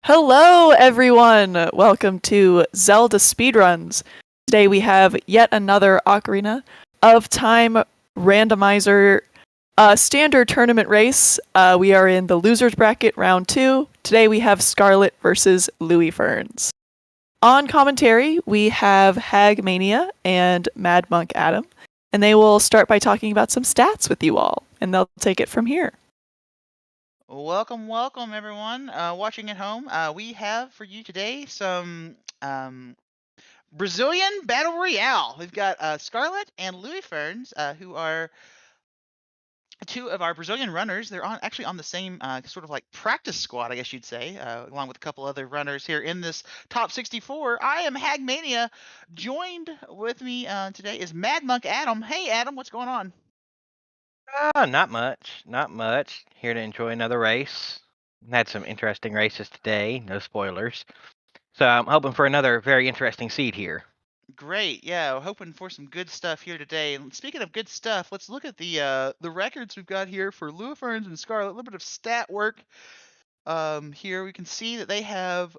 Hello, everyone! Welcome to Zelda Speedruns. Today we have yet another Ocarina of Time Randomizer standard tournament race. We are in the losers bracket round 2. Today we have Scarlet versus Luiferns. On commentary, we have Hagmania and Mad Monk Adam, and they will start by talking about some stats with you all, and they'll take it from here. Welcome, everyone watching at home. We have for you today some Brazilian Battle Royale. We've got Scarlet and Luiferns, who are two of our Brazilian runners. They're actually on the same sort of like practice squad, I guess you'd say, along with a couple other runners here in this top 64. I am Hagmania. Joined with me today is Mad Monk Adam. Hey, Adam, what's going on? Not much. Not much. Here to enjoy another race. Had some interesting races today. No spoilers. So I'm hoping for another very interesting seed here. Great, yeah, we're hoping for some good stuff here today. And speaking of good stuff, let's look at the records we've got here for Luiferns and Scarlet. A little bit of stat work. Here we can see that they have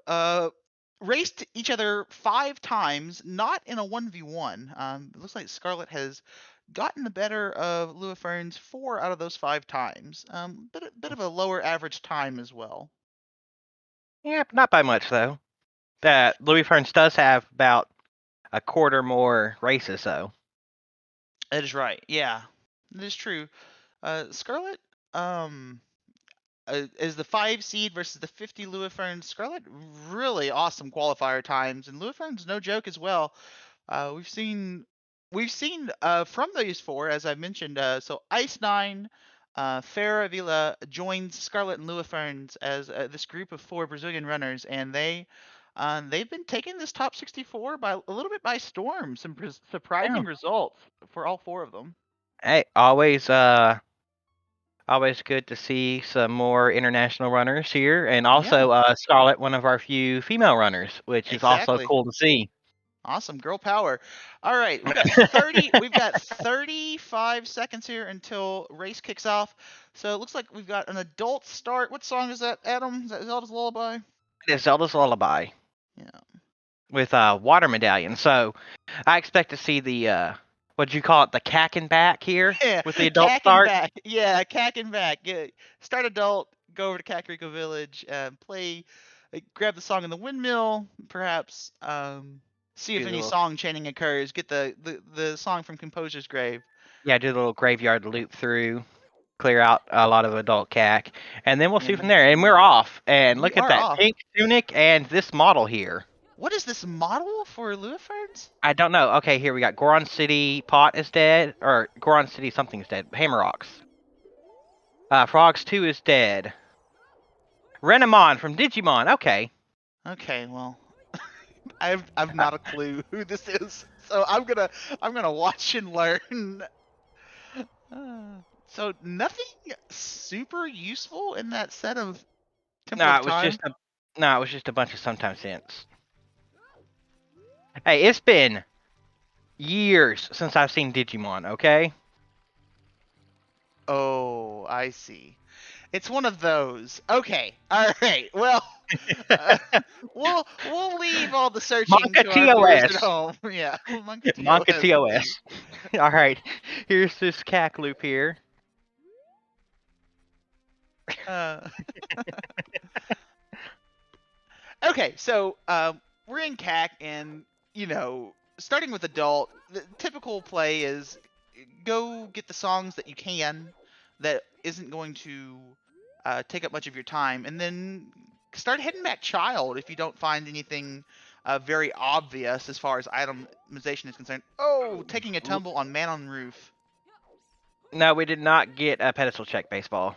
raced each other 5 times, not in a 1v1. It looks like Scarlet has gotten the better of Luiferns 4 out of those 5 times. Bit of a lower average time as well. Yeah, not by much though. That Luiferns does have about a quarter more races though. That is right. Yeah, that is true. Scarlet, is the 5 seed versus the 50 Luiferns. Scarlet, really awesome qualifier times, and Luiferns no joke as well. We've seen from those 4, as I mentioned. So Ice Nine, Farah Villa joins Scarlet and Luiferns as this group of 4 Brazilian runners, and they've been taking this top 64 by a little bit by storm. Some surprising results for all 4 of them. Hey, always good to see some more international runners here, and also Scarlet, one of our few female runners, which is also cool to see. Awesome, girl power. All right, we've got 35 seconds here until race kicks off. So it looks like we've got an adult start. What song is that, Adam? Is that Zelda's Lullaby? It is Zelda's Lullaby. Yeah. With Water Medallion. So I expect to see the what'd you call it, the cack and back here? Yeah, with the adult start. Back. Yeah, cack and back. Start adult, go over to Kakariko Village, play, grab the song in the windmill, perhaps. See if any song chaining occurs. Get the song from Composer's Grave. Yeah, do the little graveyard loop through, clear out a lot of adult cack, and then we'll see from there. And we're off. And look at that pink tunic and this model here. What is this model for Luiferns? I don't know. Okay, here we got Goron City Pot is dead, or Goron City something is dead. Hammerrocks. Frogs 2 is dead. Renamon from Digimon. Okay. Okay, well, I've not a clue who this is, so I'm gonna watch and learn. So nothing super useful in that set of Temple of Time? it was just a bunch of sometimes hints. Hey, it's been years since I've seen Digimon, okay? Oh, I see. It's one of those. Okay, all right. Well, we'll leave all the searching Monka to our viewers at home. Yeah, Monka TOS. All right, here's this cack loop here. Okay, so we're in CAC, and starting with adult, the typical play is go get the songs that you can that isn't going to take up much of your time, and then start heading back child if you don't find anything very obvious as far as itemization is concerned. Oh, taking a tumble on Man on Roof. No, we did not get a pedestal check baseball.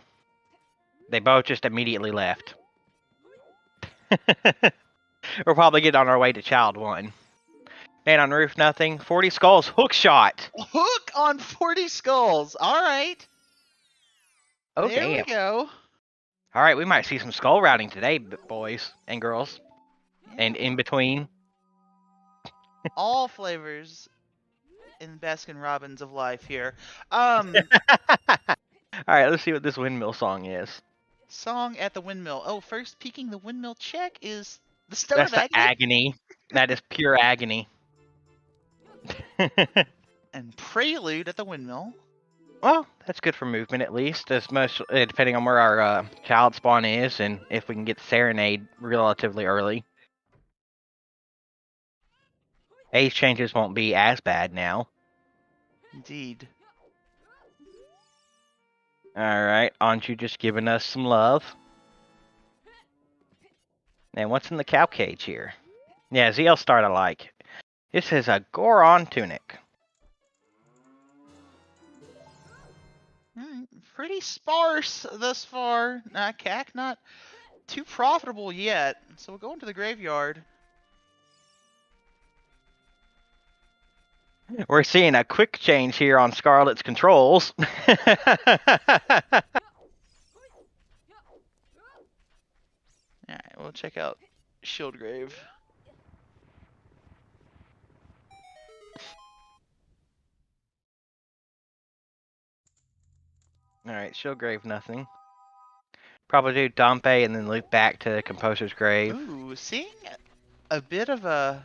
They both just immediately left. We'll probably get on our way to Child 1. Man on Roof, nothing. 40 Skulls, hook shot. Hook on 40 Skulls. All right. Oh, there we go. All right, we might see some skull routing today, boys and girls. And in between. All flavors in Baskin Robbins of life here. All right, let's see what this windmill song is. Song at the windmill. Oh, first peeking the windmill check is the Stone That's of the Agony agony. That is pure agony. and Prelude at the windmill. Well, that's good for movement at least, as most depending on where our child spawn is, and if we can get Serenade relatively early. Age changes won't be as bad now. Indeed. Alright, aren't you just giving us some love? And what's in the cow cage here? Yeah, ZL start alike. This is a Goron tunic. Pretty sparse thus far. CAC not too profitable yet. So we'll go into the graveyard. We're seeing a quick change here on Scarlet's controls. Alright, we'll check out Shieldgrave. Alright, Shieldgrave, nothing. Probably do Dompe and then loop back to Composer's Grave. Ooh, seeing a bit of a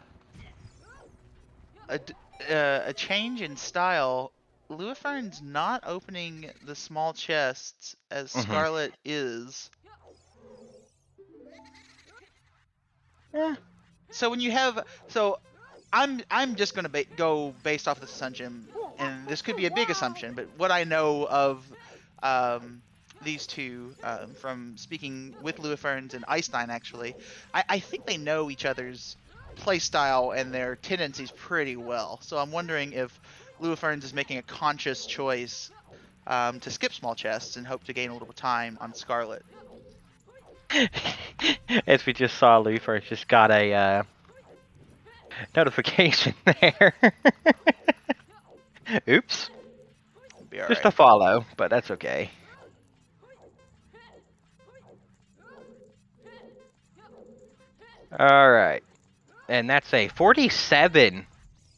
change in style. Luiferns not opening the small chests as Scarlet is. Eh. So when you have I'm just gonna go based off this assumption, and this could be a big assumption, but what I know of these two from speaking with Luiferns and Einstein, actually, I think they know each other's playstyle and their tendencies pretty well. So I'm wondering if Luiferns is making a conscious choice to skip small chests and hope to gain a little time on Scarlet. As we just saw, Luiferns just got a notification there. Oops. Be all Just right. a follow, but that's okay. Alright. And that's a 47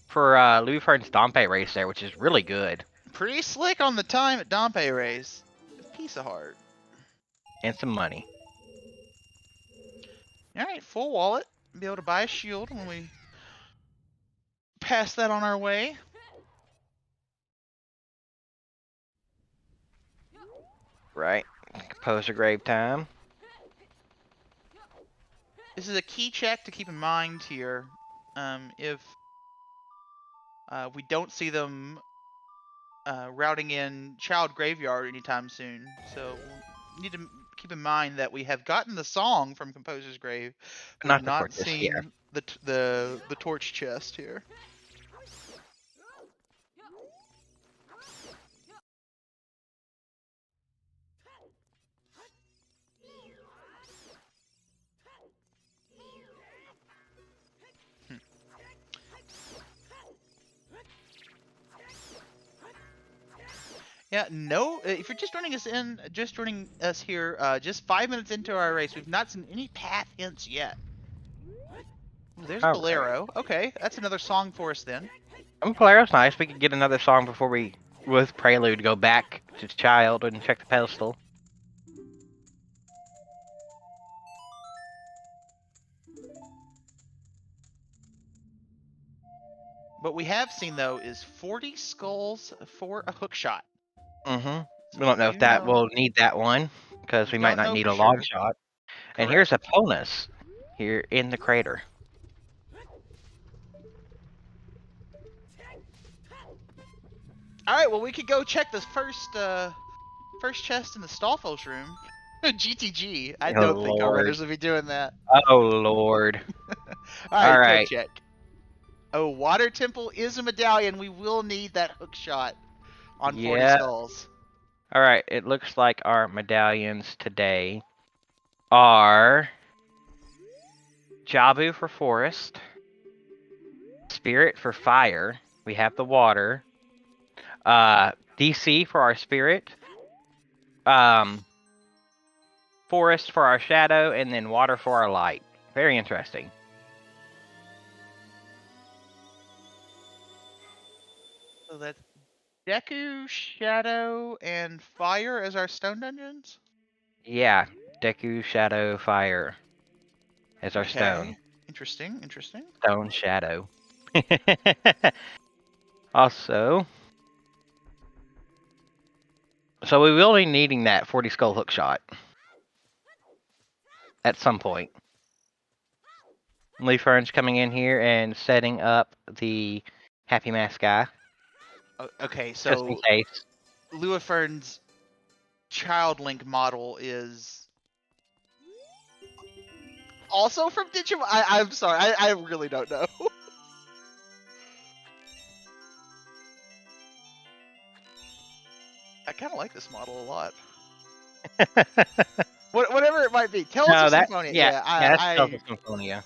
for Luiferns Dompe race there, which is really good. Pretty slick on the time at Dompe race. Piece of heart. And some money. Alright, full wallet. Be able to buy a shield when we pass that on our way. Right. Composer Grave time. This is a key check to keep in mind here. If we don't see them routing in Child Graveyard anytime soon. So we'll need to keep in mind that we have gotten the song from Composer's Grave, but Not have the not torches, seen yeah. the torch chest here. Yeah, no. If you're just joining us here, just 5 minutes into our race, we've not seen any path hints yet. Ooh, there's a Bolero. Okay, that's another song for us then. Bolero's nice. We could get another song before we, with Prelude, go back to Child and check the pedestal. What we have seen though is 40 skulls for a hook shot. Mm-hmm. So We don't know if that will need that one, because we might not need a long shot. And here's a bonus here in the crater. Alright, well we could go check this first chest in the Stallfos room. GTG. I don't think our runners will be doing that. Oh lord. Alright, check. Oh, Water Temple is a medallion. We will need that hook shot on 40 skulls. Alright, it looks like our medallions today are Jabu for forest, Spirit for fire, we have the water, DC for our spirit, forest for our shadow, and then water for our light. Very interesting. So that's Deku, Shadow, and Fire as our stone dungeons? Yeah, Deku, Shadow, Fire as our stone. Interesting, interesting. Stone, Shadow. Also, so we will be needing that 40 skull hook shot at some point. Luiferns coming in here and setting up the Happy Mask guy. Okay, Just in so case. Luiferns' Child Link model is also from Digimon. I'm sorry, I really don't know. I kind of like this model a lot. Whatever it might be. Tales No, of that Symphonia. yeah, that's I Tales of Symphonia.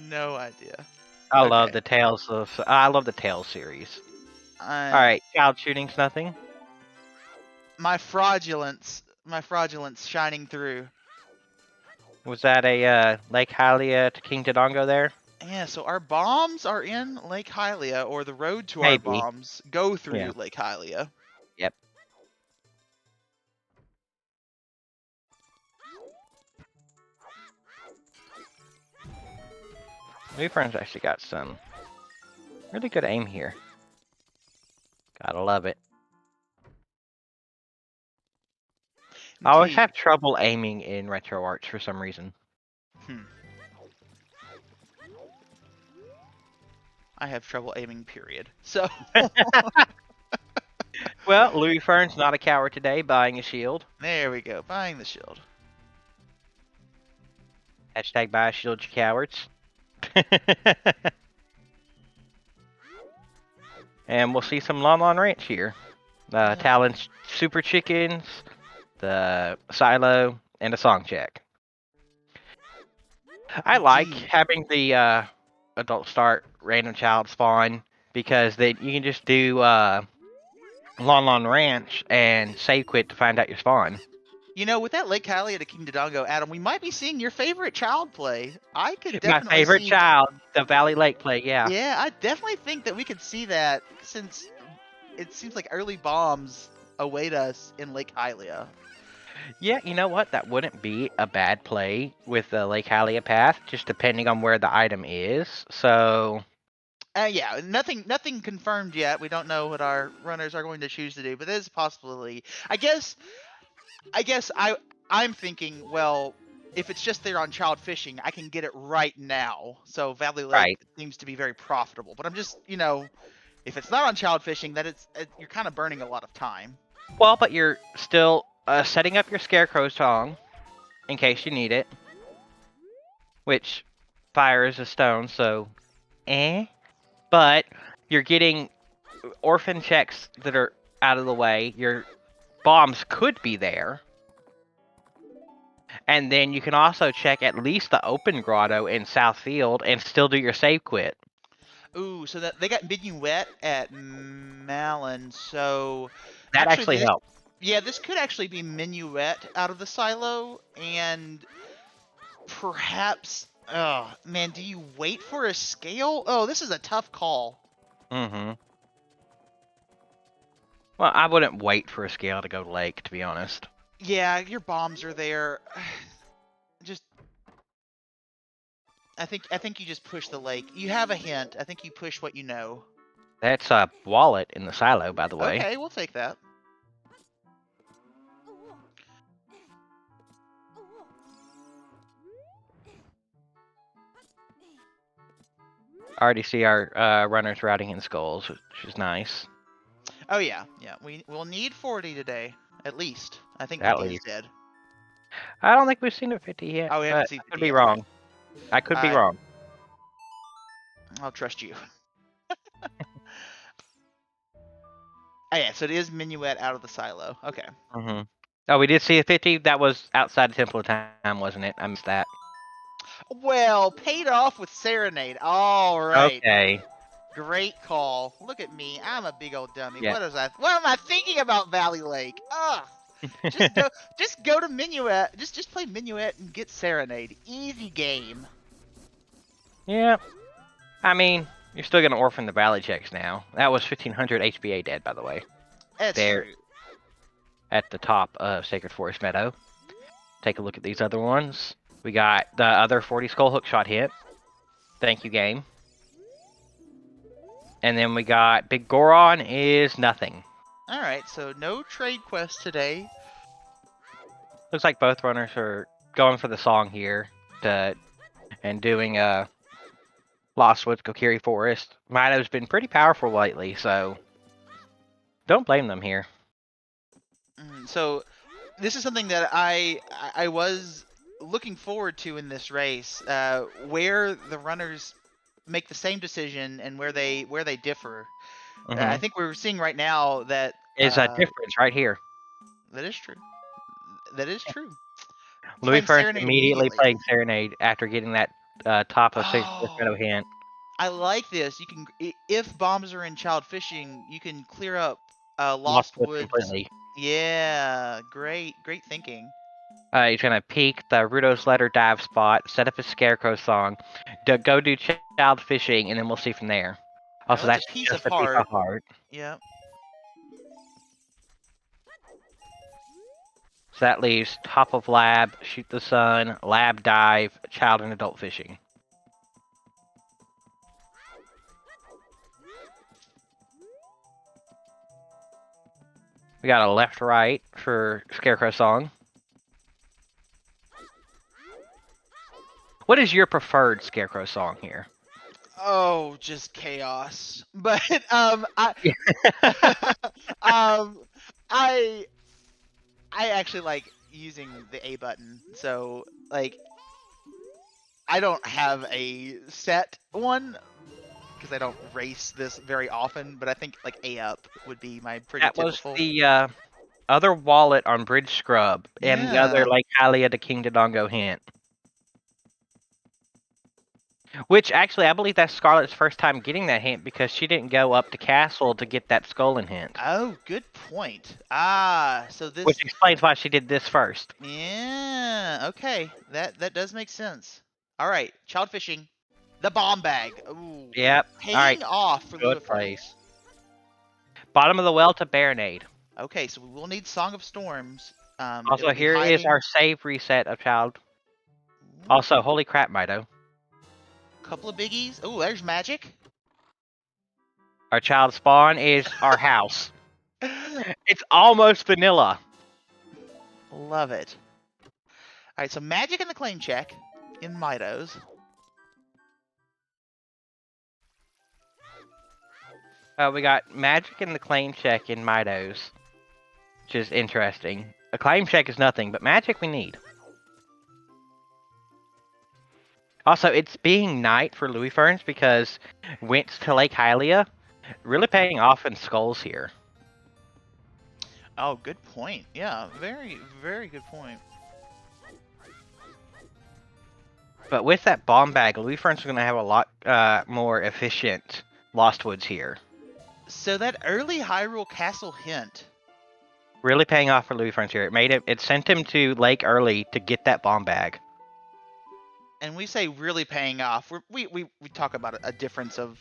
no idea. I love Okay. the Tales of. I love the Tales series. All right, child shooting's nothing. My fraudulence shining through. Was that a Lake Hylia to King Dodongo there? Yeah, so our bombs are in Lake Hylia, or the road to our Maybe. bombs go through Yeah. Lake Hylia. Yep. Luiferns actually got some really good aim here. Gotta love it. I always Indeed. have trouble aiming in Retro Arts for some reason. I have trouble aiming, period. So Well, Luiferns not a coward today, buying a shield. there we go, buying the shield. Hashtag buy a shield, you cowards. And we'll see some Lon Lon Ranch here. Talon's Super Chickens, the Silo, and a Song Check. I like having the adult start random child spawn because then you can just do Lon Lon Ranch and save quit to find out your spawn. You know, with that Lake Hylia to King Dodongo, Adam, we might be seeing your favorite child play. I could definitely My favorite see... child, the Valley Lake play, yeah. Yeah, I definitely think that we could see that since it seems like early bombs await us in Lake Hylia. Yeah, you know what? That wouldn't be a bad play with the Lake Hylia path, just depending on where the item is. So... Yeah, nothing confirmed yet. We don't know what our runners are going to choose to do, but there's a possibility. I guess I'm thinking, well, if it's just there on child fishing, I can get it right now. So Valley Lake seems to be very profitable. But I'm just, if it's not on child fishing, that you're kind of burning a lot of time. Well, but you're still setting up your Scarecrow song in case you need it, which fire is a stone, so But you're getting orphan checks that are out of the way. Your bombs could be there. And then you can also check at least the open grotto in Southfield and still do your save quit. Ooh, so that they got Minuet at Malin, so that actually helps. Yeah, this could actually be Minuet out of the silo, and perhaps, oh man, do you wait for a scale? Oh, this is a tough call. Mm-hmm. Well, I wouldn't wait for a scale to go to Lake, to be honest. Yeah, your bombs are there. I think you just push the Lake. You have a hint. I think you push what you know. That's a wallet in the silo, by the way. Okay, we'll take that. I already see our runners routing in skulls, which is nice. Oh yeah. We'll need 40 today, at least. I think At 50 least. is dead. I don't think we've seen a 50 yet. Oh, we haven't seen 50 I could be yet. wrong. I could be wrong. I'll trust you. Oh yeah, so it is Minuet out of the silo. Okay. Mm-hmm. Oh, we did see a 50. That was outside of Temple of Time, wasn't it? I missed that. Well, paid off with Serenade. All right. Okay. Great call. Look at me. I'm a big old dummy. Yeah. What am I thinking about Valley Lake? Ugh. Just go to Minuet. Just play Minuet and get Serenade. Easy game. Yeah. I mean, you're still gonna orphan the Valley checks now. That was 1500 HBA dead, by the way. That's there true. at the top of Sacred Forest Meadow. take a look at these other ones. We got the other 40 skull hookshot hit. Thank you, game. And then we got Big Goron is nothing. All right, so no trade quest today. Looks like both runners are going for the song here and doing Lost Woods Kokiri Forest. Mido's been pretty powerful lately, so don't blame them here. So this is something that I was looking forward to in this race, where the runners make the same decision and where they differ. I think we're seeing right now that is a difference right here. That is true. That is true. Luiferns immediately playing Serenade after getting that top of Shadow hint. I like this. You can, if bombs are in child fishing, you can clear up Lost Woods completely. Yeah, great thinking. He's gonna peek the Rudo's Letter dive spot, set up his Scarecrow song, go do child fishing, and then we'll see from there. Also, that's a piece just of a piece of heart. Yep. So that leaves top of lab, shoot the sun, lab dive, child and adult fishing. We got a left-right for Scarecrow song. What is your preferred Scarecrow song here? Oh, just chaos. But I actually like using the A button. So like I don't have a set one because I don't race this very often, but I think like A up would be my pretty typical. That was the other wallet on Bridge Scrub and the other like Hylia to King Dodongo hint. Which actually I believe that's Scarlet's first time getting that hint because she didn't go up to Castle to get that Skullin hint. Oh, good point. Ah, so this which explains why she did this first. Yeah, okay. That does make sense. All right, child fishing. The bomb bag. Ooh. Yep. Paying off for Good Luiferns. place. Bottom of the well to Baronade. Okay, so we will need Song of Storms. Also, here is our save reset of child. Ooh. Also, holy crap, Mido. Couple of biggies. Oh, there's magic. Our child spawn is our house. It's almost vanilla. Love it. All right, so magic in the claim check in Mido's. We got magic in the claim check in Mido's, which is interesting. A claim check is nothing, but magic we need. Also, it's being night for Luiferns because went to Lake Hylia, really paying off in skulls here. Oh, good point. Yeah, very, very good point. But with that bomb bag, Luiferns are going to have a lot more efficient Lost Woods here. So that early Hyrule Castle hint. Really paying off for Luiferns here. It sent him to Lake early to get that bomb bag. And we say really paying off. We talk about a difference of,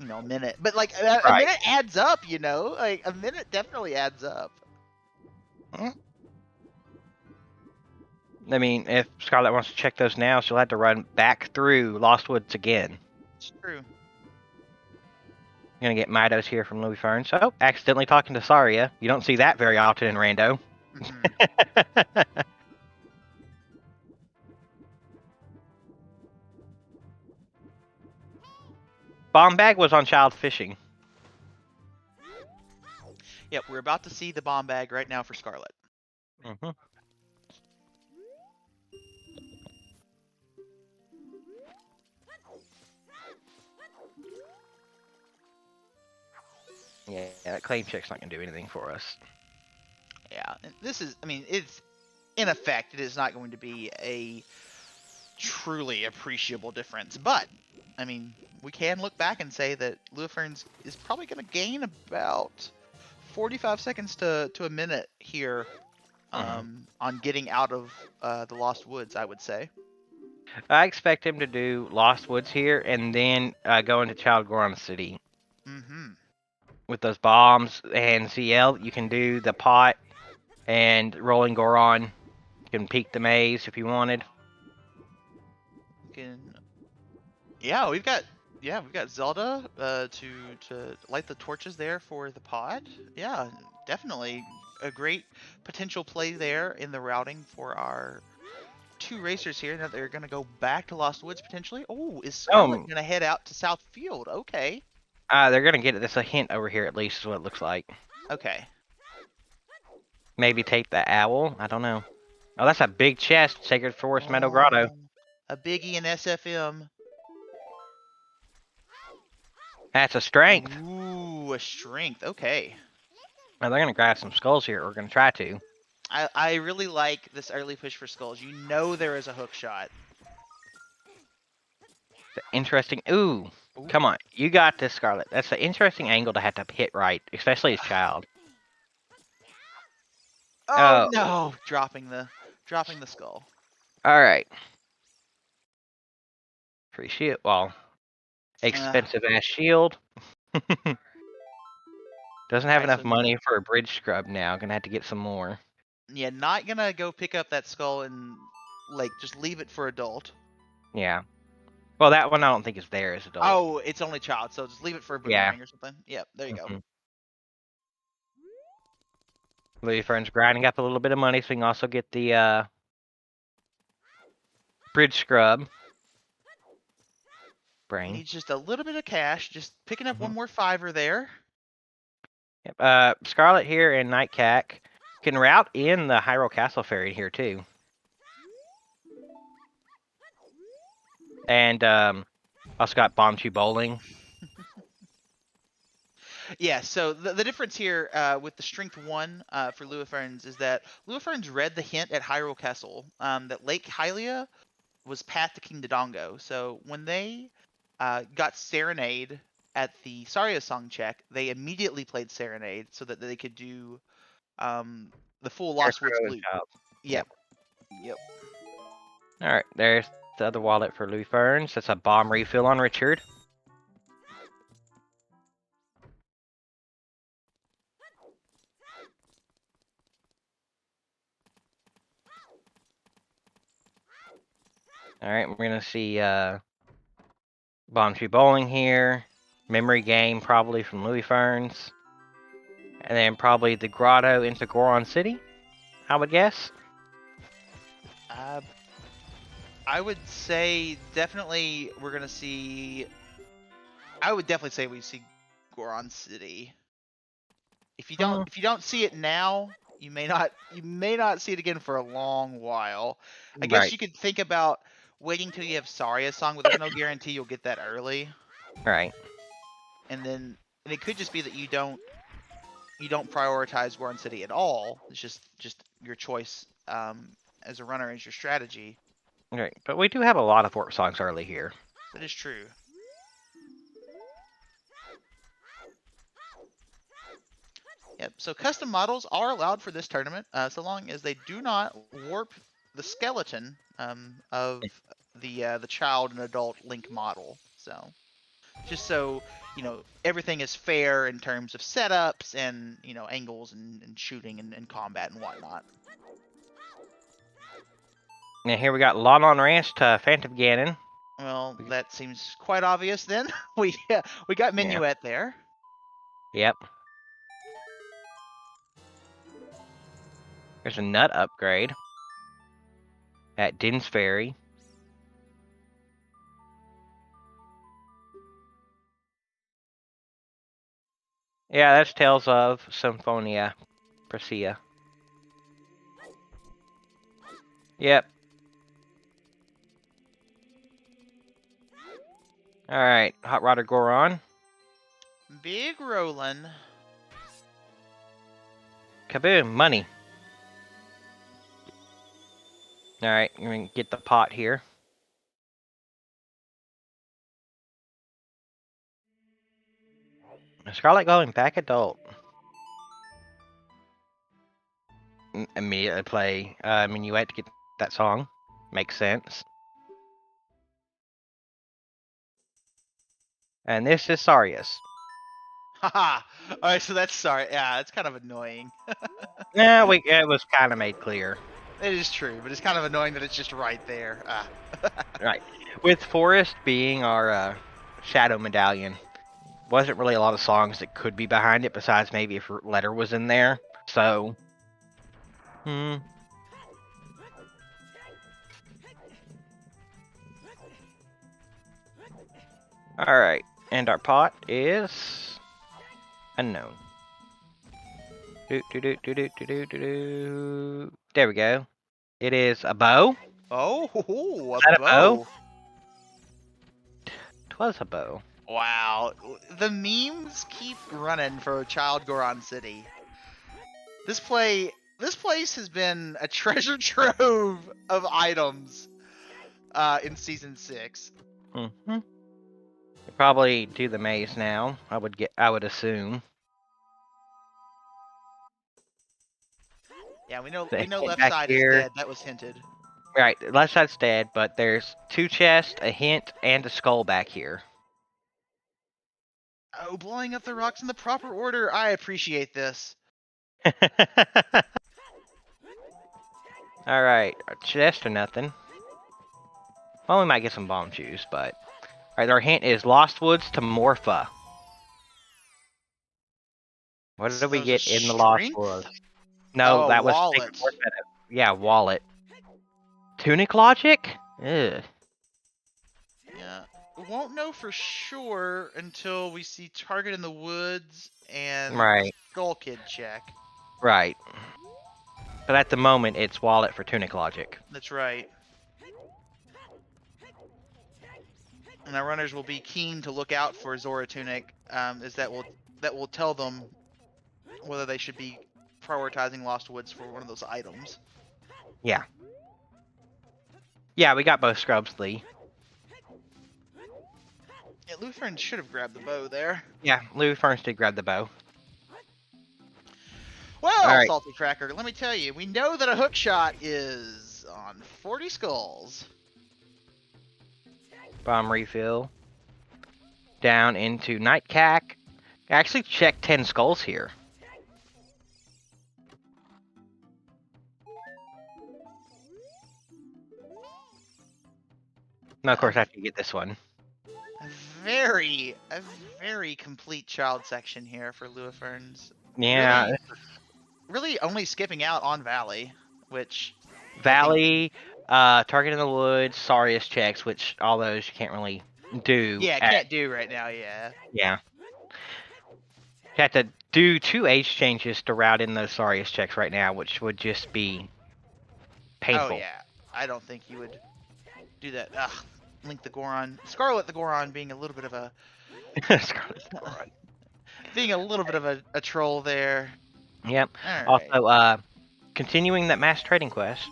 a minute. But like a minute adds up, Like a minute definitely adds up. I mean, if Scarlet wants to check those now, she'll have to run back through Lost Woods again. It's true. I'm gonna get Midos here from Luiferns. Oh, accidentally talking to Saria. You don't see that very often in Rando. Mm-hmm. Bomb bag was on child fishing. Yep, we're about to see the bomb bag right now for Scarlet. Mm-hmm. Yeah, that claim check's not going to do anything for us. Yeah, this is, it's, in effect, it is not going to be a truly appreciable difference. But, we can look back and say that Luiferns is probably going to gain about 45 seconds to a minute here on getting out of the Lost Woods, I would say. I expect him to do Lost Woods here and then go into Child Goron City. Mm-hmm. With those bombs and CL, you can do the pot and Rolling Goron can peek the maze if you wanted. Yeah, we've got Zelda to light the torches there for the pod. Yeah, definitely a great potential play there in the routing for our two racers here. Now they're gonna go back to Lost Woods potentially. Oh, is Scarlet gonna head out to South Field? Okay. They're gonna get it. That's a hint over here at least is what it looks like. Okay. Maybe take the owl. I don't know. Oh, that's a big chest. Sacred Forest Meadow Grotto. A biggie in SFM. That's a strength. Ooh, a strength. Okay. Well, they're gonna grab some skulls here. We're gonna try to. I really like this early push for skulls. You know there is a hook shot. Interesting. Ooh, come on. You got this, Scarlet. That's an interesting angle to have to hit right, especially as child. Oh no! Dropping the skull. All right. Free shield. Well, expensive ass shield. Doesn't have enough money for a bridge scrub now. Gonna have to get some more. Yeah, not gonna go pick up that skull and like just leave it for adult. Yeah. Well, that one I don't think is there as adult. Oh, it's only child, so just leave it for a boomerang or something. Yep, there you go. Luiferns grinding up a little bit of money so we can also get the bridge scrub. Brain. Needs just a little bit of cash. Just picking up one more fiver there. Yep. Scarlet here and Nightcack can route in the Hyrule Castle Ferry here too. And also got Bombchu Bowling. Yeah, so the difference here with the Strength 1 for Luiferns is that Luiferns read the hint at Hyrule Castle that Lake Hylia was path to King Dodongo. So when they got Serenade at the Saria song check, they immediately played Serenade so that they could do the full Lost Woods loop. Yep. Alright, there's the other wallet for Luiferns. That's a bomb refill on Richard. Alright, we're gonna see Bombchu Bowling here. Memory Game probably from Luiferns. And then probably the Grotto into Goron City, I would guess. I would say definitely we're gonna see. I would definitely say we see Goron City. If you don't see it now, you may not see it again for a long while. I guess you could think about waiting till you have Saria's song, but there's no guarantee you'll get that early. Right. And it could just be that you don't prioritize Goron City at all. It's just your choice as a runner, as your strategy. Right, but we do have a lot of warp songs early here. That is true. Yep. So custom models are allowed for this tournament, so long as they do not warp the skeleton of the child and adult Link model. So just so everything is fair in terms of setups and angles and shooting and combat and whatnot. Now here we got Lon Ranch to Phantom Ganon. Well, that seems quite obvious then. we got Minuet there. Yep. There's a nut upgrade at Din's Ferry. Yeah, that's Tales of Symphonia Presea. Yep. Alright, Hot Rodder Goron. Big rollin'. Kaboom, money. Alright, I'm gonna get the pot here. Scarlet going back adult. Immediately play Minuet to get that song. Makes sense. And this is Sarius. Haha. Alright, so that's sorry. Yeah, it's kind of annoying. Yeah, it was kind of made clear. It is true, but it's kind of annoying that it's just right there. Right. With Forest being our Shadow Medallion, wasn't really a lot of songs that could be behind it besides maybe if Letter was in there. So, Alright, and our pot is unknown. There we go. It is a bow. Oh, Is a that a bow? bow. 'Twas a bow. Wow, the memes keep running for Child Goron City. This place has been a treasure trove of items in season 6. Mm-hmm. Probably do the maze now. I would assume. Yeah, we know Get left back side here. is dead. That was hinted. Right, left side's dead, but there's 2 chests, a hint, and a skull back here. Oh, blowing up the rocks in the proper order. I appreciate this. Alright, our chest or nothing. Well, we might get some bomb juice, but... Alright, our hint is Lost Woods to Morpha. What did we get in the Lost Woods? No, Oh, that was... wallet. Yeah, wallet. Tunic Logic? Ugh. Yeah. We won't know for sure until we see Target in the Woods and Right. Skull Kid check. Right. But at the moment, it's wallet for Tunic Logic. That's right. And our runners will be keen to look out for Zora Tunic, as that will tell them whether they should be prioritizing Lost Woods for one of those items. Yeah. Yeah, we got both scrubs, Lee. Yeah, Luiferns should have grabbed the bow there. Yeah, Luiferns did grab the bow. Well, All right. Salty Cracker, let me tell you, we know that a hook shot is on 40 skulls. Bomb refill. Down into Nightcack. Actually, check 10 skulls here. No, of course, after you get this one. A very complete child section here for Luiferns. Yeah. Really only skipping out on Valley, which... Valley, Target in the Woods, Sarius checks, which all those you can't really do. Yeah, can't do right now, yeah. Yeah. You have to do 2 age changes to route in those Sarius checks right now, which would just be painful. Oh, yeah. I don't think you would do that. Ugh. Link the Goron. Scarlet the Goron being a little bit of a... Scarlet the Goron. Being a little bit of a troll there. Yep. All right. Also, continuing that mass trading quest.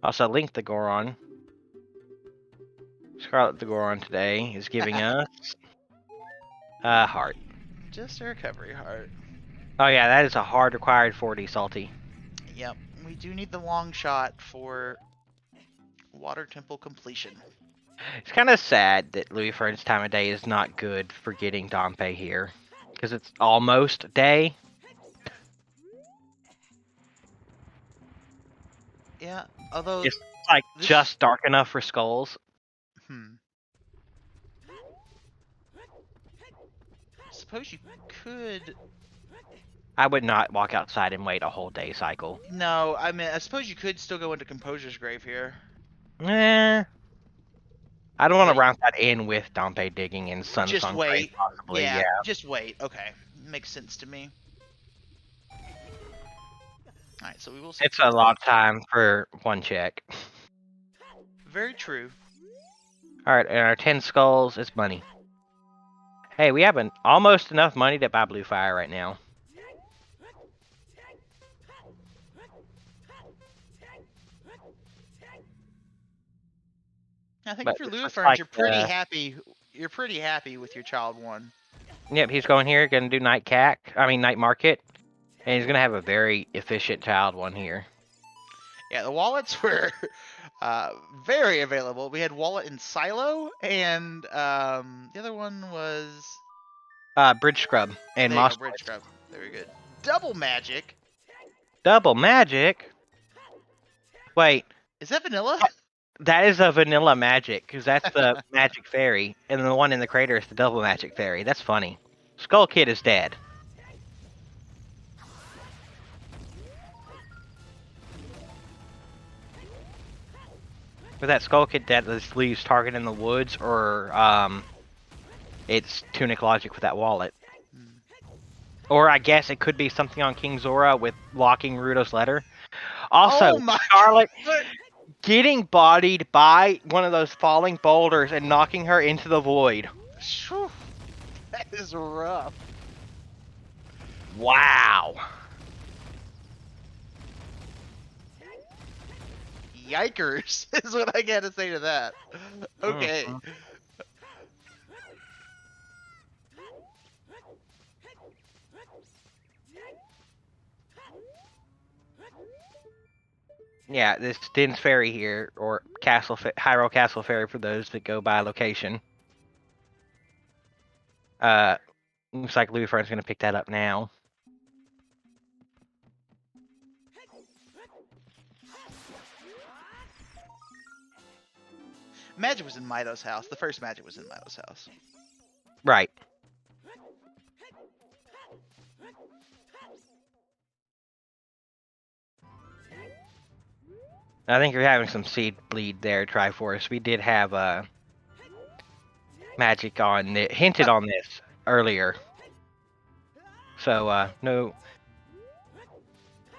Also, Link the Goron. Scarlet the Goron today is giving us a heart. Just a recovery heart. Oh yeah, that is a hard required 40, Salty. Yep. We do need the long shot for Water Temple completion. It's kind of sad that Luiferns' time of day is not good for getting Dompe here. Because it's almost day. Yeah, although... It's like just dark enough for skulls. Suppose you could... I would not walk outside and wait a whole day cycle. No, I mean, I suppose you could still go into Composure's Grave here. I don't want to round that in with Dompe digging and Sun Just Song wait. Grave, possibly. Yeah, Yeah, just wait. Okay, makes sense to me. Alright, so we will see. It's a long time for one check. Very true. Alright, and our 10 skulls is money. Hey, we have almost enough money to buy Blue Fire right now. I think But if you're it's just Luiferns, like, you're pretty happy. You're pretty happy with your child one. Yep, he's going here, gonna do Night Market. And he's gonna have a very efficient child one here. Yeah, the wallets were very available. We had wallet in Silo, and the other one was Bridge Scrub and There you Moss go, Bridge Scrub. Very good. Double magic. Double Magic. Wait, Is that vanilla? that is a vanilla magic, because that's the Magic Fairy, and the one in the crater is the Double Magic Fairy. That's funny. Skull Kid is dead. Was that Skull Kid that just leaves target in the woods, or it's Tunic Logic with that wallet? Or I guess it could be something on King Zora with locking Ruto's letter. Also, Oh my Scarlet God. getting bodied by one of those falling boulders and knocking her into the void. Phew. That is rough. Wow. Yikers is what I gotta say to that. Okay. Yeah, this Din's Ferry here, or Hyrule Castle Ferry for those that go by location. Looks like Luiferns gonna pick that up now. Magic was in Mido's house. The first magic was in Mido's house. Right. I think you're having some seed bleed there, Triforce. We did have magic on it, hinted on this earlier. So no,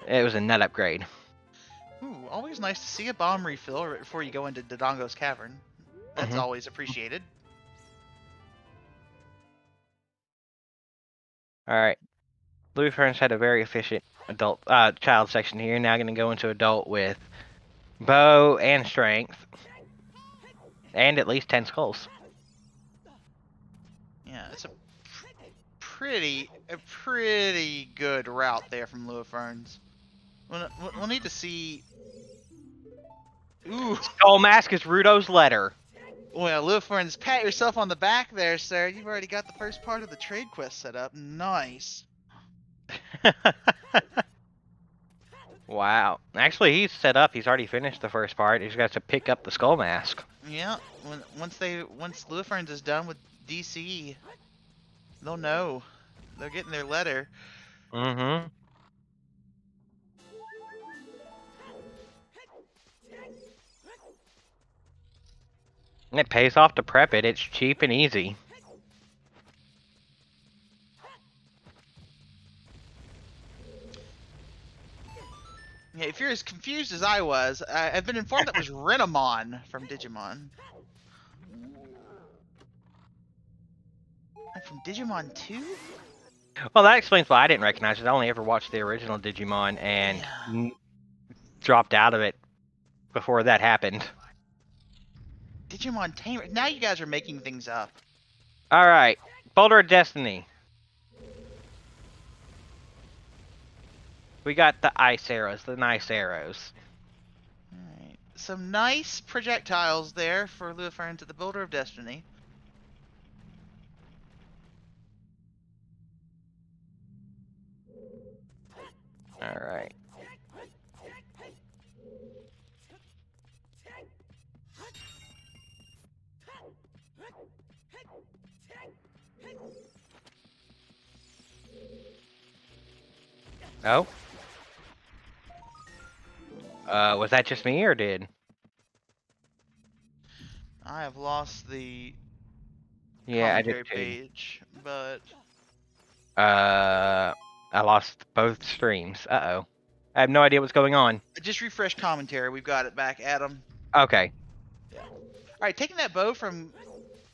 it was a nut upgrade. Ooh, always nice to see a bomb refill right before you go into Dodongo's cavern. That's always appreciated. All right, Luiferns had a very efficient child section here. Now going to go into adult with bow and strength, and at least 10 skulls. Yeah, it's a pretty good route there from Luiferns. We'll need to see. Ooh. Skull Mask is Ruto's letter. Well, Luiferns, pat yourself on the back there, sir. You've already got the first part of the trade quest set up. Nice. Wow. Actually, he's set up. He's already finished the first part. He's got to pick up the Skull Mask. Yeah. Once Luiferns is done with DC, they'll know. They're getting their letter. Mm-hmm. And it pays off to prep it. It's cheap and easy. Yeah, if you're as confused as I was, I've been informed that was Renamon from Digimon. From Digimon 2? Well, that explains why I didn't recognize it. I only ever watched the original Digimon and dropped out of it before that happened. Digimon Tamer. Now you guys are making things up. All right, Boulder of Destiny. We got the ice arrows, the nice arrows. Alright. Some nice projectiles there for Luiferns at the Boulder of Destiny. All right. Oh? Was that just me, or did? I have lost the Yeah, I commentary did too. page, but I lost both streams. Uh-oh. I have no idea what's going on. just refresh commentary. We've got it back, Adam. Okay. Yeah. Alright, taking that bow from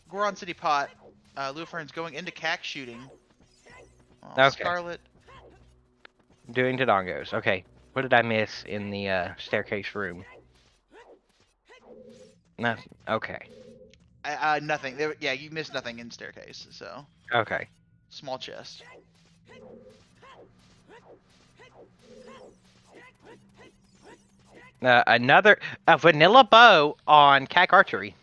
Goron City Pot, Luiferns going into CAC shooting. Okay. Scarlet. Doing Dodongos. Okay. What did I miss in the staircase room? Nothing. Okay. Nothing. Yeah, you missed nothing in staircase, so. Okay. Small chest. A vanilla bow on CAC archery.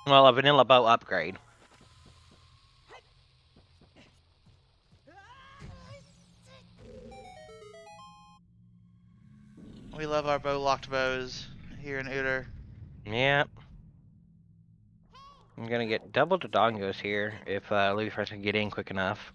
Well, a vanilla bow upgrade. We love our locked bows here in OoTR. Yep. I'm gonna get double Dodongos here if Luiferns can get in quick enough.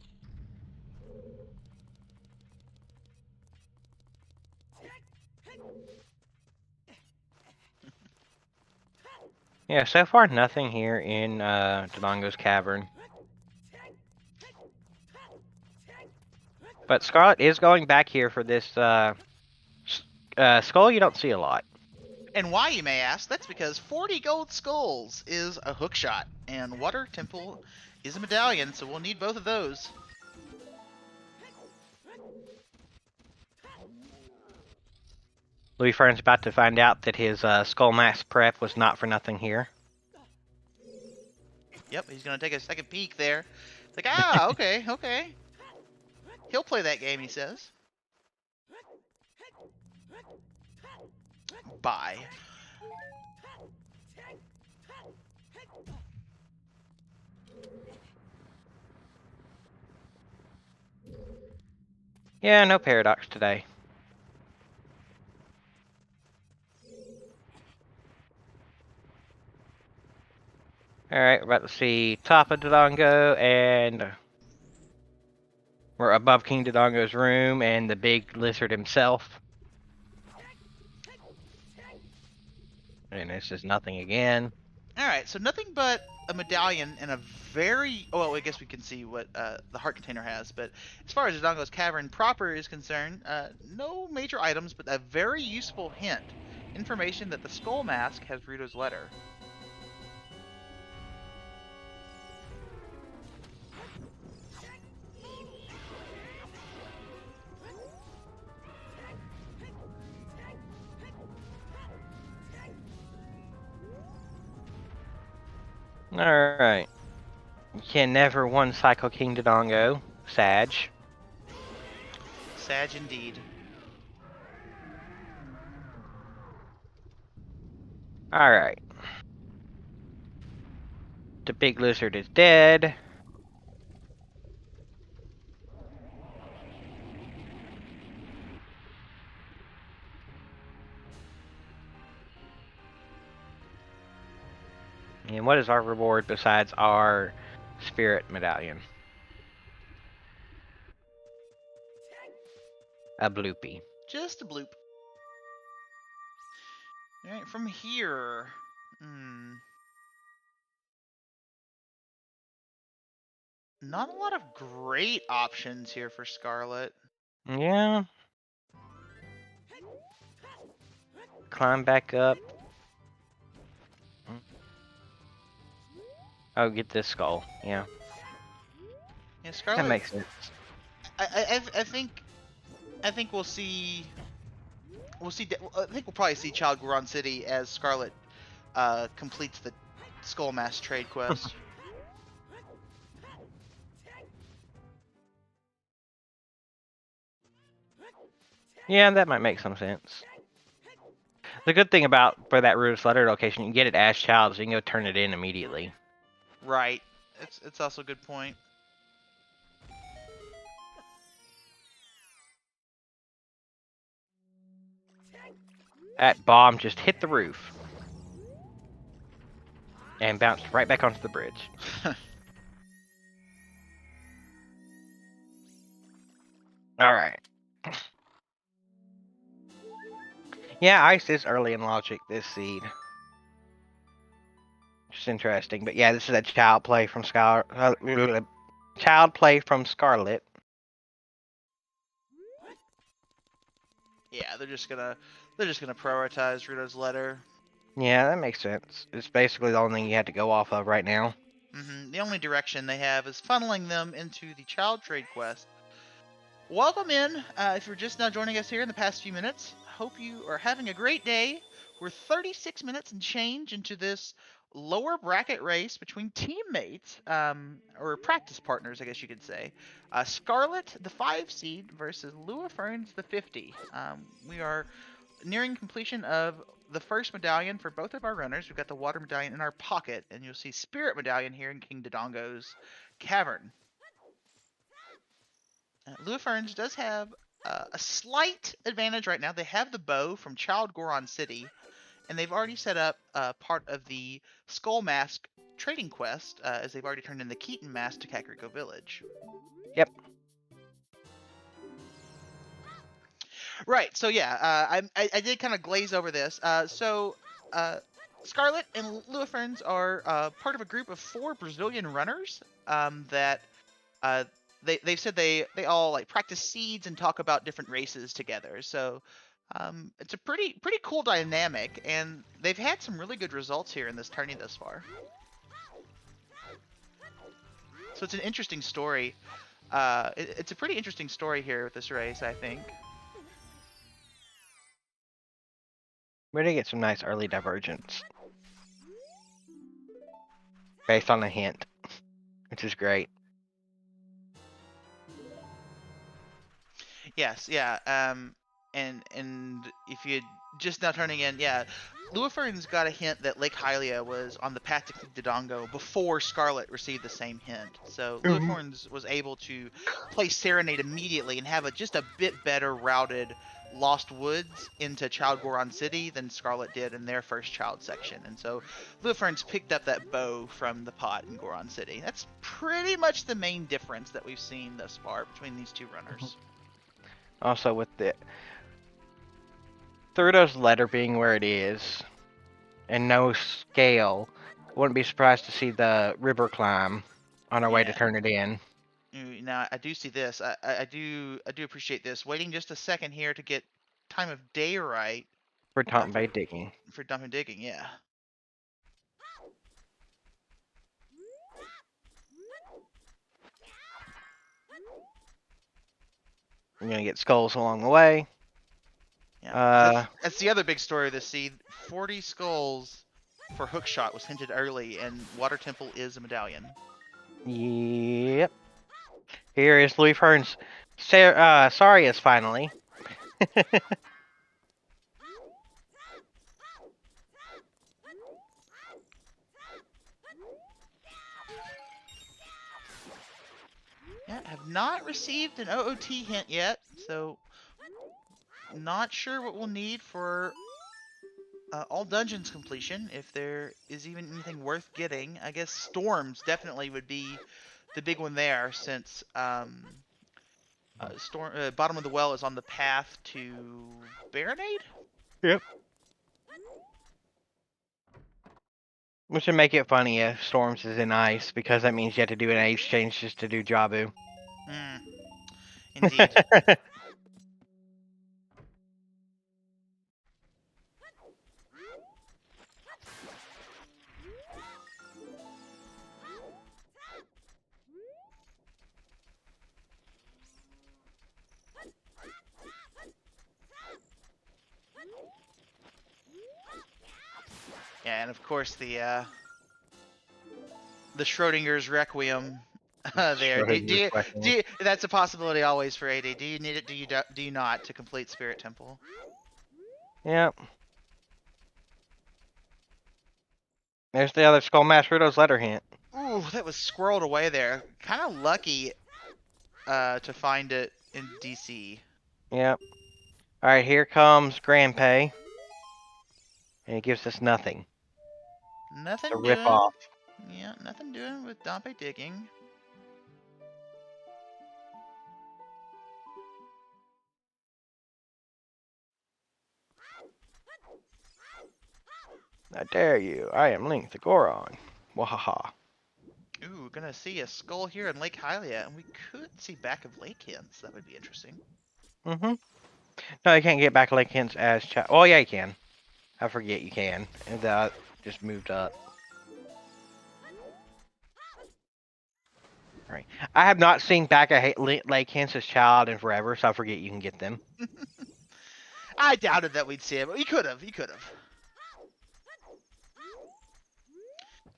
Yeah, so far nothing here in Dodongo's cavern. But Scarlet is going back here for this skull you don't see a lot. And why, you may ask? That's because 40 gold skulls is a hook shot, and Water Temple is a medallion, so we'll need both of those. Luiferns about to find out that his skull mask prep was not for nothing here. Yep, he's gonna take a second peek there. It's like, ah, okay, okay. He'll play that game, he says. Bye. Yeah, no paradox today. Alright, we're about to see top of Dodongo, and we're above King Dodongo's room and the big lizard himself. And this is nothing again. Alright, so nothing but a medallion and a very... Oh, well, I guess we can see what the heart container has, but as far as Dodongo's Cavern proper is concerned, no major items, but a very useful hint. Information that the skull mask has Ruto's letter. Alright. You can never one cycle King Dodongo. Sag. Sag indeed. Alright. The big lizard is dead. And what is our reward besides our spirit medallion? A bloopy. Just a bloop. Alright, from here... Not a lot of great options here for Scarlet. Yeah. Climb back up. Oh, get this skull. Yeah. Yeah, Scarlet... That makes sense. I think we'll see... I think we'll probably see Child Goron City as Scarlet completes the Skull Mask trade quest. Yeah, that might make some sense. The good thing about for that Ruto's letter location, you can get it as child, so you can go turn it in immediately. Right. It's also a good point. That bomb just hit the roof. And bounced right back onto the bridge. Alright. Yeah, ice is early in logic, this seed. Which is interesting. But yeah, this is a child play from child play from Scarlet. Yeah, they're just gonna prioritize Ruto's letter. Yeah, that makes sense. It's basically the only thing you had to go off of right now. The only direction they have is funneling them into the child trade quest. Welcome in. If you're just now joining us here in the past few minutes, hope you are having a great day. We're 36 minutes and change into this lower bracket race between teammates, or practice partners, I guess you could say. Scarlet, the 5 seed, versus Luiferns, the 50. We are nearing completion of the first medallion for both of our runners. We've got the water medallion in our pocket, and you'll see spirit medallion here in King Dodongo's cavern. Luiferns does have a slight advantage right now. They have the bow from Child Goron City, and they've already set up part of the Skull Mask trading quest, as they've already turned in the Keaton Mask to Kakariko Village. Yep. Right. So yeah, I did kind of glaze over this. Scarlet and Luiferns are part of a group of 4 Brazilian runners that they've said they all like practice seeds and talk about different races together. So it's a pretty cool dynamic, and they've had some really good results here in this tourney thus far. So it's an interesting story. It's a pretty interesting story here with this race, I think. We're gonna get some nice early divergence based on a hint, which is great. Yes, yeah. And if you just now turning in, yeah, Luiferns got a hint that Lake Hylia was on the path to King Dodongo before Scarlet received the same hint. So Luiferns was able to play Serenade immediately and have just a bit better routed Lost Woods into Child Goron City than Scarlet did in their first Child section. And so Luiferns picked up that bow from the pot in Goron City. That's pretty much the main difference that we've seen thus far between these 2 runners. Also, with the Thurdo's letter being where it is, and no scale, wouldn't be surprised to see the river climb on our way to turn it in. Now I do see this. I do appreciate this. Waiting just a second here to get time of day right For Tom Bay digging. for dumping digging. Yeah. We're gonna get skulls along the way. Yeah. That's the other big story of this seed. 40 skulls for hookshot was hinted early, and Water Temple is a medallion. Yep. Here is Luiferns. Sarius finally. Yeah, have not received an OOT hint yet, so not sure what we'll need for all dungeons completion, if there is even anything worth getting. I guess storms definitely would be the big one there, since bottom of the well is on the path to Baronade. Yep. Which would make it funny if Storms is in ice, because that means you have to do an age change just to do Jabu. Indeed. Yeah, and of course the Schrodinger's Requiem there. That's a possibility always for AD. Do you need it? Do you not to complete Spirit Temple? Yep. There's the other Skull Mask Rudo's letter hint. Ooh, that was squirreled away there. Kind of lucky to find it in DC. Yep. Alright, here comes Grandpay. And it gives us nothing. Nothing To doing. rip off. Yeah, nothing doing with Dompe digging. I dare you. I am Link the Goron. Wahaha. Ooh, gonna see a skull here in Lake Hylia, and we could see back of Lake Hints. That would be interesting. Mm-hmm. No, you can't get back Lake Hints as chat. Oh, yeah, you can. I forget you can. And that just moved up. Right. I have not seen back a Lake Hints as child in forever, so I forget you can get them. I doubted that we'd see it, but we could have.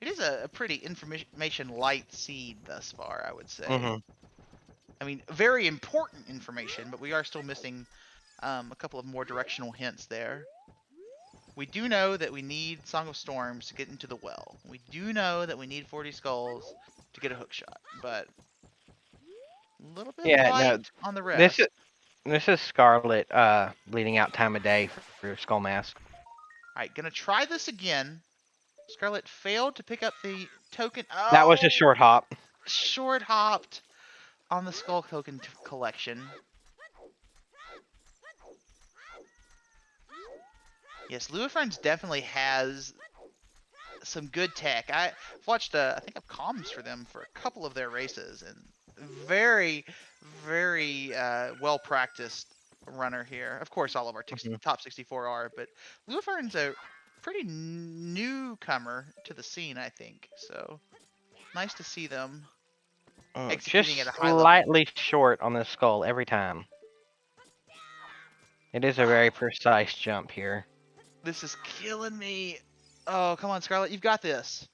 It is a pretty information light seed thus far, I would say. Mm-hmm. I mean, very important information, but we are still missing a couple of more directional hints there. We do know that we need Song of Storms to get into the well. We do know that we need 40 skulls to get a hook shot, but a little bit Yeah, no, light on the this rest. is this is Scarlet leading out time of day for Skull Mask. Alright, gonna try this again. Scarlet failed to pick up the token. That was a Oh, short hop. short hopped on the skull token collection. Yes, Luiferns definitely has some good tech. I've watched, I think I've comms for them for a couple of their races, and very, very well practiced runner here. Of course, all of our top 64 are, but Luifern's a pretty newcomer to the scene, I think. So nice to see them executing Just at a high level. slightly short on the skull every time. It is a very precise jump here. This is killing me. Oh, come on, Scarlet, you've got this.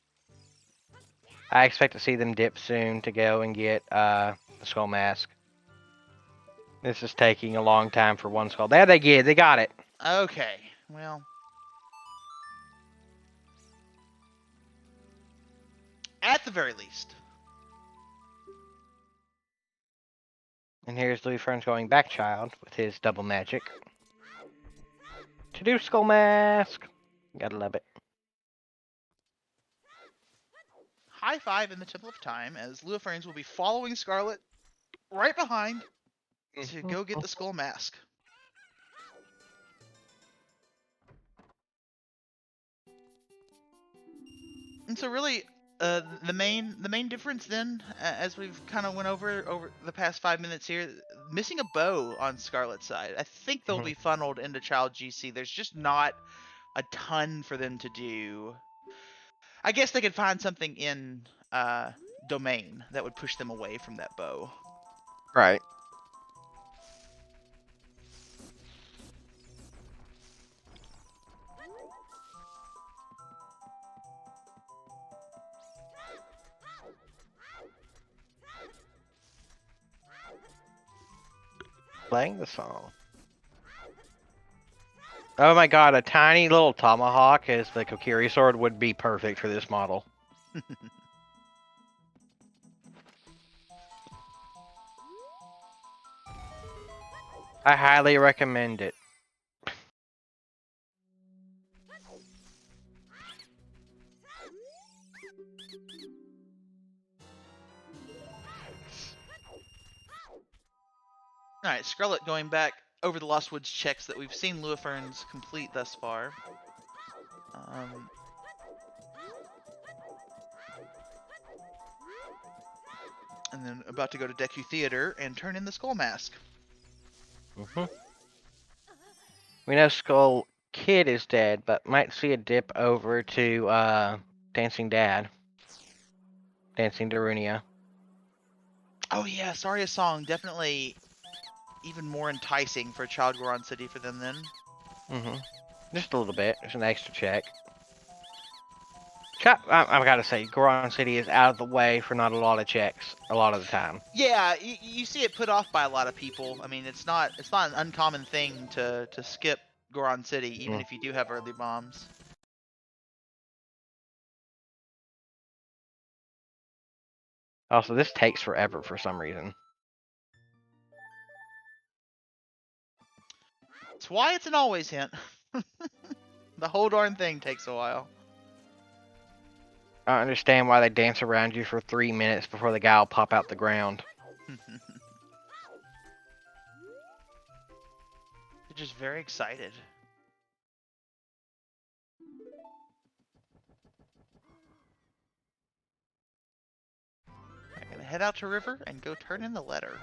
I expect to see them dip soon to go and get the Skull Mask. This is taking a long time for one skull. There they get. They got it. Okay, well. At the very least. And here's Luiferns going back child with his double magic. To do Skull Mask. Gotta love it. High five in the Temple of Time, as Luiferns will be following Scarlet right behind to go get the Skull Mask. And so really, the main difference then, as we've kind of went over the past 5 minutes here, missing a bow on Scarlet's side. I think they'll be funneled into Child GC. There's just not a ton for them to do. I guess they could find something in Domain that would push them away from that bow. Right. Playing the song. Oh my god, a tiny little tomahawk as the Kokiri sword would be perfect for this model. I highly recommend it. Alright, Scarlet going back over the Lost Woods checks that we've seen Luiferns complete thus far. And then about to go to Deku Theater and turn in the Skull Mask. We know Skull Kid is dead, but might see a dip over to Dancing Dad. Dancing Darunia. Oh yeah, Saria's song definitely even more enticing for Child Goron City for them then. Just a little bit. There's an extra check. I've got to say, Goron City is out of the way for not a lot of checks a lot of the time. Yeah, you see it put off by a lot of people. I mean, it's not an uncommon thing to skip Goron City, even if you do have early bombs. Also, this takes forever for some reason. That's why it's an always hint. The whole darn thing takes a while. I understand why they dance around you for 3 minutes before the guy will pop out the ground. They're just very excited. I'm gonna head out to River and go turn in the letter.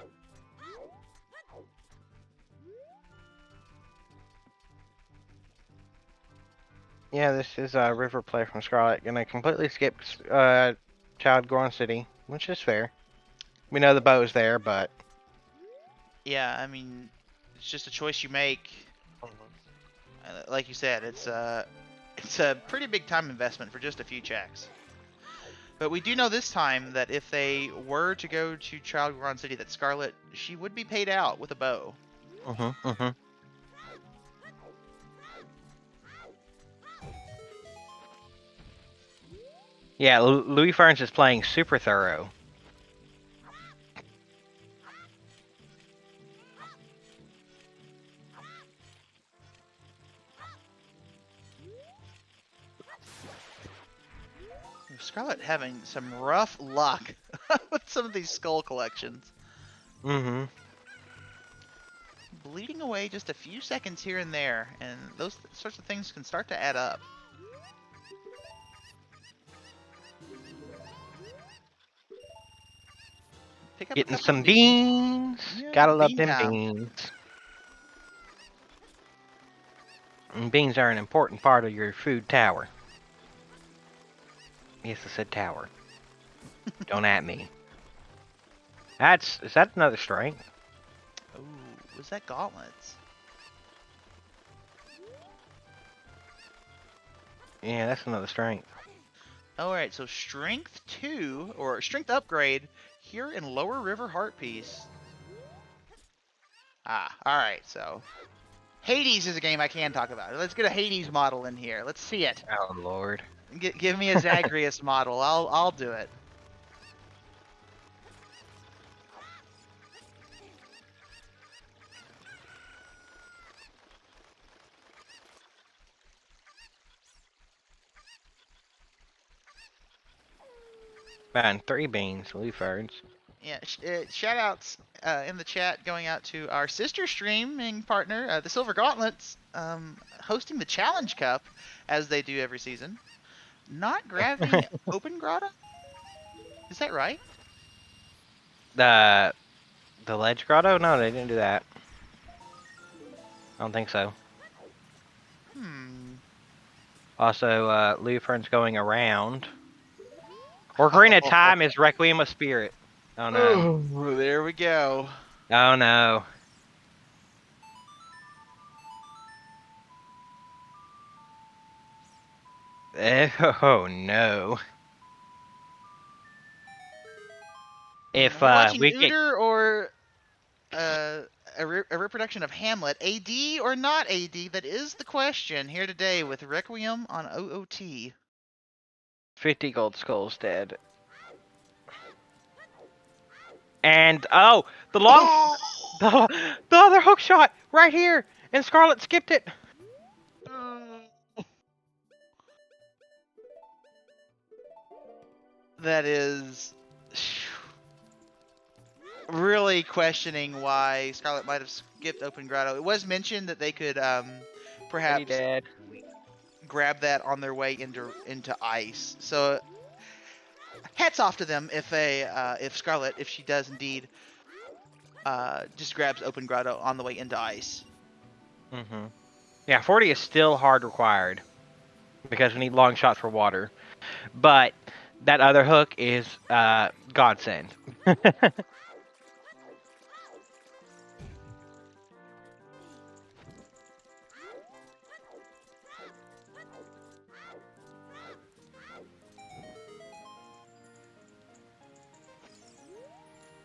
Yeah, this is a river play from Scarlet. Gonna completely skip Child Goron City, which is fair. We know the bow's there, but... Yeah, I mean, it's just a choice you make. Like you said, it's a pretty big time investment for just a few checks. But we do know this time that if they were to go to Child Goron City, that Scarlet, she would be paid out with a bow. Yeah, Luiferns is playing super thorough. Scarlet having some rough luck with some of these skull collections. Mm-hmm. Bleeding away just a few seconds here and there, and those sorts of things can start to add up. Pick up a Getting couple some of these. beans. Yeah, Gotta love bean them time. beans. And beans are an important part of your food tower. Yes, I said tower. Don't at me. Is that another strength? Ooh, was that gauntlets? Yeah, that's another strength. Alright, so strength 2, or strength upgrade, here in Lower River Heart Piece. Alright, so Hades is a game I can talk about. Let's get a Hades model in here. Let's see it. Oh Lord. Give me a Zagreus model. I'll do it. Man, 3 beans, Luiferns. Yeah, shout outs in the chat going out to our sister streaming partner, the Silver Gauntlets, hosting the Challenge Cup as they do every season. Not grabbing Open Grotto? Is that right? The ledge grotto? No, they didn't do that. I don't think so. Also, Luifern's going around. Ocarina of Time is Requiem of Spirit. Oh no. Oh, there we go. Oh no. Oh no. If We're watching we get Uter or a reproduction of Hamlet, AD or not AD, that is the question here today with Requiem on OOT. 50 gold skulls dead. And oh, the long the other hook shot right here, and Scarlet skipped it. That is really questioning why Scarlet might have skipped Open Grotto. It was mentioned that they could perhaps Dead. grab that on their way into ice. So hats off to them if Scarlet, if she does indeed just grabs Open Grotto on the way into ice. Mm-hmm. Yeah, 40 is still hard required because we need long shots for water. But that other hook is godsend.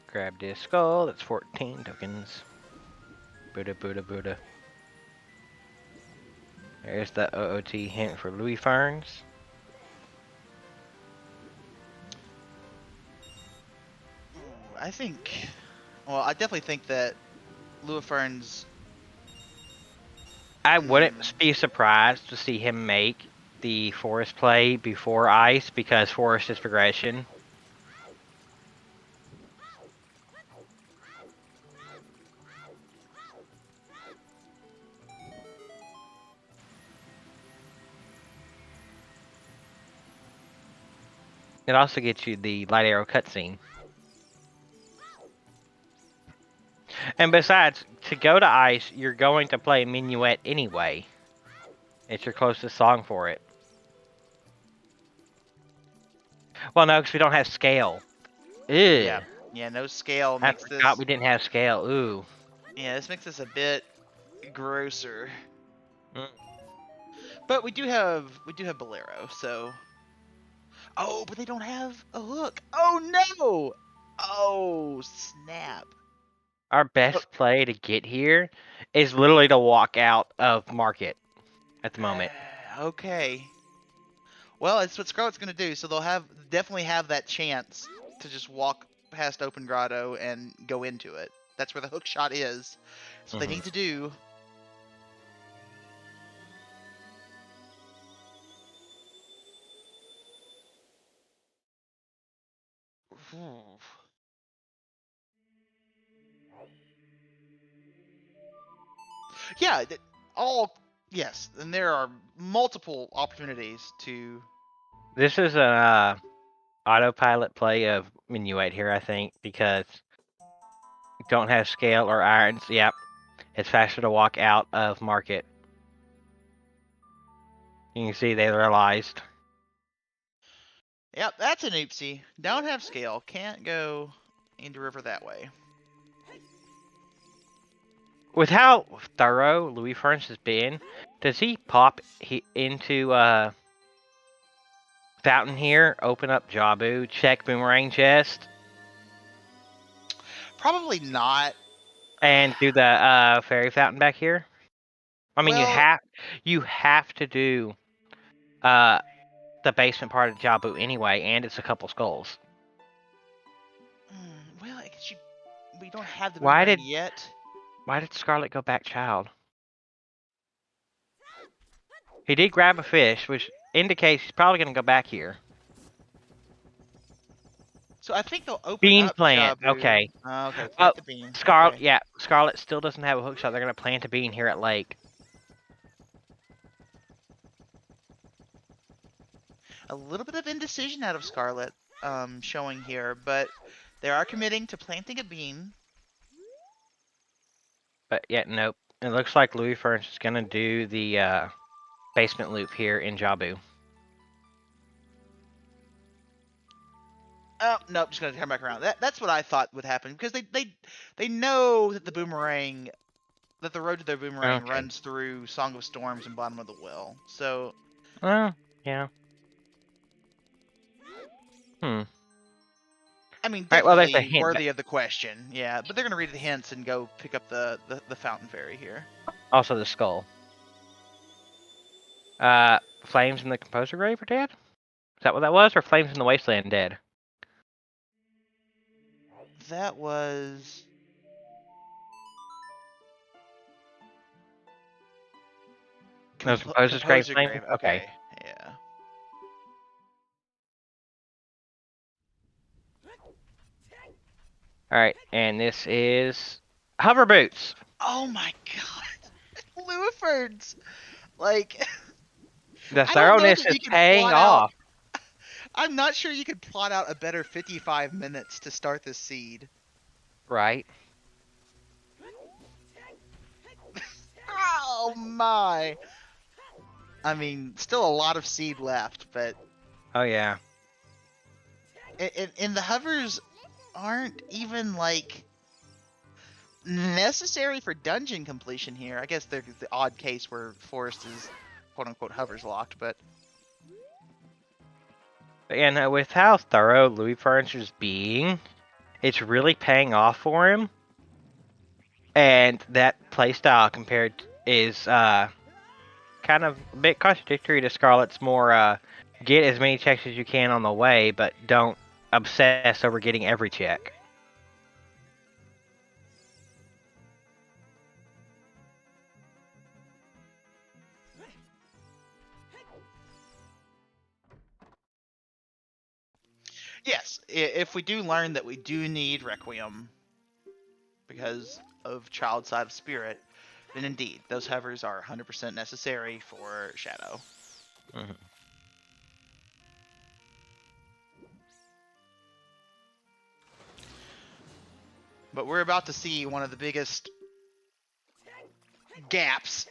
Grab this skull. That's 14 tokens. Buddha, Buddha, Buddha. There's the OOT hint for Luiferns. I think, well, I definitely think that Luiferns. I wouldn't be surprised to see him make the forest play before ice because forest is progression. It also gets you the light arrow cutscene. And besides, to go to ice, you're going to play Minuet anyway. It's your closest song for it. Well, no, because we don't have scale. Ew. Yeah, no scale I makes forgot this. we didn't have scale. Ooh. Yeah, this makes this a bit grosser. Mm. But we do have Bolero, so. Oh, but they don't have a hook. Oh no! Oh snap! Our best play to get here is literally to walk out of market at the moment. Okay. Well, it's what Scarlet's gonna do, so they'll definitely have that chance to just walk past Open Grotto and go into it. That's where the hook shot is. That's what they need to do. Yeah, yes, and there are multiple opportunities to. This is an autopilot play of Minuate here, I think, because don't have scale or irons. Yep, it's faster to walk out of market. You can see they realized. Yep, that's an oopsie. Don't have scale. Can't go into river that way. With how thorough Luiferns has been, does he pop into fountain here, open up Jabu, check boomerang chest, Probably not. and do the fairy fountain back here? I mean, Well, you have to do the basement part of Jabu anyway, and it's a couple skulls. well, I guess we don't have the Why boomerang did yet. Why did Scarlet go back child? He did grab a fish, which indicates he's probably going to go back here. So I think they'll open Bean up plant. Jabu. Okay. Okay, Oh, plant the bean. Scarlet. Okay. Yeah, Scarlet still doesn't have a hook shot. They're going to plant a bean here at Lake. A little bit of indecision out of Scarlet showing here, but they are committing to planting a bean. But yeah, nope. It looks like Luiferns is going to do the basement loop here in Jabu. Oh, nope, just gonna turn back around. That's what I thought would happen because they know that the road to their boomerang Okay. runs through Song of Storms and Bottom of the Well. So Yeah. I mean, Alright, well, there's a definitely hint, worthy of the question, yeah. But they're gonna read the hints and go pick up the fountain fairy here. Also the skull. Flames in the Composer Grave are dead? Is that what that was? Or Flames in the Wasteland dead? That was. No, Composer's Grave Composer Flame? Grave. Okay. Okay, yeah. Alright, and this is Hover Boots. Oh my god, Luiferns! Like, The I don't know thoroughness that is you can paying plot off. out. I'm not sure you could plot out a better 55 minutes to start this seed. Right. Oh my! I mean, still a lot of seed left, but Oh yeah. and the hovers aren't even like necessary for dungeon completion here. I guess they're the odd case where forest is quote unquote hovers locked, but And with how thorough Luiferns is being, it's really paying off for him. And that playstyle compared is kind of a bit contradictory to Scarlet's more get as many checks as you can on the way, but don't obsess over getting every check. yes, if we do learn that we do need Requiem because of Child Side of Spirit, then indeed, those hovers are 100% necessary for Shadow. Mm-hmm. But we're about to see one of the biggest gaps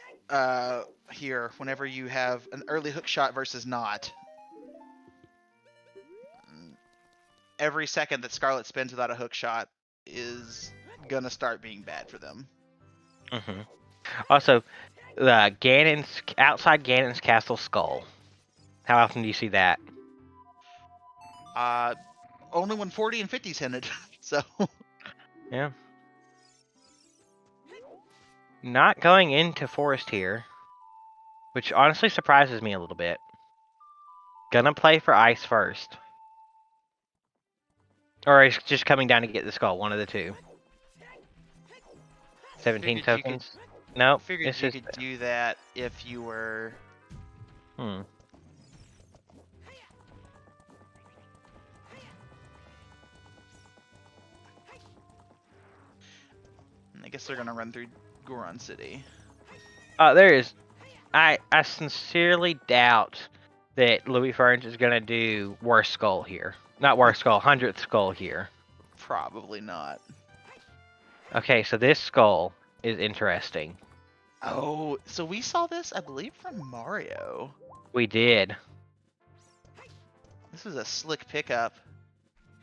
here whenever you have an early hook shot versus not. Every second that Scarlet spends without a hook shot is gonna start being bad for them. Mm-hmm. Also, Ganon's outside Ganon's castle skull. How often do you see that? Only when 40 and 50's hinted, so. Yeah. Not going into forest here, which honestly surprises me a little bit. Gonna play for ice first. Or is just coming down to get the skull, one of the two. 17 Figured you could- tokens? Nope. Figured It's you just... could do that if you were. Hmm. I guess they're gonna run through Goron City. There is... I sincerely doubt that Luiferns is gonna do worst skull here. Not worst skull, 100th skull here. Probably not. Okay, so this skull is interesting. Oh, so we saw this, I believe, from Mario. We did. This was a slick pickup.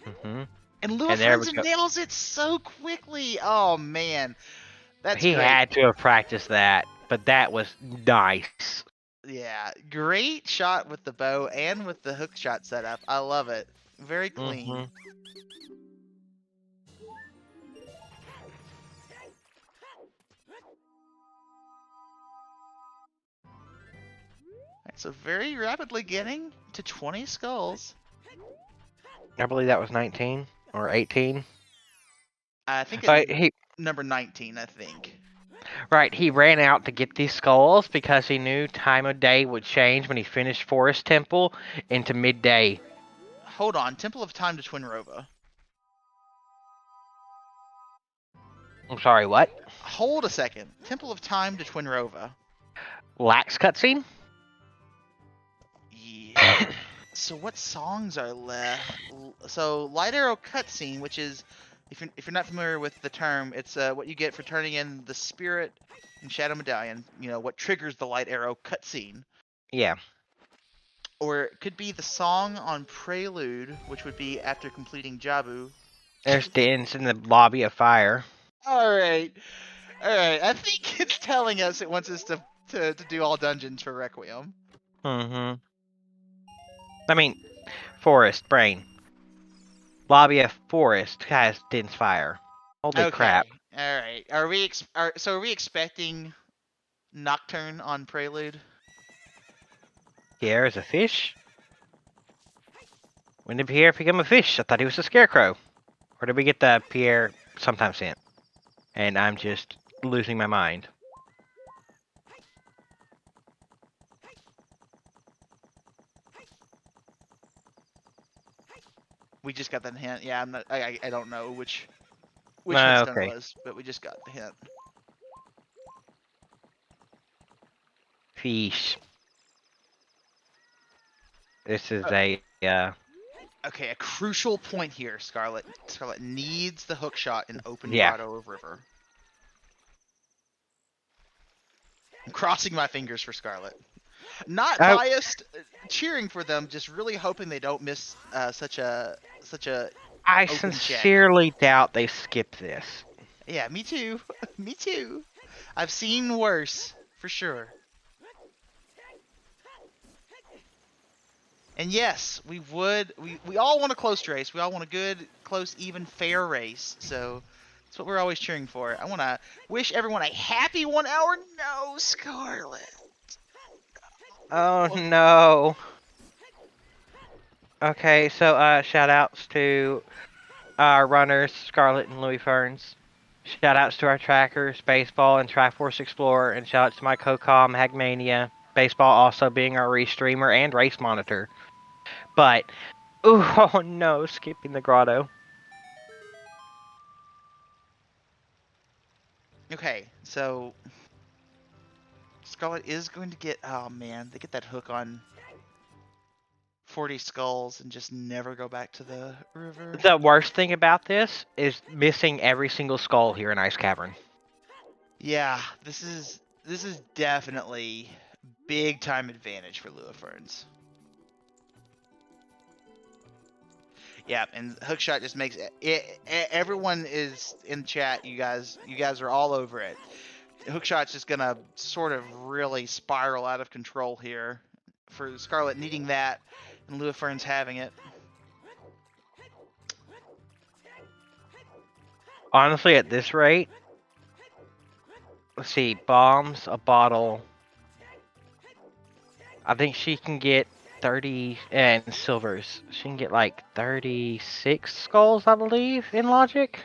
Mm-hmm. And And there we Luiferns go. nails it so quickly. Oh man, that's He great. had to have practiced that, but that was nice. Yeah, great shot with the bow and with the hook shot setup. I love it. Very clean. Mhm. Alright, so very rapidly getting to 20 skulls. I believe that was 19 or 18. I think Right, it's he number 19, I think. he ran out to get these skulls because he knew time of day would change when he finished Forest Temple into midday. Hold on, Temple of Time to Twinrova. I'm sorry, what? Hold a second. Temple of Time to Twinrova. Lax cutscene? Yeah. So what songs are left? So Light Arrow cutscene, which is, if you're not familiar with the term, it's what you get for turning in the Spirit and Shadow Medallion. You know what triggers the Light Arrow cutscene. Yeah. Or it could be the song on Prelude, which would be after completing Jabu. There's Dins in the lobby of fire. All right. I think it's telling us it wants us to do all dungeons for Requiem. Mm-hmm. I mean, Forest, brain. Lobby of Forest has Din's fire. Holy crap. All right. Are we expecting Nocturne on Prelude? Pierre is a fish? When did Pierre become a fish? I thought he was a scarecrow. Or did we get the Pierre sometimes sent? And I'm just losing my mind. We just got that hint. Yeah, I don't know which Ah, headstone okay. it was, but we just got the hint. Fish. This is a Okay, a crucial point here, Scarlet. Scarlet needs the hook shot in open Yeah. grotto of river. I'm crossing my fingers for Scarlet. Not Oh. biased, cheering for them, just really hoping they don't miss such a I open check. sincerely doubt they skip this. Yeah, me too. Me too. I've seen worse, for sure. And yes, we all want a close race. We all want a good, close, even, fair race. So that's what we're always cheering for. I want to wish everyone a happy 1 hour. No, Scarlet. Oh no. Okay, so shout outs to our runners, Scarlet and Luiferns. Shout outs to our trackers, Baseball and Triforce Explorer, and shout outs to my co-com, Hagmania. Baseball also being our restreamer and race monitor. But, ooh, oh no, skipping the grotto. Okay, so Scarlet is going to get. Oh man, they get that hook on 40 skulls and just never go back to the river. The worst thing about this is missing every single skull here in Ice Cavern. Yeah, this is definitely big time advantage for Luiferns. Yeah, and hookshot just makes it. Everyone is in chat. You guys are all over it. Hookshot's just gonna sort of really spiral out of control here. For Scarlet needing that, and Luiferns having it. Honestly, at this rate, let's see, bombs, a bottle. I think she can get 30 and silvers. She can get like 36 skulls, I believe, in logic.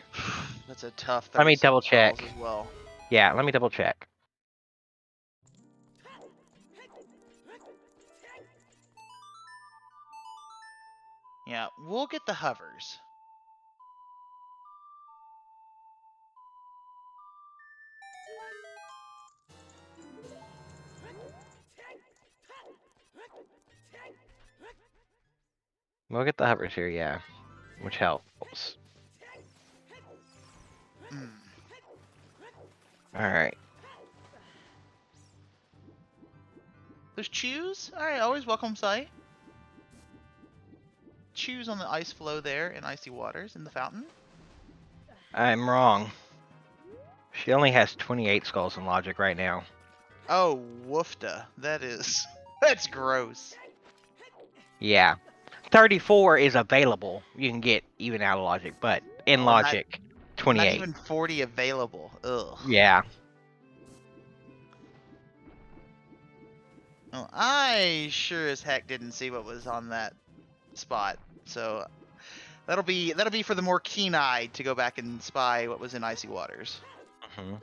That's a tough Let me 36 double skulls check. as well. Yeah, let me double check. Yeah, we'll get the hovers. We'll get the hovers here, yeah, which helps. Mm. All right. There's chews? Alright, always welcome sight. Chews on the ice floe there in icy waters in the fountain. I'm wrong. She only has 28 skulls in logic right now. Oh, woofda. That is... That's gross. Yeah. 34 is available. You can get even out of logic, but in Oh, logic, not 28. even 40 available. Ugh. Yeah. Well, I sure as heck didn't see what was on that spot. So that'll be for the more keen-eyed to go back and spy what was in icy waters. Mhm.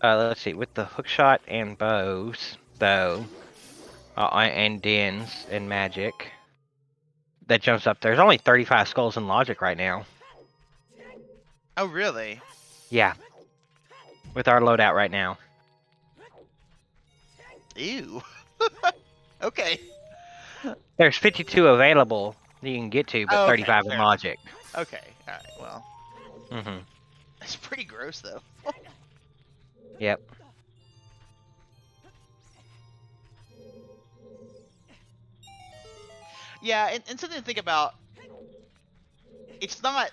Let's see. With the hookshot and bows, though, and dens and magic, that jumps up. There's only 35 skulls in logic right now. Oh, really? Yeah. With our loadout right now. Ew. Okay. There's 52 available that you can get to, but Oh, okay, 35 in fair enough. logic. Okay, alright, well. Mm-hmm. That's pretty gross, though. Yep. Yeah, and something to think about. It's not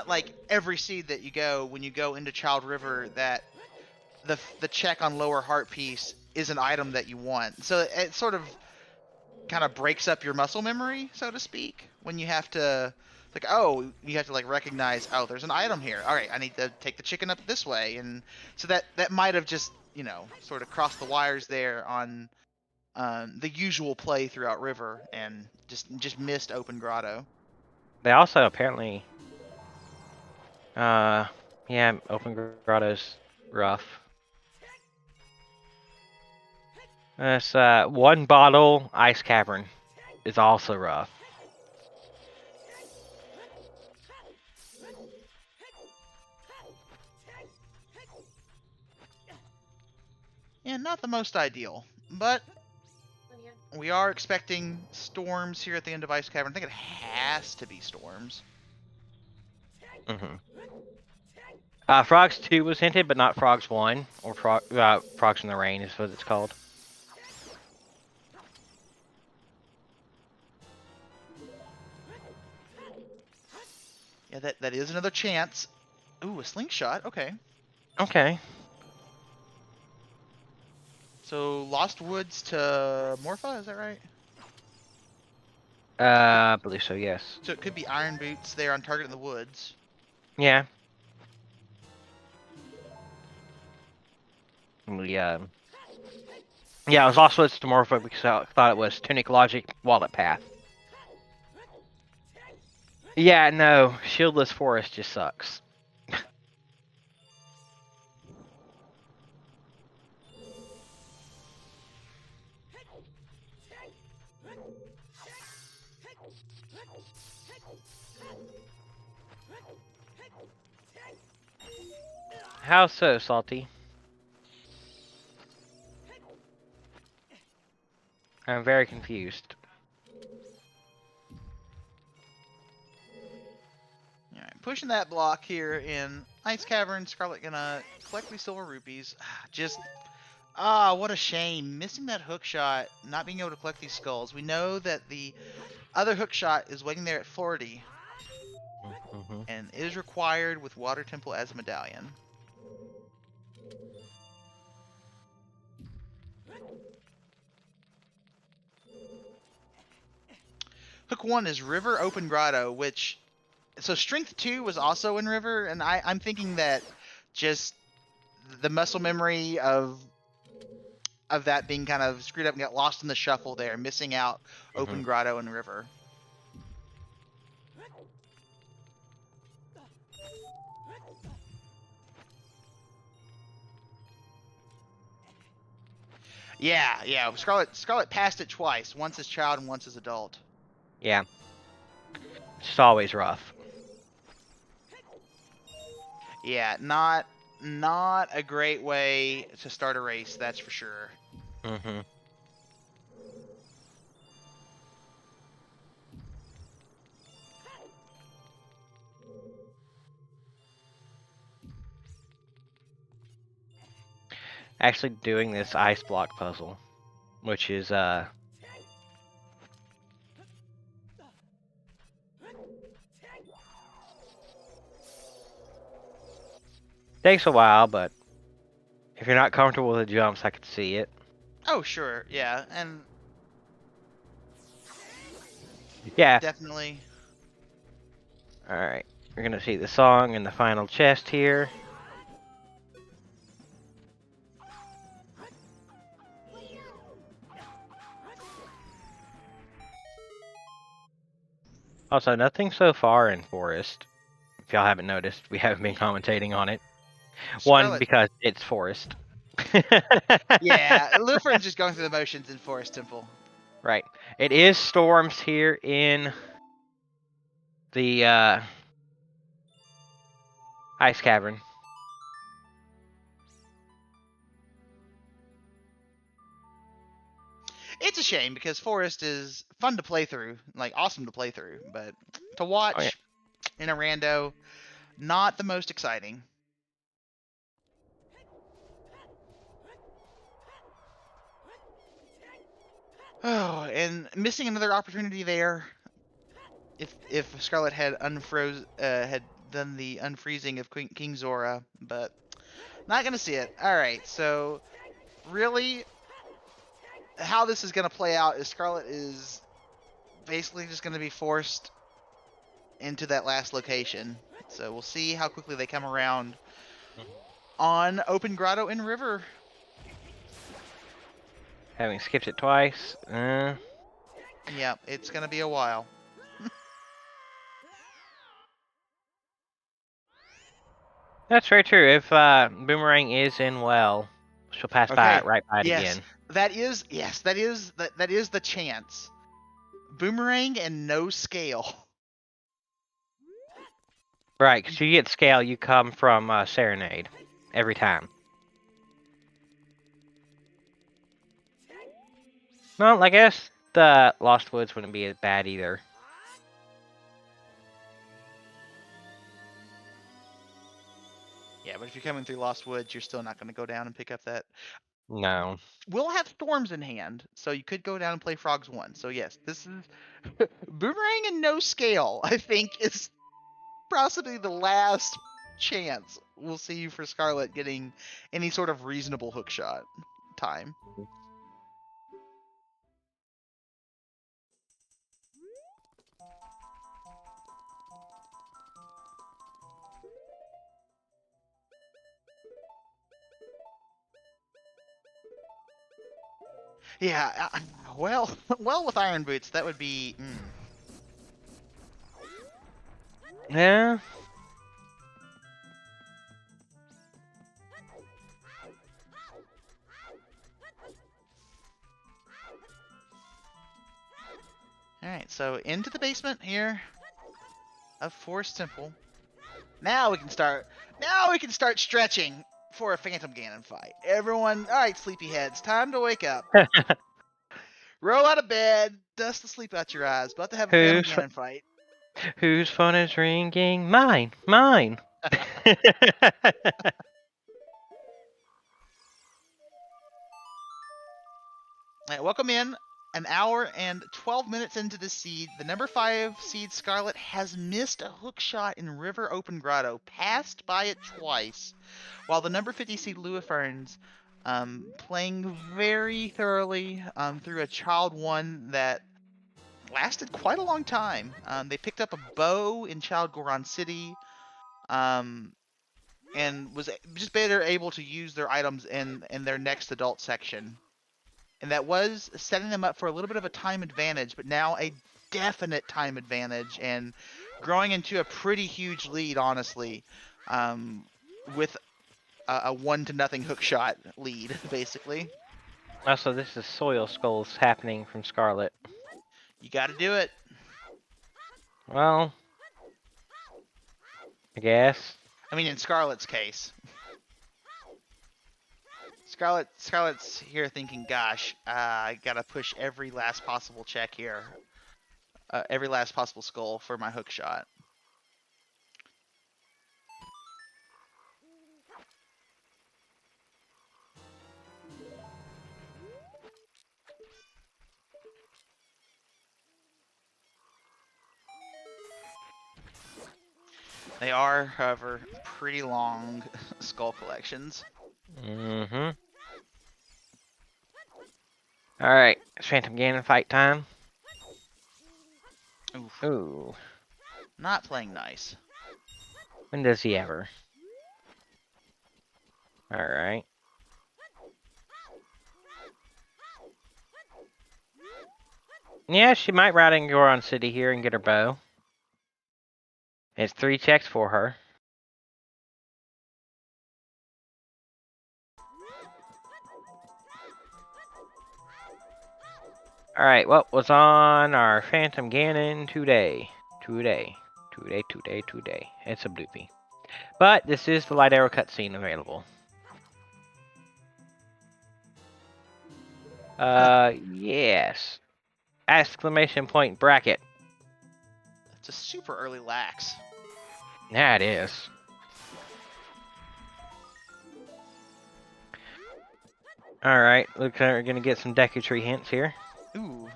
like every seed that you go when you go into Child River that the check on lower heart piece is an item that you want. So it sort of kind of breaks up your muscle memory, so to speak, when you have to like, oh, you have to like recognize, oh, there's an item here. All right, I need to take the chicken up this way, and so that might have just, you know, sort of crossed the wires there on the usual play throughout River and just missed Open Grotto. They also apparently, yeah, open grotto's rough. This one bottle ice cavern is also rough. Yeah, not the most ideal, but we are expecting storms here at the end of Ice Cavern. I think it has to be storms. Mm-hmm. Frogs 2 was hinted, but not Frogs 1, or Frogs in the Rain is what it's called. Yeah, that is another chance. Ooh, a slingshot. Okay. Okay. So Lost Woods to Morpha, is that right? I believe so, yes. So it could be Iron Boots there on target in the woods. Yeah. Yeah, it was also its Demorpho because I thought it was Tunic Logic Wallet Path. Yeah, no, Shieldless Forest just sucks. How so, Salty? I'm very confused. Alright, pushing that block here in Ice Cavern. Scarlet gonna collect these silver rupees. What a shame. Missing that hook shot, not being able to collect these skulls. We know that the other hook shot is waiting there at 40 Mm-hmm. and is required with Water Temple as a medallion. Hook 1 is River Open Grotto, which so Strength 2 was also in River, and I'm thinking that just the muscle memory of that being kind of screwed up and got lost in the shuffle there, missing out Open Grotto and River. Yeah. Scarlet passed it twice, once as child and once as adult. Yeah. It's always rough. Yeah, not a great way to start a race, that's for sure. Mm-hmm. Actually doing this ice block puzzle, which is takes a while, but if you're not comfortable with the jumps, I could see it. Oh, sure, yeah, and Yeah. definitely. Alright. We're gonna see the song in the final chest here. Also, nothing so far in Forest. If y'all haven't noticed, we haven't been commentating on it. Scarlet. One, because it's Forest. Yeah, Luiferns just going through the motions in Forest Temple. Right. It is storms here in the Ice Cavern. It's a shame because Forest is fun to play through, like awesome to play through, but to watch in a rando, not the most exciting. Oh, and missing another opportunity there. If Scarlet had had done the unfreezing of King Zora, but not gonna see it. All right, so really, how this is gonna play out is Scarlet is basically just gonna be forced into that last location. So we'll see how quickly they come around on Open Grotto and River. Having skipped it twice. Yeah, it's gonna be a while. That's very true. If Boomerang is in well, she'll pass by right by it again. That is the chance. Boomerang and no scale. Right, because you get scale, you come from Serenade every time. Well, I guess the Lost Woods wouldn't be as bad either. Yeah, but if you're coming through Lost Woods, you're still not going to go down and pick up that. No. We'll have Storms in hand, so you could go down and play Frogs 1. So yes, this is Boomerang and no scale, I think, is possibly the last chance we'll see for Scarlet getting any sort of reasonable hookshot time. Yeah, well, with Iron Boots, that would be. Yeah. All right, so into the basement here of Forest Temple. Now we can start. Now we can start stretching for a Phantom Ganon fight. Everyone, all right, sleepyheads, time to wake up. Roll out of bed, dust the sleep out your eyes. About to have a Phantom Ganon fight. Whose phone is ringing? Mine. Mine. All right, welcome in. An hour and 12 minutes into the seed, the number 5 seed Scarlet has missed a hook shot in River Open Grotto, passed by it twice, while the number 50 seed Luiferns playing very thoroughly through a Child 1 that lasted quite a long time. They picked up a bow in Child Goron City, and was just better able to use their items in their next adult section. And that was setting them up for a little bit of a time advantage, but now a definite time advantage and growing into a pretty huge lead, honestly, with a 1-0 hookshot lead, basically. Also, this is Soil Skulls happening from Scarlet. You got to do it. Well, I guess. I mean, in Scarlet's case. Scarlet's here thinking, gosh, I gotta push every last possible check here. Every last possible skull for my hook shot. They are, however, pretty long skull collections. Mm-hmm. Alright, it's Phantom Ganon fight time. Oof. Ooh. Not playing nice. When does he ever? Alright. Yeah, she might ride in Goron City here and get her bow. It's 3 checks for her. Alright, what was on our Phantom Ganon today? Today. It's a bloopy. But this is the Light Arrow cutscene available. Yes. Exclamation point bracket. It's a super early lax. Yeah, it is. Alright, looks like we're gonna get some Deku Tree hints here. Ooh,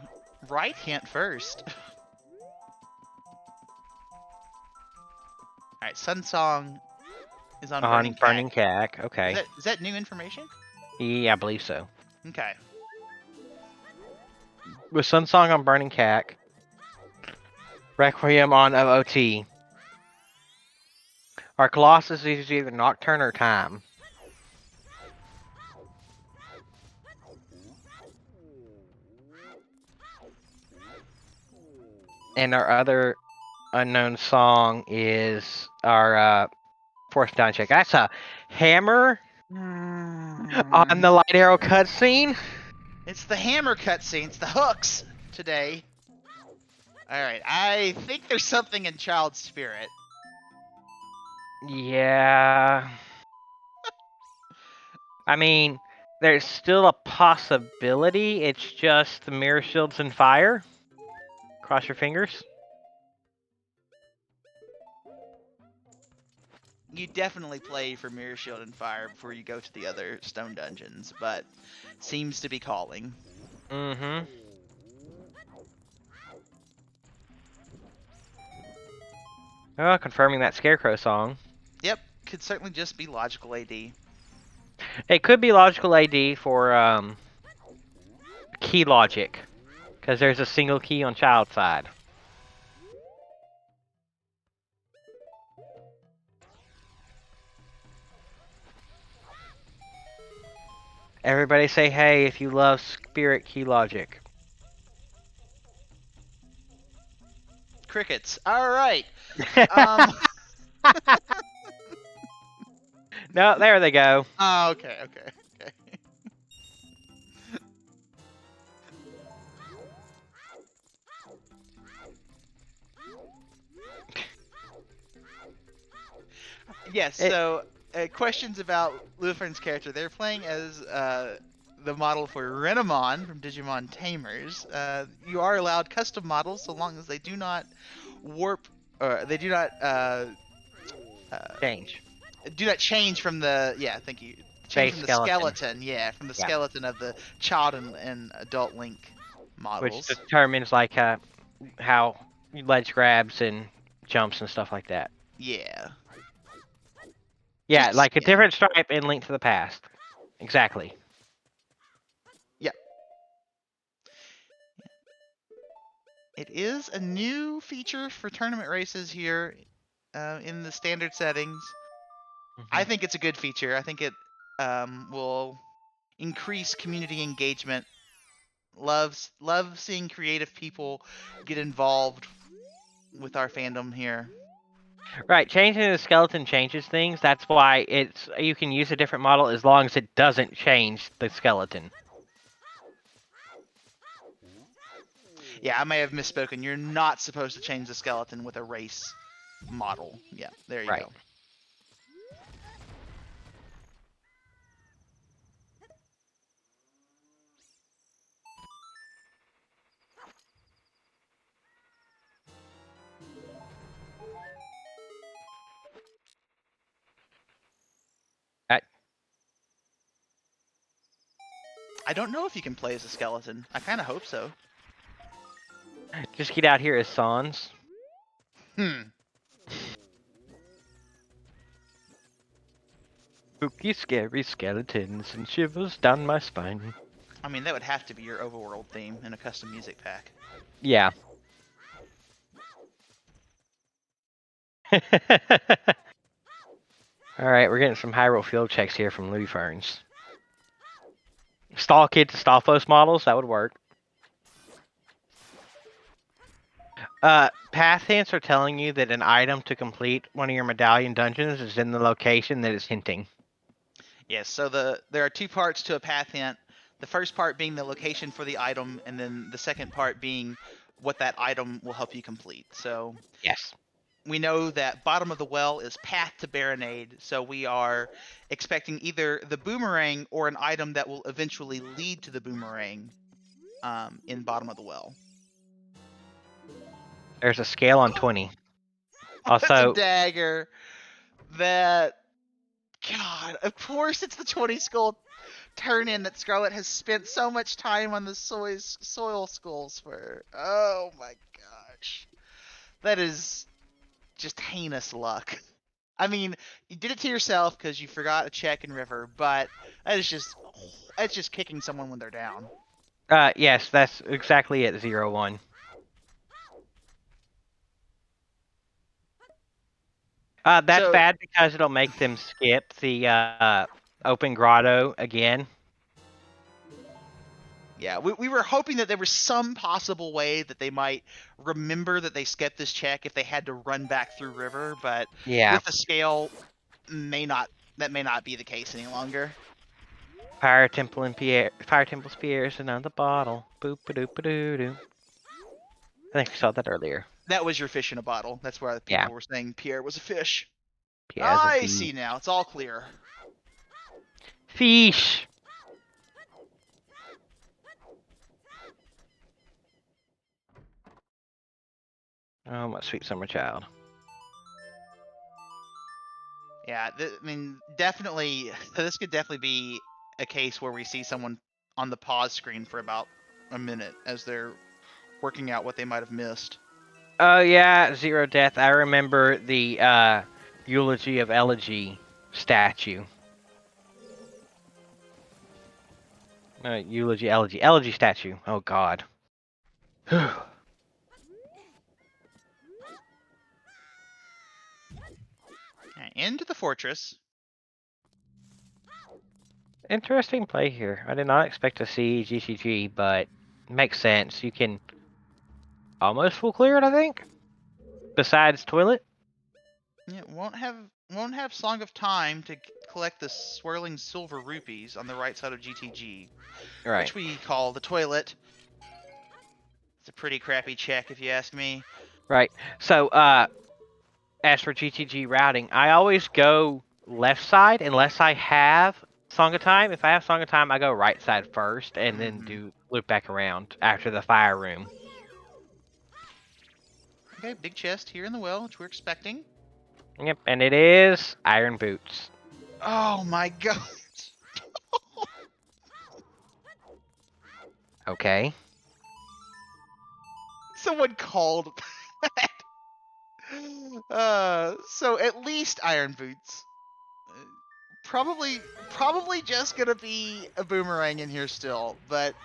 right hint first. Alright, Sun Song is on Burning Cack. Okay. Is that new information? Yeah, I believe so. Okay. With Sun Song on Burning Cack. Requiem on OOT. Our Colossus is either Nocturne or Time. And our other unknown song is our Force Down check. That's a hammer on the Light Arrow cutscene. It's the hammer cutscene. It's the hooks today. Alright, I think there's something in Child Spirit. Yeah. I mean, there's still a possibility. It's just the mirror shields and fire. Cross your fingers. You definitely play for Mirror Shield and Fire before you go to the other stone dungeons, but seems to be calling. Mm-hmm. Oh, confirming that Scarecrow song. Yep, could certainly just be Logical AD. It could be Logical AD for key logic, because there's a single key on child side. Everybody say hey if you love Spirit key logic. Crickets. Alright. No, there they go. Oh, okay. Yes, so questions about Luiferns' character. They're playing as the model for Renamon from Digimon Tamers. You are allowed custom models so long as they do not warp, or they do not Change. do not change from the thank you. Change from the skeleton, from the skeleton of the child and adult Link models. Which determines like how ledge grabs and jumps and stuff like that. Yeah. Yeah, Just like a skin. different stripe in Link to the Past. Exactly. Yeah. It is a new feature for tournament races here in the standard settings. I think it's a good feature. I think it will increase community engagement. Love seeing creative people get involved with our fandom here. Right, changing the skeleton changes things. That's why you can use a different model as long as it doesn't change the skeleton. Yeah, I may have misspoken. You're not supposed to change the skeleton with a race model. Yeah, there you Right. go. I don't know if you can play as a skeleton. I kind of hope so. Just get out here as Sans. Spooky, scary skeletons and shivers down my spine. I mean, that would have to be your overworld theme in a custom music pack. Yeah. Alright, we're getting some Hyrule field checks here from Luiferns. Stall kit to Stalfos models, that would work. Path hints are telling you that an item to complete one of your medallion dungeons is in the location that it's hinting. Yes, so there are two parts to a path hint. The first part being the location for the item, and then the second part being what that item will help you complete. So Yes. we know that bottom of the well is path to Baronade, so we are expecting either the boomerang or an item that will eventually lead to the boomerang in bottom of the well. There's a scale on 20. That's a Also, dagger that... God, of course it's the 20 skull turn-in that Scarlet has spent so much time on the soil skulls for. Oh my gosh. That is just heinous luck. I mean, you did it to yourself because you forgot a check in River, but that's just kicking someone when they're down. yes, that's exactly it, 0-1. That's bad because it'll make them skip the open grotto again. Yeah, we were hoping that there was some possible way that they might remember that they skipped this check if they had to run back through River, but with the scale, that may not be the case any longer. Fire Temple Spears, another bottle. Boop a doop a doo doo. I think we saw that earlier. That was your fish in a bottle. That's where people were saying Pierre was a fish. I see now. It's all clear. Fish. Oh, my sweet summer child. Yeah, I mean, definitely, this could definitely be a case where we see someone on the pause screen for about a minute as they're working out what they might have missed. Oh, yeah, Zero Death. I remember the Eulogy of Elegy statue. Elegy statue. Oh, God. Into the fortress. Interesting play here. I did not expect to see GCG, but it makes sense. You can almost full clear it, I think. Besides toilet. Yeah, won't have Song of Time to collect the swirling silver rupees on the right side of GTG, Right. which we call the toilet. It's a pretty crappy check, if you ask me. Right. So, as for GTG routing, I always go left side unless I have Song of Time. If I have Song of Time, I go right side first and then loop back around after the fire room. Okay, big chest here in the well, which we're expecting. Yep, and it is Iron Boots. Oh my god. Okay. Someone called that. So at least Iron Boots. Probably just gonna be a boomerang in here still, but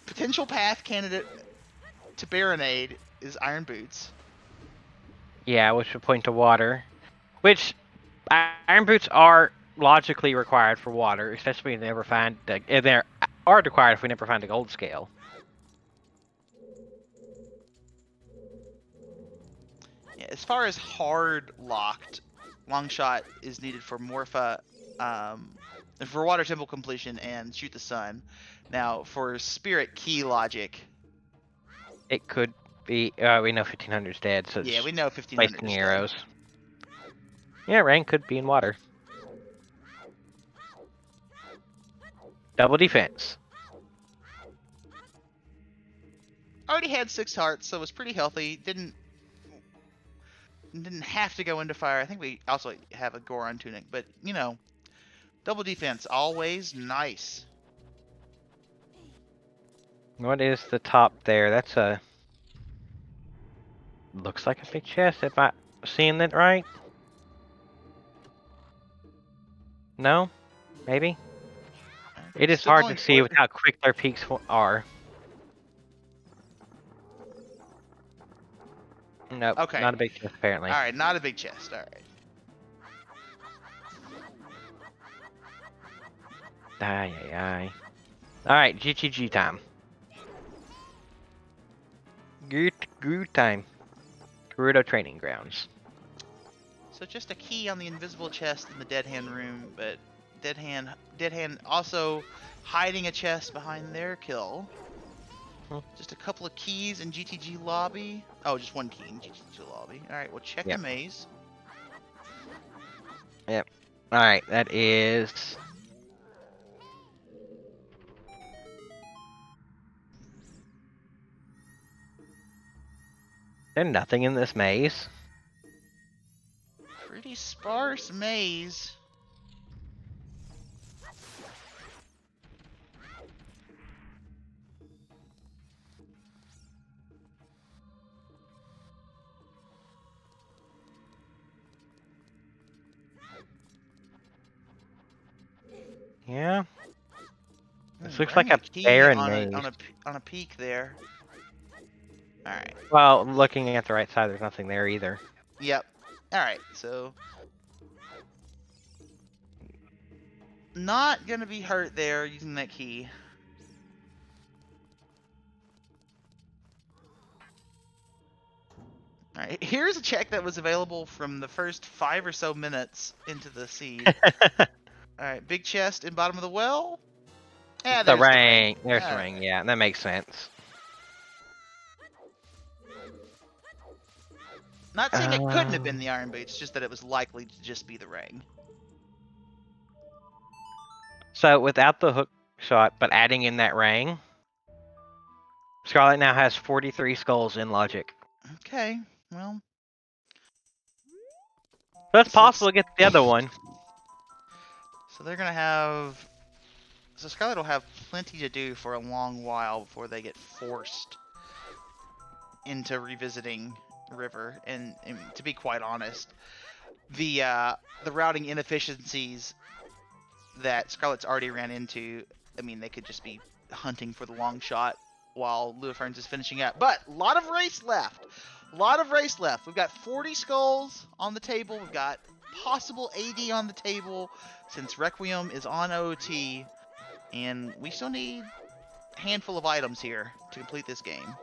potential path candidate to Baronade is Iron Boots. Yeah, which would point to water. Which iron boots are logically required for water, especially if we never find if they are required if we never find a gold scale. Yeah, as far as hard locked, Longshot is needed for Morpha, for Water Temple completion and Shoot the Sun. Now for Spirit Key logic, It could be. We know 1500's dead, so yeah, it's we know 1500 wasting is arrows. dead. Yeah, rain could be in water. Double defense. Already had 6 hearts, so it was pretty healthy. Didn't have to go into fire. I think we also have a Goron tunic, but you know, double defense always nice. What is the top there? That's a. Looks like a big chest. If I seeing that right? No? Maybe? It is Still hard going to for see it. with how quick their peaks are. Nope. Okay. Not a big chest apparently. All right, not a big chest. All right. Aye, aye, aye. Alright, GGG time. Good time. Gerudo Training Grounds. So just a key on the invisible chest in the Dead Hand room, but Dead Hand also hiding a chest behind their kill. Just a couple of keys in GTG lobby. Oh, just one key in GTG lobby. All right, we'll check the maze. Yep. Alright, that is... There's nothing in this maze. Pretty sparse maze. Yeah. This looks Running like a key barren on maze. on a peak there. All right. Well, looking at the right side, there's nothing there either. Yep. All right. So not gonna be hurt there using that key. All right. Here's a check that was available from the first 5 or so minutes into the seed. All right. Big chest in bottom of the well. Yeah, The there's the ring. There's the All ring, right. yeah, that makes sense. Not saying it couldn't have been the Iron Boots, just that it was likely to just be the ring. So, without the hook shot, but adding in that ring, Scarlet now has 43 skulls in logic. Okay, well. So it's possible to get the other one. So they're gonna have. So Scarlet will have plenty to do for a long while before they get forced into revisiting River. And to be quite honest, the routing inefficiencies that Scarlet's already ran into, I mean, they could just be hunting for the long shot while Luiferns is finishing up. But a lot of race left. A lot of race left. We've got 40 skulls on the table. We've got possible AD on the table since Requiem is on OT. And we still need a handful of items here to complete this game.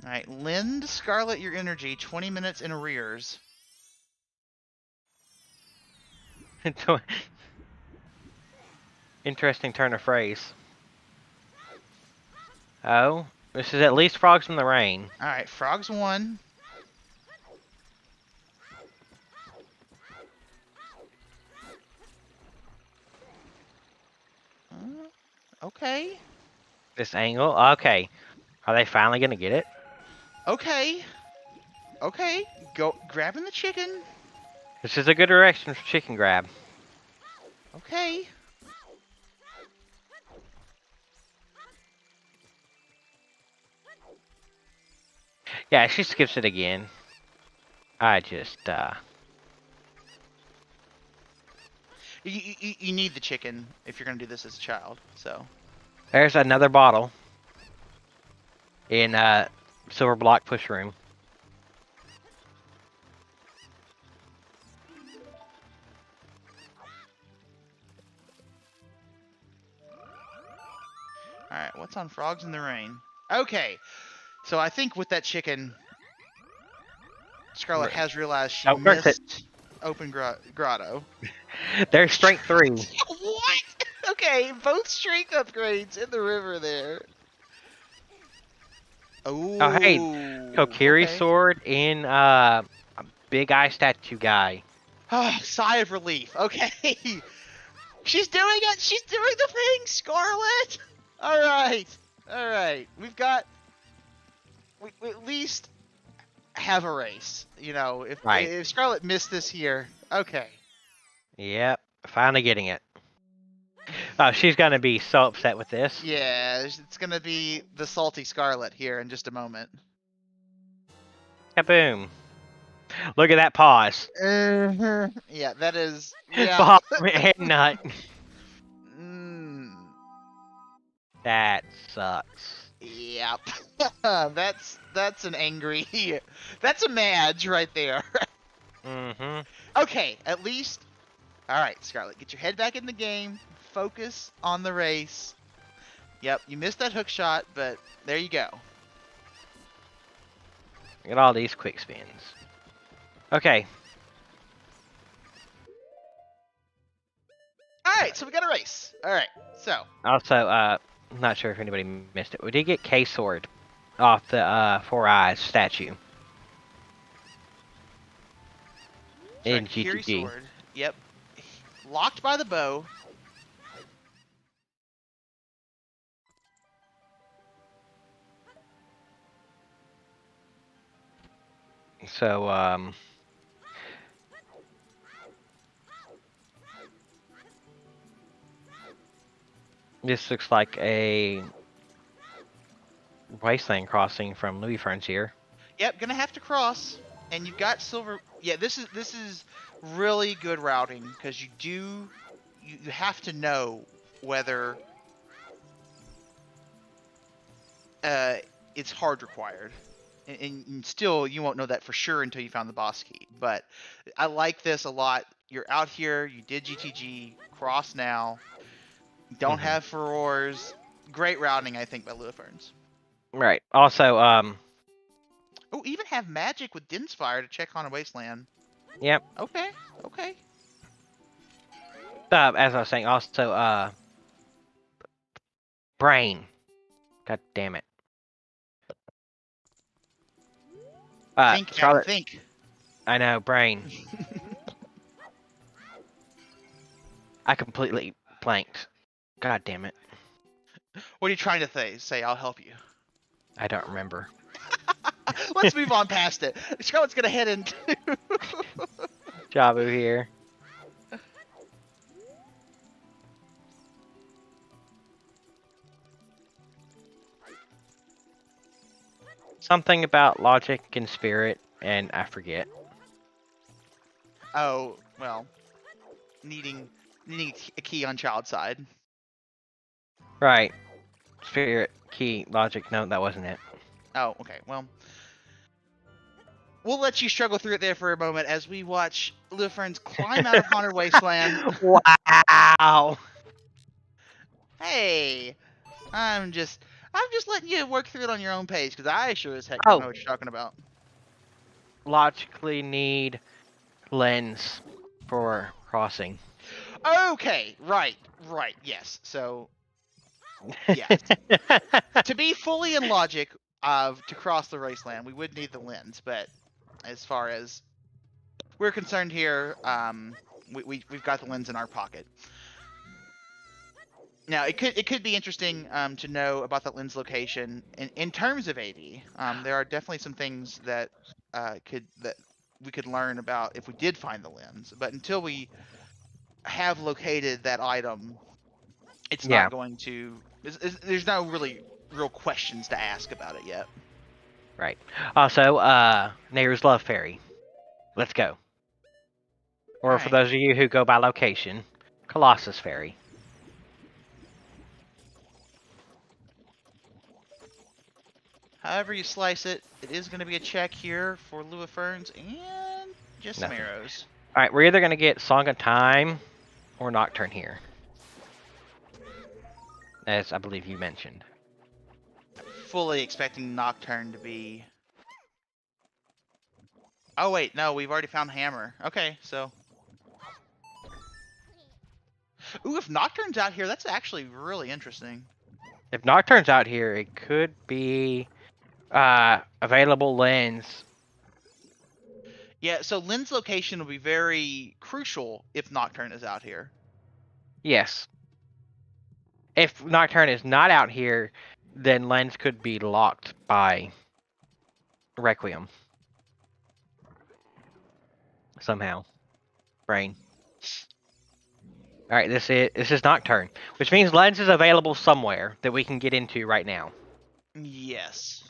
Alright, lend Scarlet your energy 20 minutes in arrears. Interesting turn of phrase. Oh, this is at least Frogs in the Rain. Alright, Frogs won. Okay. This angle? Okay. Are they finally going to get it? Okay. Okay. Go grabbing the chicken. This is a good direction for chicken grab. Okay. Yeah, she skips it again. I just, You need the chicken if you're gonna do this as a child. So. There's another bottle in silver block push room. All right, what's on Frogs in the Rain? Okay, so I think with that chicken, Scarlet has realized she missed open grotto. There's strength 3. What? Okay, both strength upgrades in the river there. Ooh, Oh, hey, Kokiri okay. sword in a big eye statue guy. Sigh of relief. Okay. She's doing it. She's doing the thing, Scarlet. All right. All right. We at least have a race. You know, if Scarlet missed this here, okay. Yep, finally getting it. Oh, she's gonna be so upset with this. Yeah, it's gonna be the salty Scarlet here in just a moment. Kaboom! Look at that pause. Yeah, that is. Yeah. Bomb and nut. Mm. That sucks. Yep. that's an angry. That's a Madge right there. Mm-hmm. Okay, at least. All right, Scarlet, get your head back in the game. Focus on the race. Yep, you missed that hook shot, but there you go. Look at all these quick spins. Okay. All right, so we got a race. All right, so. Also, I'm not sure if anybody missed it. We did get K-Sword off the Four Eyes statue. In Kiri GTG. sword. Yep. Locked by the bow. So, this looks like a wasteland crossing from Luiferns here. Yep, gonna have to cross, and you've got silver. Yeah, this is really good routing because you have to know whether it's hard required, and still you won't know that for sure until you found the boss key. But I like this a lot. You're out here, you did GTG, cross now. You don't have furrours. Great routing, I think, by Luiferns. Right. Also, Oh, even have magic with Dinsfire to check on a wasteland. Yep. Okay, okay. As I was saying, also, brain. God damn it. Think, Scarlet. think. I know, brain. I completely blanked. God damn it. What are you trying to say? I'll help you. I don't remember. Let's move on past it. Scarlet's gonna head into. Jabu here. Something about logic and spirit, and I forget. Oh well, needing a key on child side. Right. Spirit, key, logic. No, that wasn't it. Oh, okay. Well, we'll let you struggle through it there for a moment as we watch Luiferns climb out of Haunted Wasteland. Wow. Hey, I'm just letting you work through it on your own pace because I sure as heck don't know what you're talking about. Logically need lens for crossing. Okay, right, yes. So, yes. To be fully in logic to cross the wasteland, we would need the lens. But as far as we're concerned here, we've got the lens in our pocket. Now, it could be interesting to know about that lens location in terms of AD. There are definitely some things that we could learn about if we did find the lens. But until we have located that item, it's not going to. There's no real questions to ask about it yet. Right. Also, Neighbor's Love Fairy. Let's go. Or for those of you who go by location, Colossus Fairy. However you slice it, it is going to be a check here for Luiferns and just some Nothing. arrows. All right, we're either going to get Song of Time or Nocturne here, as I believe you mentioned. Fully expecting Nocturne to be... Oh wait, no, we've already found Hammer. Okay, so... Ooh, if Nocturne's out here, that's actually really interesting. If Nocturne's out here, it could be available lens. Yeah, so Lynn's location will be very crucial if Nocturne is out here. Yes. If Nocturne is not out here, then lens could be locked by Requiem. Somehow. Brain. Alright, this is Nocturne. Which means lens is available somewhere that we can get into right now. Yes.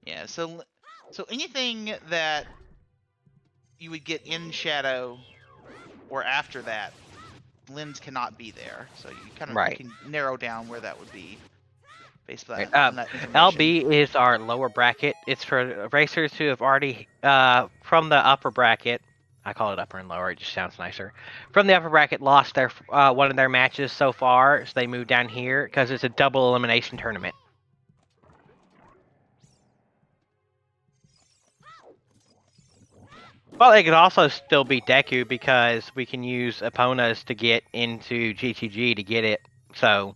Yeah, so anything that you would get in Shadow or after that, Lynn's cannot be there. So you kind of Right. you can narrow down where that would be based on Right. that, on that information. LB is our lower bracket. It's for racers who have already from the upper bracket. I call it upper and lower. It just sounds nicer. From the upper bracket, lost their one of their matches so far, so they moved down here because it's a double elimination tournament. Well, it could also still be Deku because we can use Eponas to get into GTG to get it. So.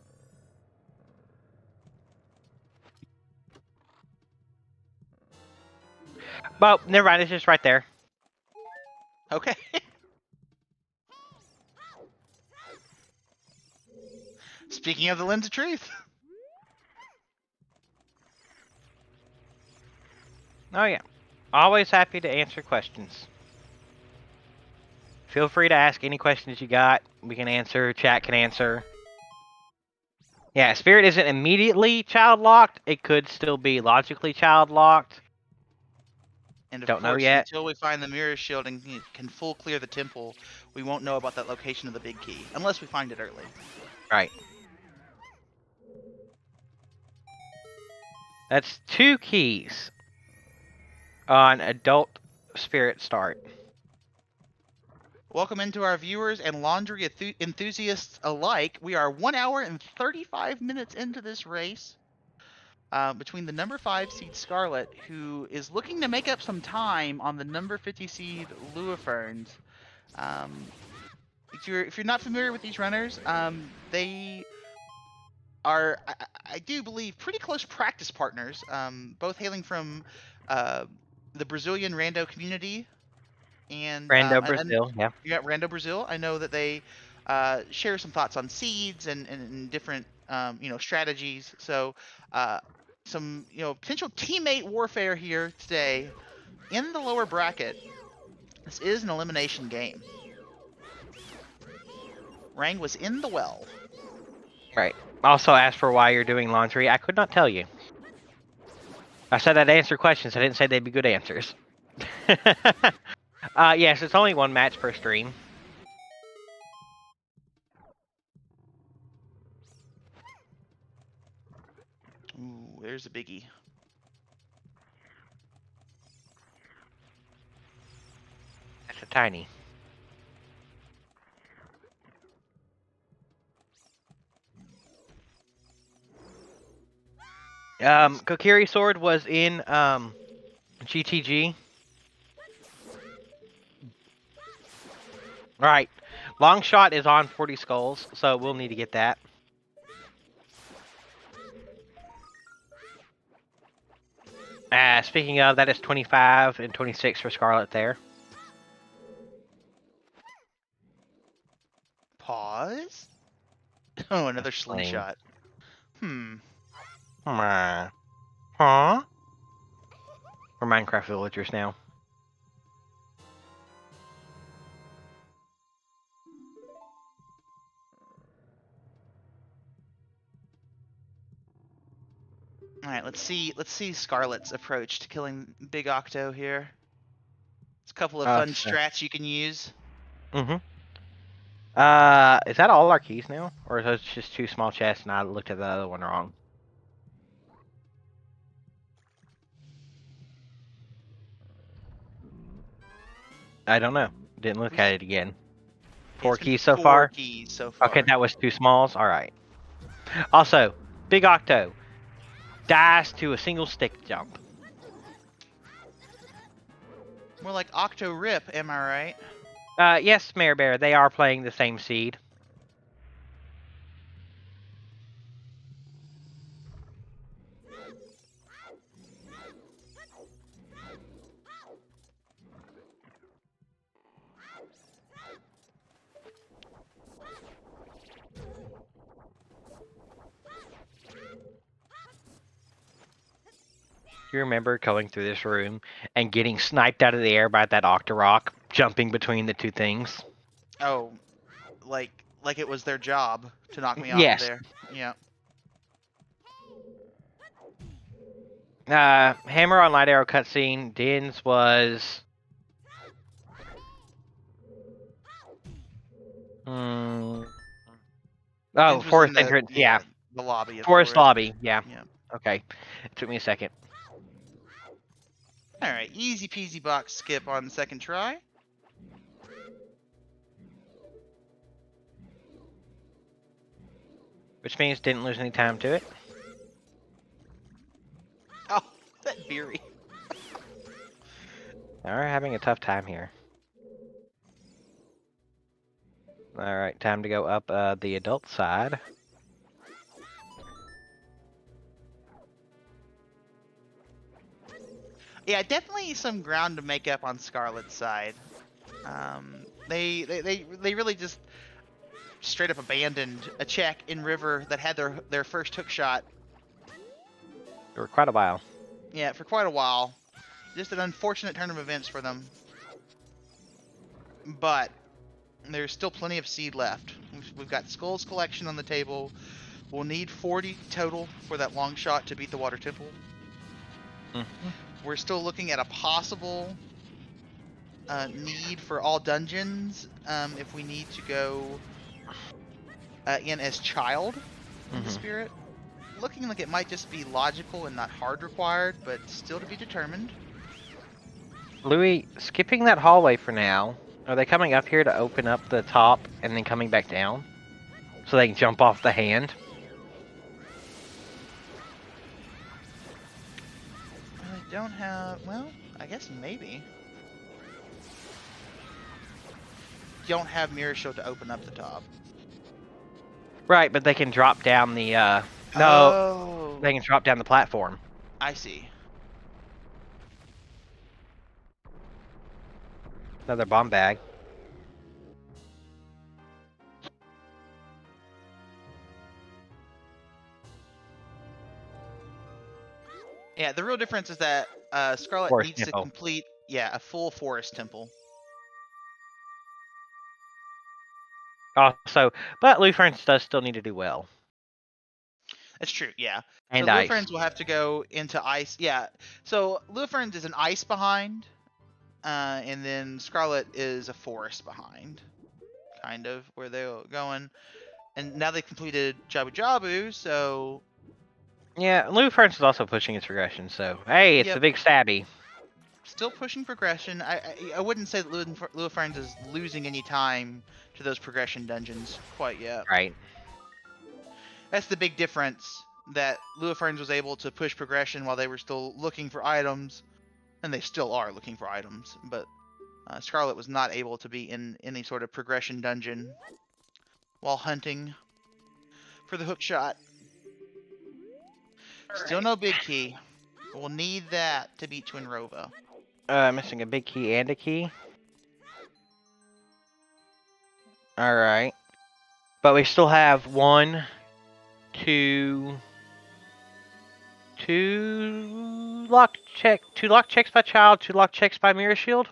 Well, never mind. It's just right there. Okay. Speaking of the Lens of Truth. Oh yeah. Always happy to answer questions. Feel free to ask any questions you got. We can answer. Chat can answer. Yeah, Spirit isn't immediately child locked. It could still be logically child locked. And of Don't know course, yet. until we find the mirror shield and can full clear the temple, we won't know about that location of the big key unless we find it early. Right. That's 2 keys on adult Spirit start. Welcome into our viewers and laundry enthusiasts alike. We are 1 hour and 35 minutes into this race between the number 5 seed Scarlet, who is looking to make up some time on the number 50 seed Luiferns. If you're not familiar with these runners, they are, I do believe, pretty close practice partners, both hailing from the Brazilian rando community. And Rando Brazil, yeah. You got Rando Brazil. I know that they share some thoughts on seeds and different strategies. So some potential teammate warfare here today in the lower bracket. This is an elimination game. Rang was in the well. Right. Also asked for why you're doing laundry. I could not tell you. I said I'd answer questions. I didn't say they'd be good answers. Yes, it's only 1 match per stream. Ooh, there's a biggie. That's a tiny. Kokiri Sword was in GTG. Alright. Long shot is on 40 skulls, so we'll need to get that. Speaking of, that is 25 and 26 for Scarlet there. Pause. Oh, another That's lame. slingshot. Huh? We're Minecraft villagers now. All right, let's see Scarlet's approach to killing Big Octo here. It's a couple of fun strats you can use. Mm-hmm. Is that all our keys now? Or is those just 2 small chests and I looked at the other one wrong? I don't know. Didn't look at it again. 4 It's been keys so 4 far? keys so far. Okay, that was 2 smalls. Alright. Also, Big Octo dies to a single stick jump. More like Octo Rip, am I right? Yes, Mayor Bear, they are playing the same seed. You remember going through this room and getting sniped out of the air by that Octorok, jumping between the 2 things? Oh, like it was their job to knock me off of Yes. there. Yeah. Hammer on Light Arrow cutscene. Din's was... Oh, Din's was Forest in entrance. Yeah. The lobby of Forest lobby. Yeah. Yeah. Okay. It took me a second. All right, easy peasy box skip on the second try. Which means didn't lose any time to it. Oh, that Beery. Alright, having a tough time here. Alright, time to go up the adult side. Yeah, definitely some ground to make up on Scarlet's side. They really just straight up abandoned a check in river that had their first hook shot. For quite a while. Yeah, for quite a while. Just an unfortunate turn of events for them. But there's still plenty of seed left. We've got Skull's Collection on the table. We'll need 40 total for that long shot to beat the Water Temple. We're still looking at a possible need for all dungeons if we need to go in as Child in the Spirit. Looking like it might just be logical and not hard required, but still to be determined. Louis, skipping that hallway for now, are they coming up here to open up the top and then coming back down? So they can jump off the hand? I don't have... Well, I guess maybe. Don't have Mirror Shield to open up the top. Right, but they can drop down the, No, Oh. they can drop down the platform. I see. Another bomb bag. Yeah, the real difference is that Scarlet Forest needs temple. to complete, a full Forest Temple. Also, but Luiferns does still need to do well. That's true, yeah. And so ice. Luiferns will have to go into ice. Yeah, so Luiferns is an ice behind, and then Scarlet is a forest behind, kind of, where they're going. And now they've completed Jabu Jabu, so... Yeah, Luiferns is also pushing its progression, so hey, it's the big stabby. Still pushing progression. I wouldn't say that Luiferns is losing any time to those progression dungeons quite yet. Right. That's the big difference, that Luiferns was able to push progression while they were still looking for items, and they still are looking for items, but Scarlet was not able to be in any sort of progression dungeon while hunting for the hook shot. Still no big key. We'll need that to beat Twinrova. Missing a big key and a key. Alright. But we still have two lock checks by Child, 2 lock checks by Mirror Shield.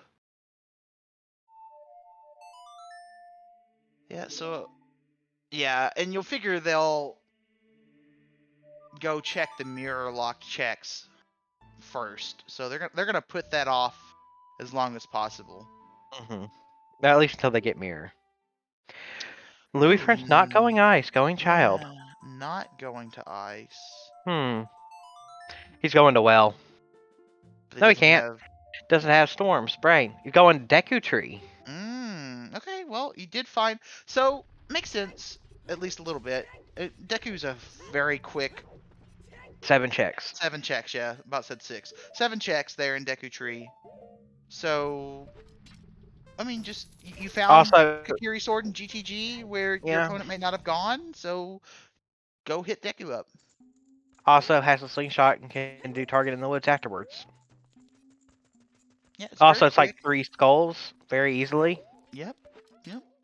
Yeah, so... Yeah, and you'll figure they'll... go check the mirror locked checks first. So they're gonna put that off as long as possible. At least until they get mirror. Luiferns not going ice, going child. Yeah, not going to ice. He's going to well. But No, he doesn't can't. have- Doesn't have storms. Brain. He's going Deku Tree. Okay, well, you did find. So, makes sense, at least a little bit. Deku's a very quick 7 checks. 7 checks, yeah. About said 6. 7 checks there in Deku Tree. So, I mean, just you found Also, Kakiri Sword and GTG where your Yeah. opponent may not have gone, so go hit Deku up. also has a slingshot and can do target in the woods afterwards. Yeah, it's Also, very it's like quick. 3 skulls very easily. Yep.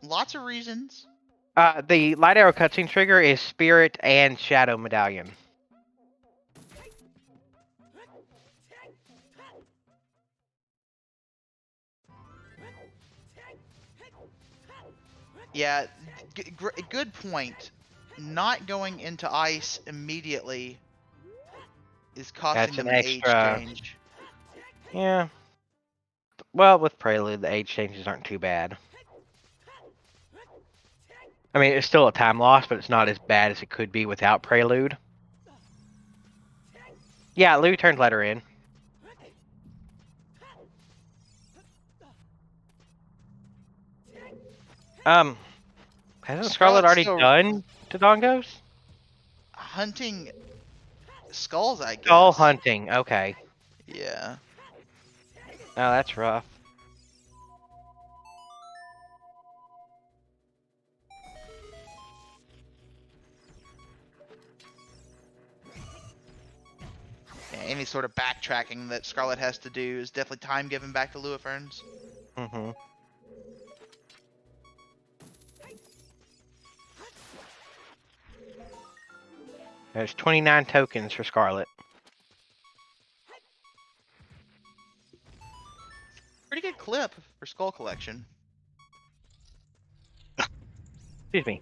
Lots of reasons. The light arrow cutscene trigger is Spirit and Shadow Medallion. Yeah, good point. Not going into ice immediately is costing That's them an an extra- age change. Yeah. Well, with Prelude, the age changes aren't too bad. I mean, it's still a time loss, but it's not as bad as it could be without Prelude. Yeah, Luiferns let her in. Hasn't Scarlet already so- done Dodongos? Hunting skulls, I guess. Skull hunting, okay. Yeah. Oh, that's rough. Yeah, any sort of backtracking that Scarlet has to do is definitely time given back to Luiferns. There's 29 tokens for Scarlet. Pretty good clip for Skull Collection. Excuse me.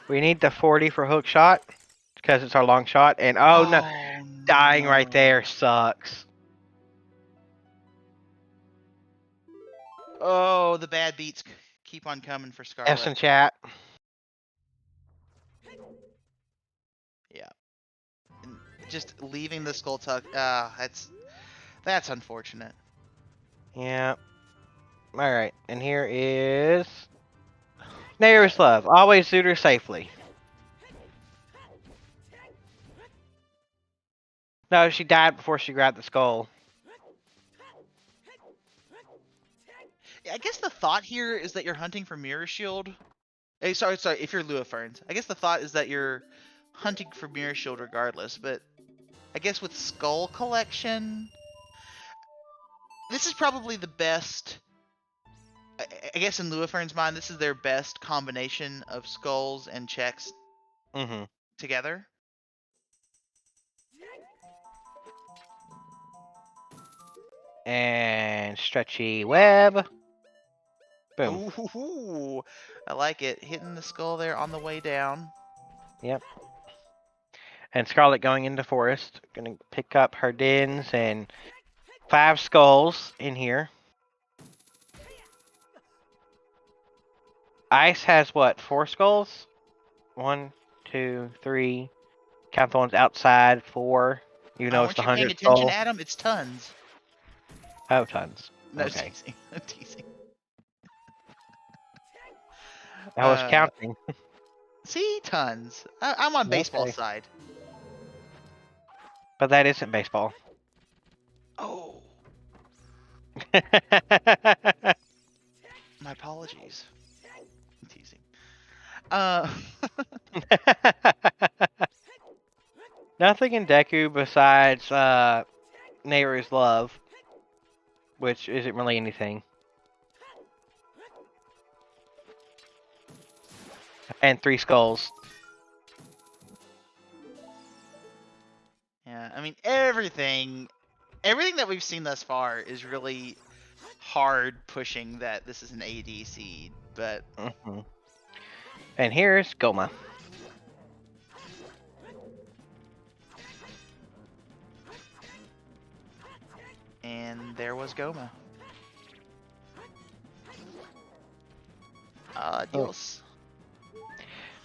We need the 40 for hook shot because it's our long shot. And oh no, dying right there sucks. Oh, the bad beats keep on coming for Scarlet. S in chat. Yeah. And just leaving the skull tuck. That's unfortunate. Yeah. All right, and here is Neighbor's Love. Always suit her safely. No, she died before she grabbed the skull. I guess the thought here is that you're hunting for Mirror Shield. Hey, sorry. If you're Luiferns, I guess the thought is that you're hunting for Mirror Shield regardless. But I guess with Skull Collection, this is probably the best. I guess in Luiferns' mind, this is their best combination of skulls and checks together. And stretchy web. Boom. Ooh, I like it. Hitting the skull there on the way down. Yep. And Scarlet going into forest. Gonna pick up her dens and 5 skulls in here. Ice has what? 4 skulls? 1, 2, 3. Count the ones outside. 4. You know it's the Aren't you 100 paying attention, skull. Adam? It's tons. Oh, tons. No, Okay. teasing. I'm teasing. I was counting. See, tons. I'm on baseball Okay. side. But that isn't baseball. Oh, my apologies. I'm teasing. Nothing in Deku besides Neighbor's Love, which isn't really anything. And 3 skulls. Yeah, I mean everything that we've seen thus far is really hard pushing that this is an AD seed, but And here's Goma. And there was Goma. Adios.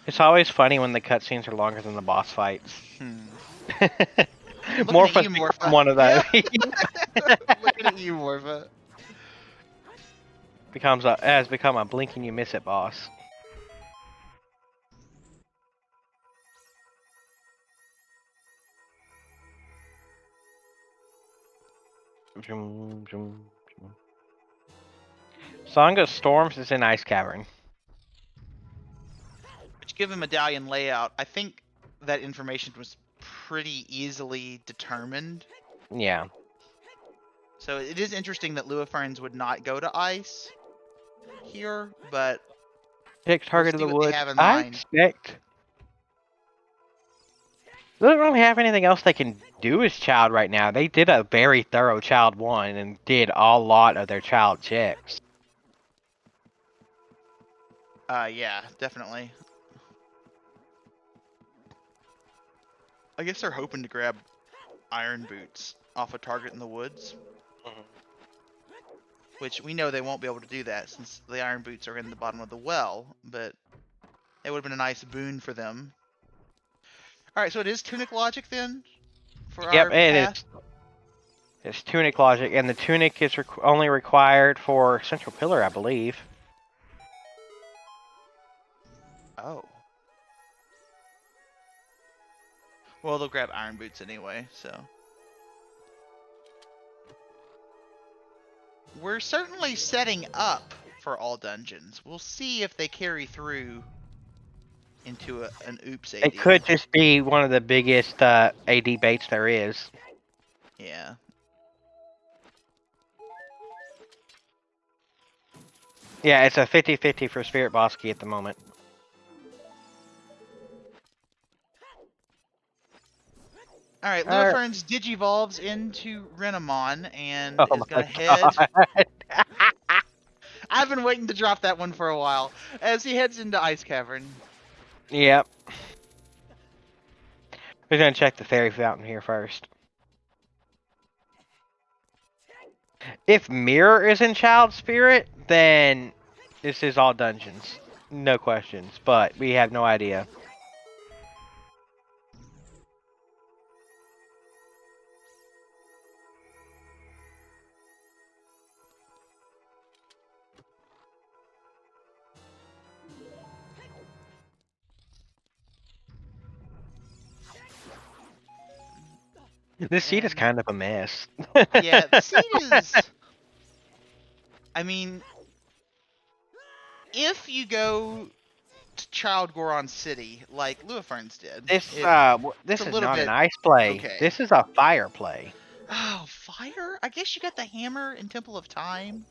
It's always funny when the cutscenes are longer than the boss fights. Looking More at fun you, to become Morpha. one of those. Looking at you, Morpha. Has become a blink and you miss it boss. Song of Storms is in Ice Cavern. Which, given medallion layout, I think that information was pretty easily determined. Yeah. So it is interesting that Luiferns would not go to ice here, but Pick target see of the what they woods. have in I mind. expect. They don't really have anything else they can do as child right now. They did a very thorough child 1 and did a lot of their child checks. Yeah, definitely. I guess they're hoping to grab iron boots off a target in the woods. Which we know they won't be able to do that since the iron boots are in the bottom of the well, but it would have been a nice boon for them. Alright, so it is tunic logic then? For Yep, our and path? it's tunic logic, and the tunic is only required for Central Pillar, I believe. Oh. Well, they'll grab iron boots anyway, so. We're certainly setting up for all dungeons. We'll see if they carry through into an oops AD. It could just be one of the biggest AD baits there is. Yeah. Yeah, it's a 50-50 for Spirit Boss Key at the moment. Alright, Luiferns digivolves into Renamon and Oh is gonna my head. God. I've been waiting to drop that one for a while. As he heads into Ice Cavern. Yep. We're gonna check the fairy fountain here first. If Mirror is in Child Spirit, then this is all dungeons. No questions, but we have no idea. This seat is kind of a mess. Yeah, the seat is. I mean, if you go to Child Goron City like Luiferns did, This it's is a little not bit an ice play. okay. This is a fire play. Oh, fire? I guess you got the hammer in Temple of Time.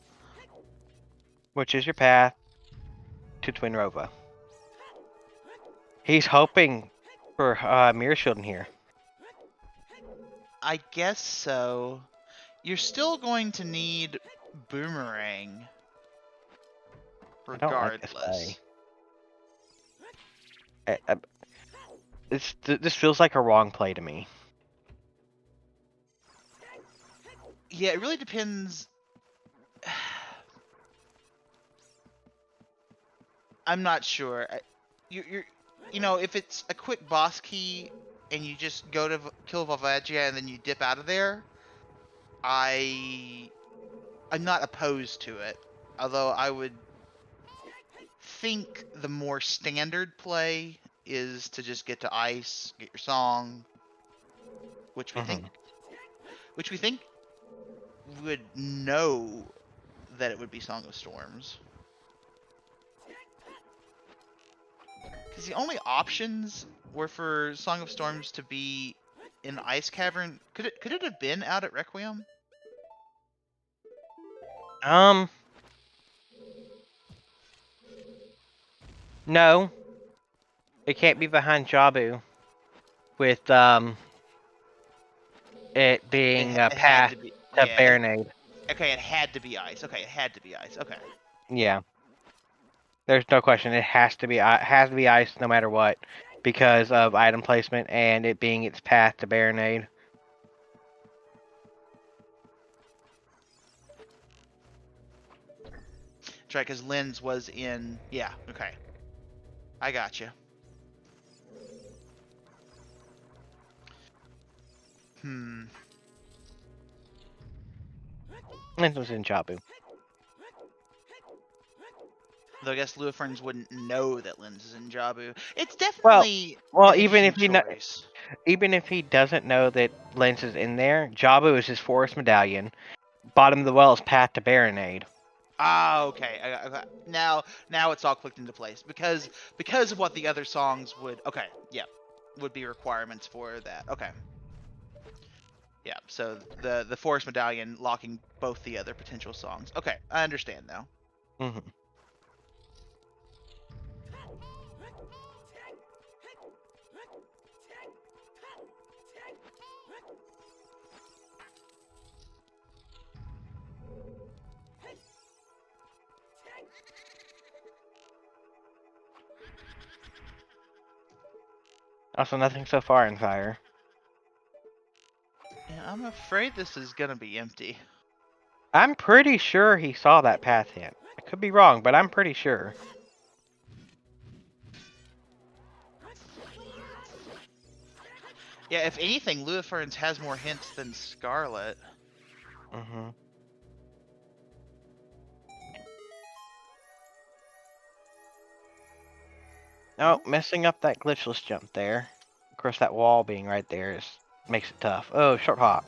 Which is your path to Twin Rova. He's hoping for Mirror Shield in here. I guess so. You're still going to need Boomerang. I don't like this Regardless. play. This feels like a wrong play to me. Yeah, it really depends. I'm not sure. You know, if it's a quick boss key and you just go to kill Volvagia and then you dip out of there, I'm not opposed to it. Although I would think the more standard play is to just get to ice, get your song, which we think would know that it would be Song of Storms. Because the only options were for Song of Storms to be in Ice Cavern. Could it have been out at Requiem? No. It can't be behind Jabu. With it being a path to Baronade. Okay, it had to be ice. Okay, it had to be ice. Okay. Yeah. There's no question. It has to be ice no matter what, because of item placement and it being its path to Baronade. That's right, because Lens was in. Yeah. Okay. I got you. It was in Jabu. Though I guess Luiferns wouldn't know that Lens is in Jabu. It's Well, definitely well, an even interesting if choice. even if he doesn't know that Lens is in there, Jabu is his forest medallion. Bottom of the well is path to Baronade. Ah, okay. Now it's all clicked into place because of what the other songs would. Okay, yeah, would be requirements for that. Okay. Yeah, so the Forest Medallion locking both the other potential songs. Okay, I understand now. Mm-hmm. Also, nothing so far in fire. Yeah, I'm afraid this is gonna be empty. I'm pretty sure he saw that path hint. I could be wrong, but I'm pretty sure. Yeah, if anything, Luiferns has more hints than Scarlet. Mm-hmm. Oh, messing up that glitchless jump there. Of course, that wall being right there makes it tough. Oh, short hop.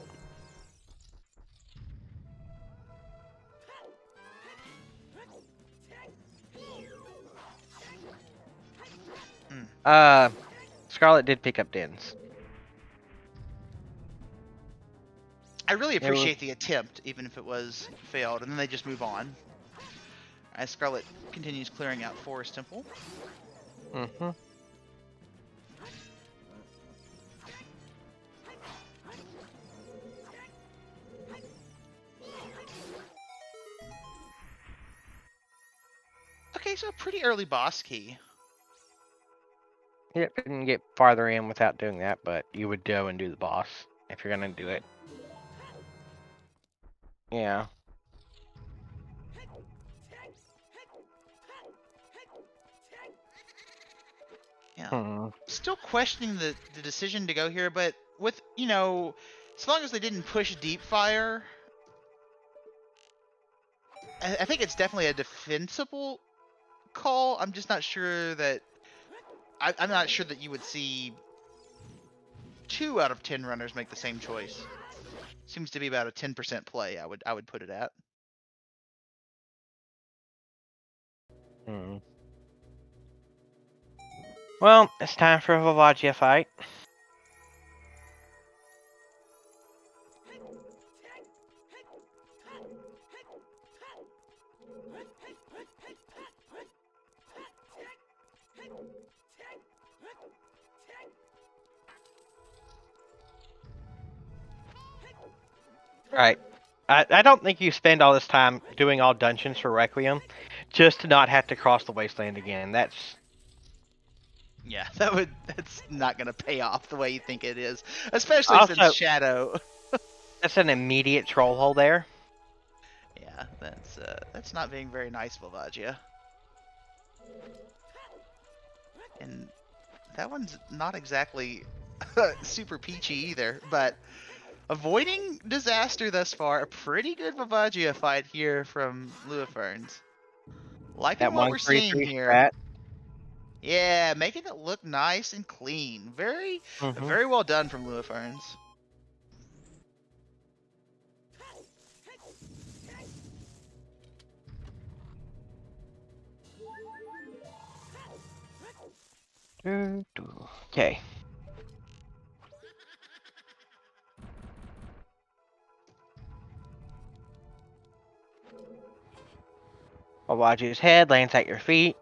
Scarlet did pick up Dins. I really appreciate the attempt, even if it was failed, and then they just move on. As Scarlet continues clearing out Forest Temple. Mm-hmm. Okay, so a pretty early boss key. Yep, didn't get farther in without doing that, but you would go and do the boss if you're gonna do it. Yeah. Yeah. Hmm. Still questioning the decision to go here, but with, you know, as long as they didn't push deep fire, I think it's definitely a defensible call. I'm just not sure that I'm not sure that you would see 2 out of 10 runners make the same choice. Seems to be about a 10% play. I would put it at. Hmm. Well, it's time for a Vavagia fight. Right. I don't think you spend all this time doing all dungeons for Requiem just to not have to cross the wasteland again. Yeah, that's not gonna pay off the way you think it is, especially since Also, Shadow. that's an immediate troll hole there. Yeah, that's not being very nice, Vavagia. And that one's not exactly super peachy either, but avoiding disaster thus far. A pretty good Vavagia fight here from Luiferns. Liking That what we're seeing 1-3-3 here. strat. Yeah, making it look nice and clean. Mm-hmm. Very well done from Luiferns. Okay. Awaji's head lands at your feet.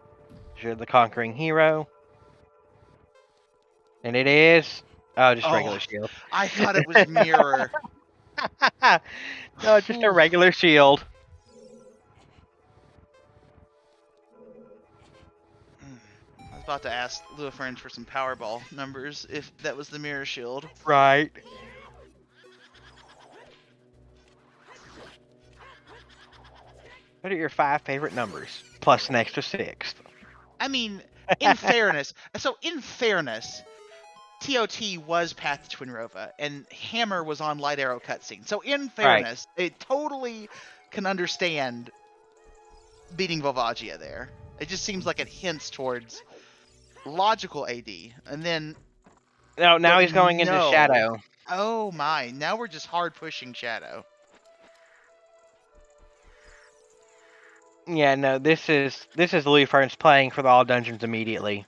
You're the conquering hero. And it is... Oh, just regular shield. I thought it was mirror. No, just a regular shield. was about to ask Luiferns for some Powerball numbers if that was the mirror shield. Right. What are your 5 favorite numbers? Plus an extra 6. I mean, in fairness, TOT was Path to Twinrova, and Hammer was on Light Arrow cutscene. So in fairness, it totally can understand beating Volvagia there. It just seems like it hints towards logical AD, and then No, now he's going into Shadow. Oh my! Now we're just hard pushing Shadow. Yeah, no, this is Luiferns playing for the all dungeons immediately.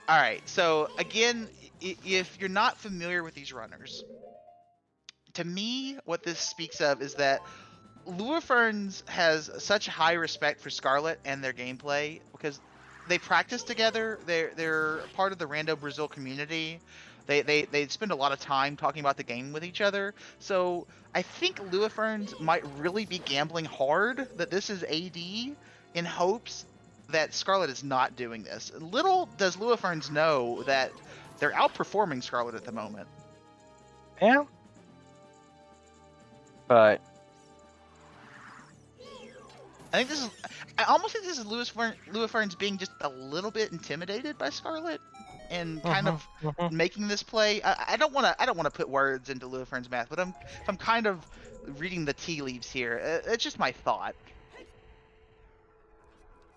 All right, so again, if you're not familiar with these runners, to me, what this speaks of is that Luiferns has such high respect for Scarlet and their gameplay because they practice together. They're part of the Rando Brazil community. They spend a lot of time talking about the game with each other. So I think Luiferns might really be gambling hard that this is AD in hopes that Scarlet is not doing this. Little does Luiferns know that they're outperforming Scarlet at the moment. Yeah. But I almost think this is Luiferns being just a little bit intimidated by Scarlet and kind of making this play. I don't want to put words into Luiferns' mouth, but I'm kind of reading the tea leaves here. It's just my thought.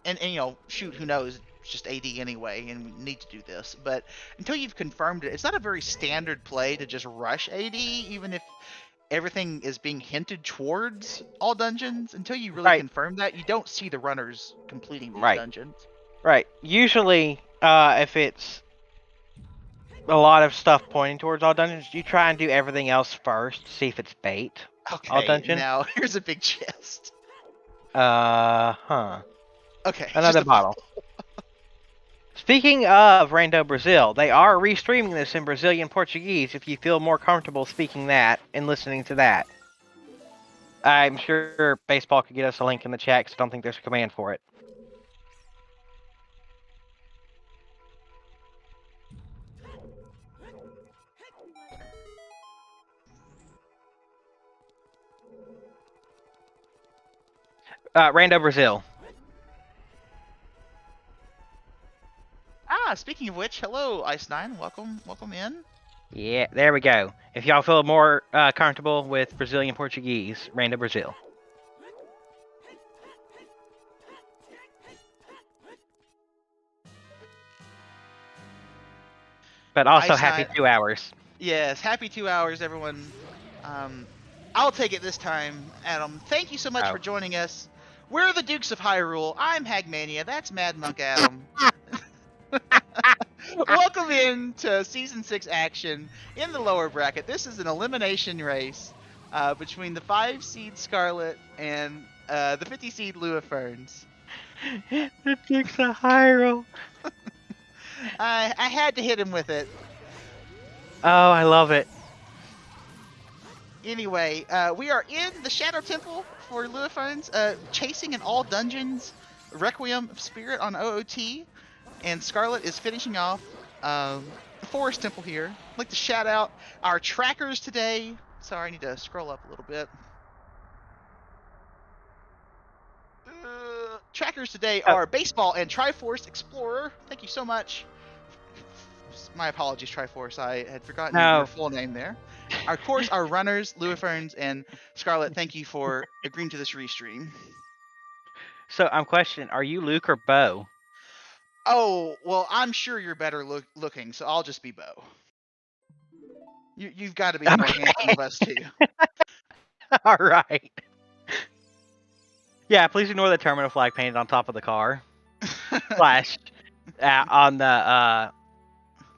And you know, shoot, who knows? It's just AD anyway, and we need to do this. But until you've confirmed it, it's not a very standard play to just rush AD, even if everything is being hinted towards all dungeons. Until you really confirm that, you don't see the runners completing these dungeons. Right. Usually, if it's a lot of stuff pointing towards all dungeons, you try and do everything else first, see if it's bait. Okay, all dungeon. Now here's a big chest. Okay. Another bottle. Speaking of Rando Brazil, they are restreaming this in Brazilian Portuguese if you feel more comfortable speaking that and listening to that. I'm sure Baseball could get us a link in the chat because I don't think there's a command for it. Rando Brazil. Speaking of which, hello, Ice9. Welcome in. Yeah, there we go. If y'all feel more comfortable with Brazilian Portuguese, Rando Brazil. But also happy 2 hours. Yes, happy 2 hours, everyone. I'll take it this time, Adam. Thank you so much for joining us. We're the Dukes of Hyrule. I'm Hagmania. That's Mad Monk Adam. Welcome in to Season 6 action in the lower bracket. This is an elimination race between the 5-seed Scarlet and the 50-seed Luiferns. The Dukes of Hyrule. I had to hit him with it. Oh, I love it. Anyway, we are in the Shadow Temple for Luiferns, chasing in all dungeons Requiem of Spirit on OOT. And Scarlet is finishing off the Forest Temple here. I'd like to shout out our trackers today. Sorry, I need to scroll up a little bit. Trackers today are Baseball and Triforce Explorer. Thank you so much. My apologies, Triforce. I had forgotten your full name there. Of course, our runners, Luiferns and Scarlet, thank you for agreeing to this restream. So I'm questioning, are you Luke or Bo? Oh, well, I'm sure you're better looking, so I'll just be Bo. You've got to be the more handsome of us two. All right. Yeah, please ignore the terminal flag painted on top of the car. Flashed on the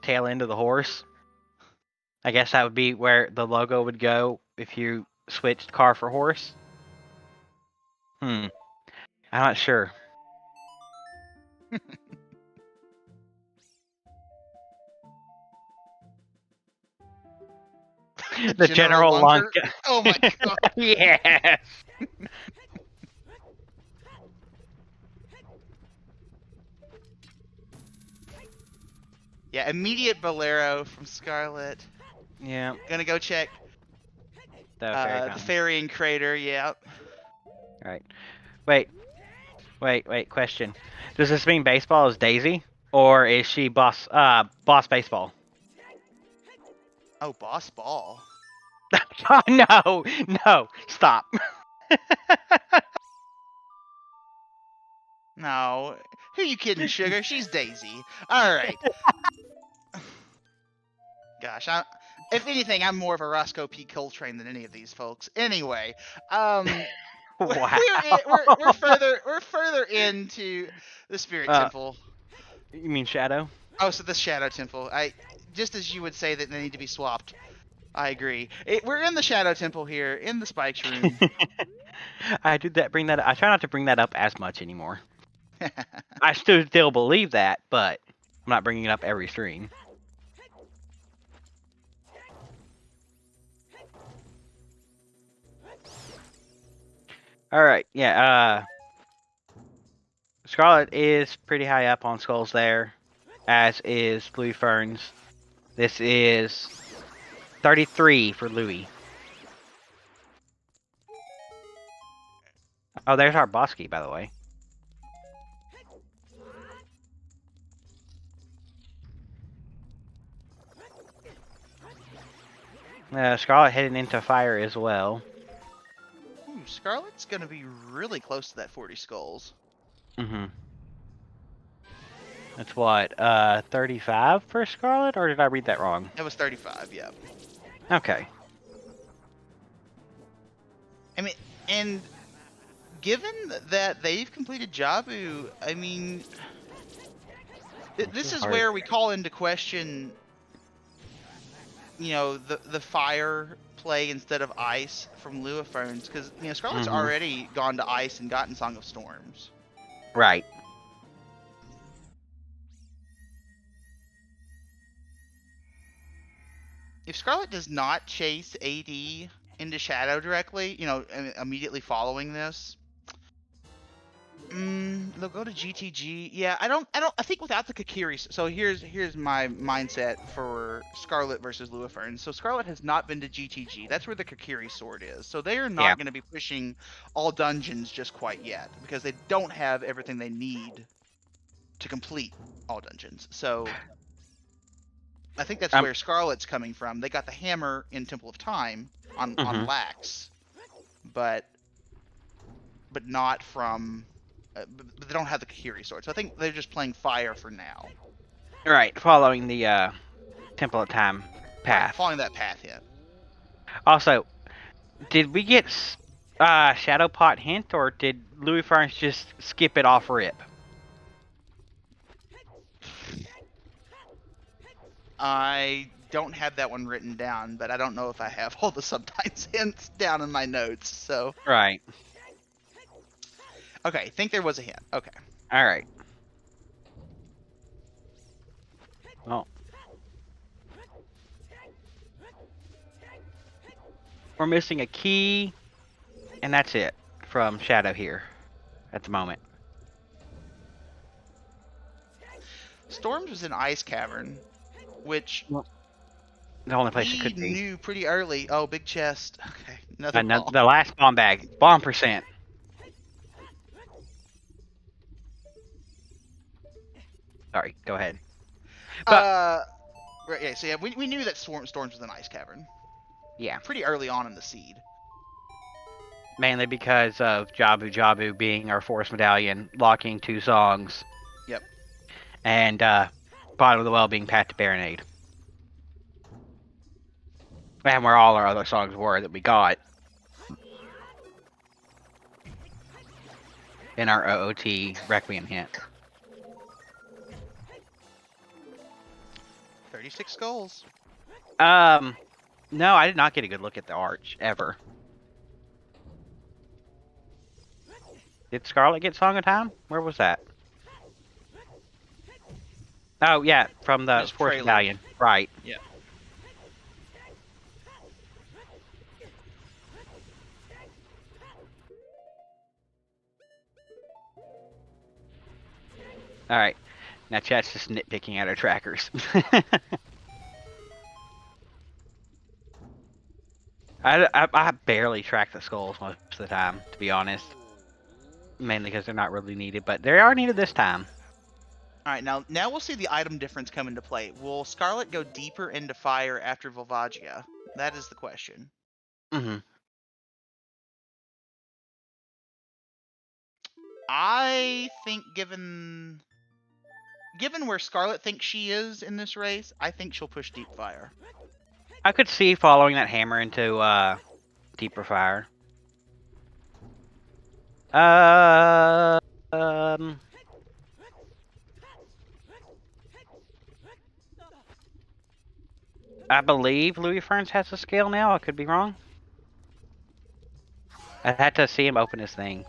tail end of the horse. I guess that would be where the logo would go if you switched car for horse. I'm not sure. The General Lunka. Oh my god. Yes. Yeah, immediate Bolero from Scarlet. Yeah. Gonna go check The fairy the fountain. ferrying crater. Yep. All right. Wait. Question. Does this mean baseball is Daisy, or is she boss baseball? Oh, boss ball. Oh, no, stop. No, who you kidding, Sugar? She's Daisy. All right. Gosh, if anything, I'm more of a Roscoe P. Coltrane than any of these folks. Anyway, Wow. we're further into the Spirit Uh, Temple. You mean Shadow? Oh, so the Shadow Temple. Just as you would say that they need to be swapped. I agree. We're in the Shadow Temple here, in the Spikes room. I bring that. I try not to bring that up as much anymore. I still believe that, but I'm not bringing it up every stream. All right, yeah. Scarlet is pretty high up on skulls there, as is Luiferns. This is 33 for Louis. Oh, there's our boss key, by the way. Scarlet heading into fire as well. Ooh, Scarlet's gonna be really close to that 40 skulls. Mm-hmm. That's what, 35 for Scarlet, or did I read that wrong? That was 35, yeah. Okay. I mean, and given that they've completed Jabu, I mean, this is hard. where we call into question, you know, the fire play instead of ice from Luiferns, because, you know, Scarlet's already gone to ice and gotten Song of Storms. Right. If Scarlet does not chase AD into Shadow directly, you know, immediately following this, they'll go to GTG. Yeah, I think without the Kakiri. So here's my mindset for Scarlet versus Luiferns. So Scarlet has not been to GTG. That's where the Kakiri sword is. So they are not going to be pushing all dungeons just quite yet because they don't have everything they need to complete all dungeons. So I think that's where Scarlet's coming from. They got the hammer in Temple of Time on Lax, but not from. But they don't have the Kakiri sword, so I think they're just playing fire for now. Right, following the Temple of Time path. Right, following that path, yeah. Also, did we get Shadow Pot hint, or did Luiferns just skip it off rip? I don't have that one written down, but I don't know if I have all the sometimes hints down in my notes. So Right. Okay, I think there was a hint. Okay. All right. Well, we're missing a key, and that's it from Shadow here at the moment. Storms was in Ice Cavern, which the only place it could be. Knew pretty early. Oh, big chest. Okay, another ball. The last bomb bag. Bomb percent. Sorry, go ahead. Right, yeah, so yeah, we knew that Storms was in Ice Cavern. Yeah. Pretty early on in the seed. Mainly because of Jabu being our force medallion, locking 2 songs. Yep. And Bottom of the Well being Path to Baronade. And where all our other songs were that we got. In our OOT Requiem hint. 36 skulls. No, I did not get a good look at the arch, ever. Did Scarlet get Song of Time? Where was that? Oh, yeah, from the Force Medallion. Right. Yeah. Alright. Now chat's just nitpicking at our trackers. I barely track the skulls most of the time, to be honest. Mainly because they're not really needed, but they are needed this time. All right, now we'll see the item difference come into play. Will Scarlet go deeper into fire after Volvagia? That is the question. Mm-hmm. I think given where Scarlet thinks she is in this race, I think she'll push deep fire. I could see following that hammer into deeper fire. I believe Luiferns has a scale now. I could be wrong. I had to see him open his thing.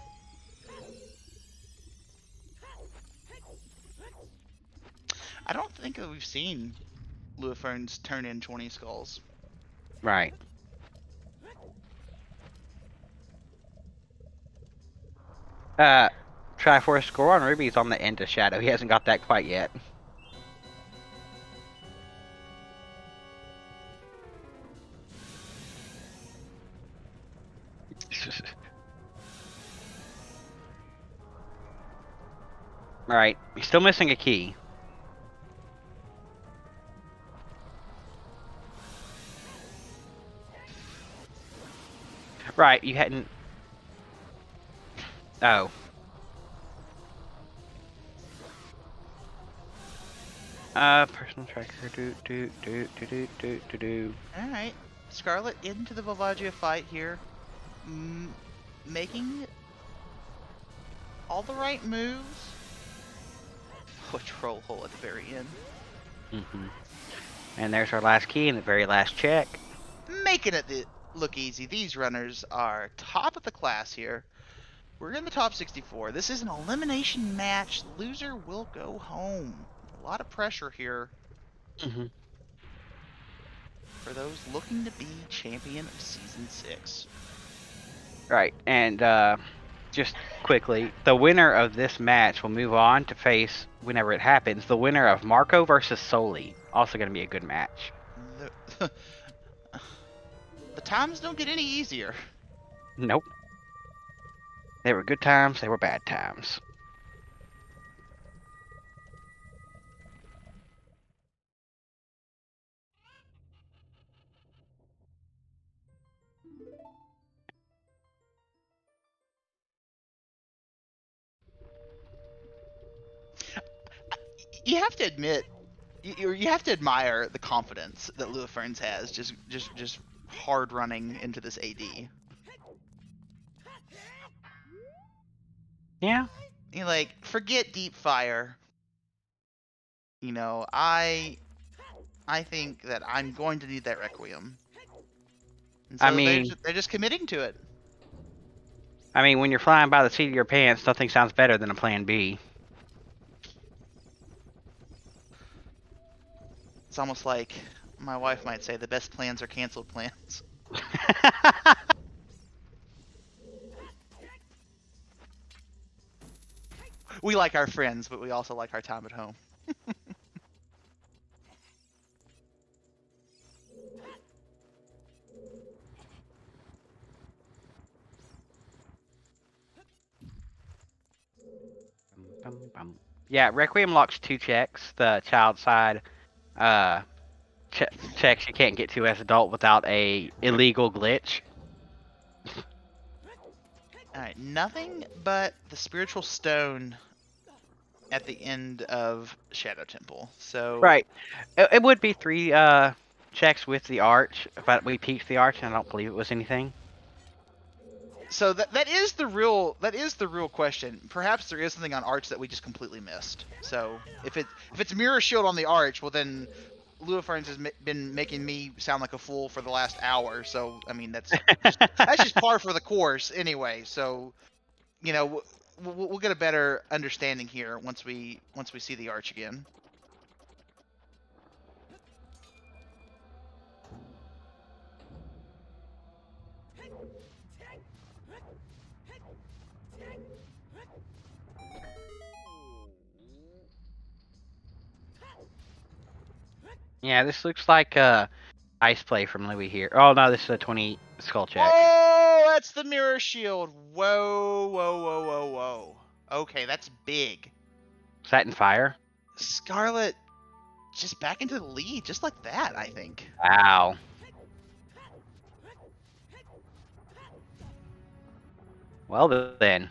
I don't think that we've seen Luiferns turn in 20 skulls. Right. Triforce score on Ruby's on the end of Shadow. He hasn't got that quite yet. Alright, he's still missing a key. Right, you hadn't... Oh. Personal tracker, do. Alright, Scarlet into the Volvagia fight here. Making all the right moves. Oh, troll hole at the very end. Mm-hmm. And there's our last key and the very last check. Making it look easy. These runners are top of the class here. We're in the top 64. This is an elimination match. Loser will go home. A lot of pressure here Mm-hmm. for those looking to be champion of Season 6. Right, and just quickly, the winner of this match will move on to face, whenever it happens, the winner of Marco versus Soli. Also going to be a good match. The times don't get any easier. Nope. They were good times, they were bad times. You have to admit, you have to admire the confidence that Luiferns has, just hard running into this AD. Yeah. You know, like, forget deep fire. You know, I think that I'm going to need that Requiem. And so I mean, they're just committing to it. when you're flying by the seat of your pants, nothing sounds better than a plan B. It's almost like my wife might say the best plans are canceled plans. We like our friends, but we also like our time at home. Yeah, Requiem locks 2 checks. The child side checks you can't get to as adult without a illegal glitch. Alright, nothing but the spiritual stone at the end of Shadow Temple. So Right. It would be 3 checks with the arch, but we peeked the arch and I don't believe it was anything. So that is the real question. Perhaps there is something on Arch that we just completely missed. So if it's Mirror Shield on the Arch, well then Luiferns has been making me sound like a fool for the last hour. So I mean that's just par for the course anyway. So you know we'll get a better understanding here once we see the Arch again. Yeah, this looks like ice play from Louis here. Oh no, this is a 20 skull check. Oh, that's the mirror shield. Whoa, whoa, whoa, whoa, whoa. Okay, that's big. Is that in fire? Scarlet just back into the lead, just like that, I think. Wow. Well then.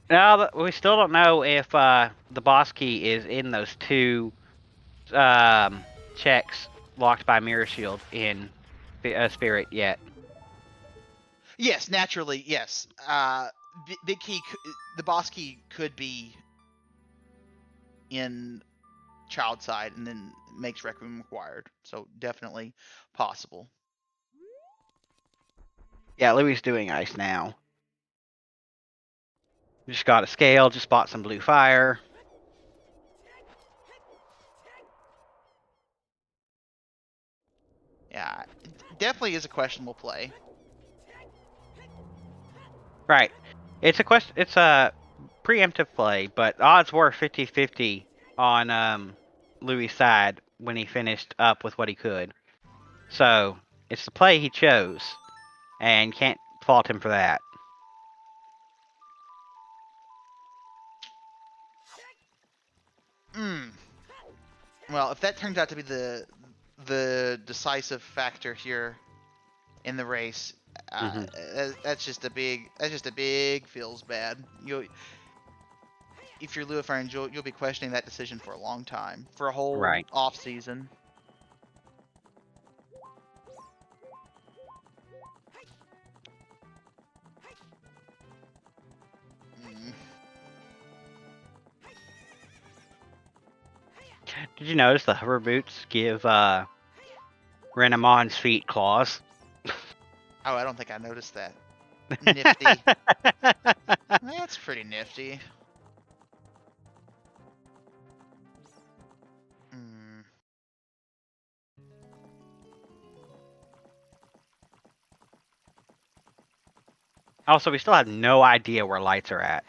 Now we still don't know if the boss key is in those two checks locked by mirror shield in spirit yet. Yes, naturally, yes. Big key, the boss key could be in child side and then makes Requiem required. So definitely possible. Yeah, Louis doing ice now. Just got a scale, just bought some blue fire. Yeah, definitely is a questionable play. Right. It's a preemptive play, but odds were 50-50 on Louis' side when he finished up with what he could. So, it's the play he chose, and can't fault him for that. Well, if that turns out to be the decisive factor here in the race, that's just a big feels bad. If you're Luiferns, you'll be questioning that decision for a long time, for a whole Right. off season. Did you notice the hover boots give Renamon's feet claws? Oh, I don't think I noticed that. Nifty. That's pretty nifty. Also, we still have no idea where lights are at.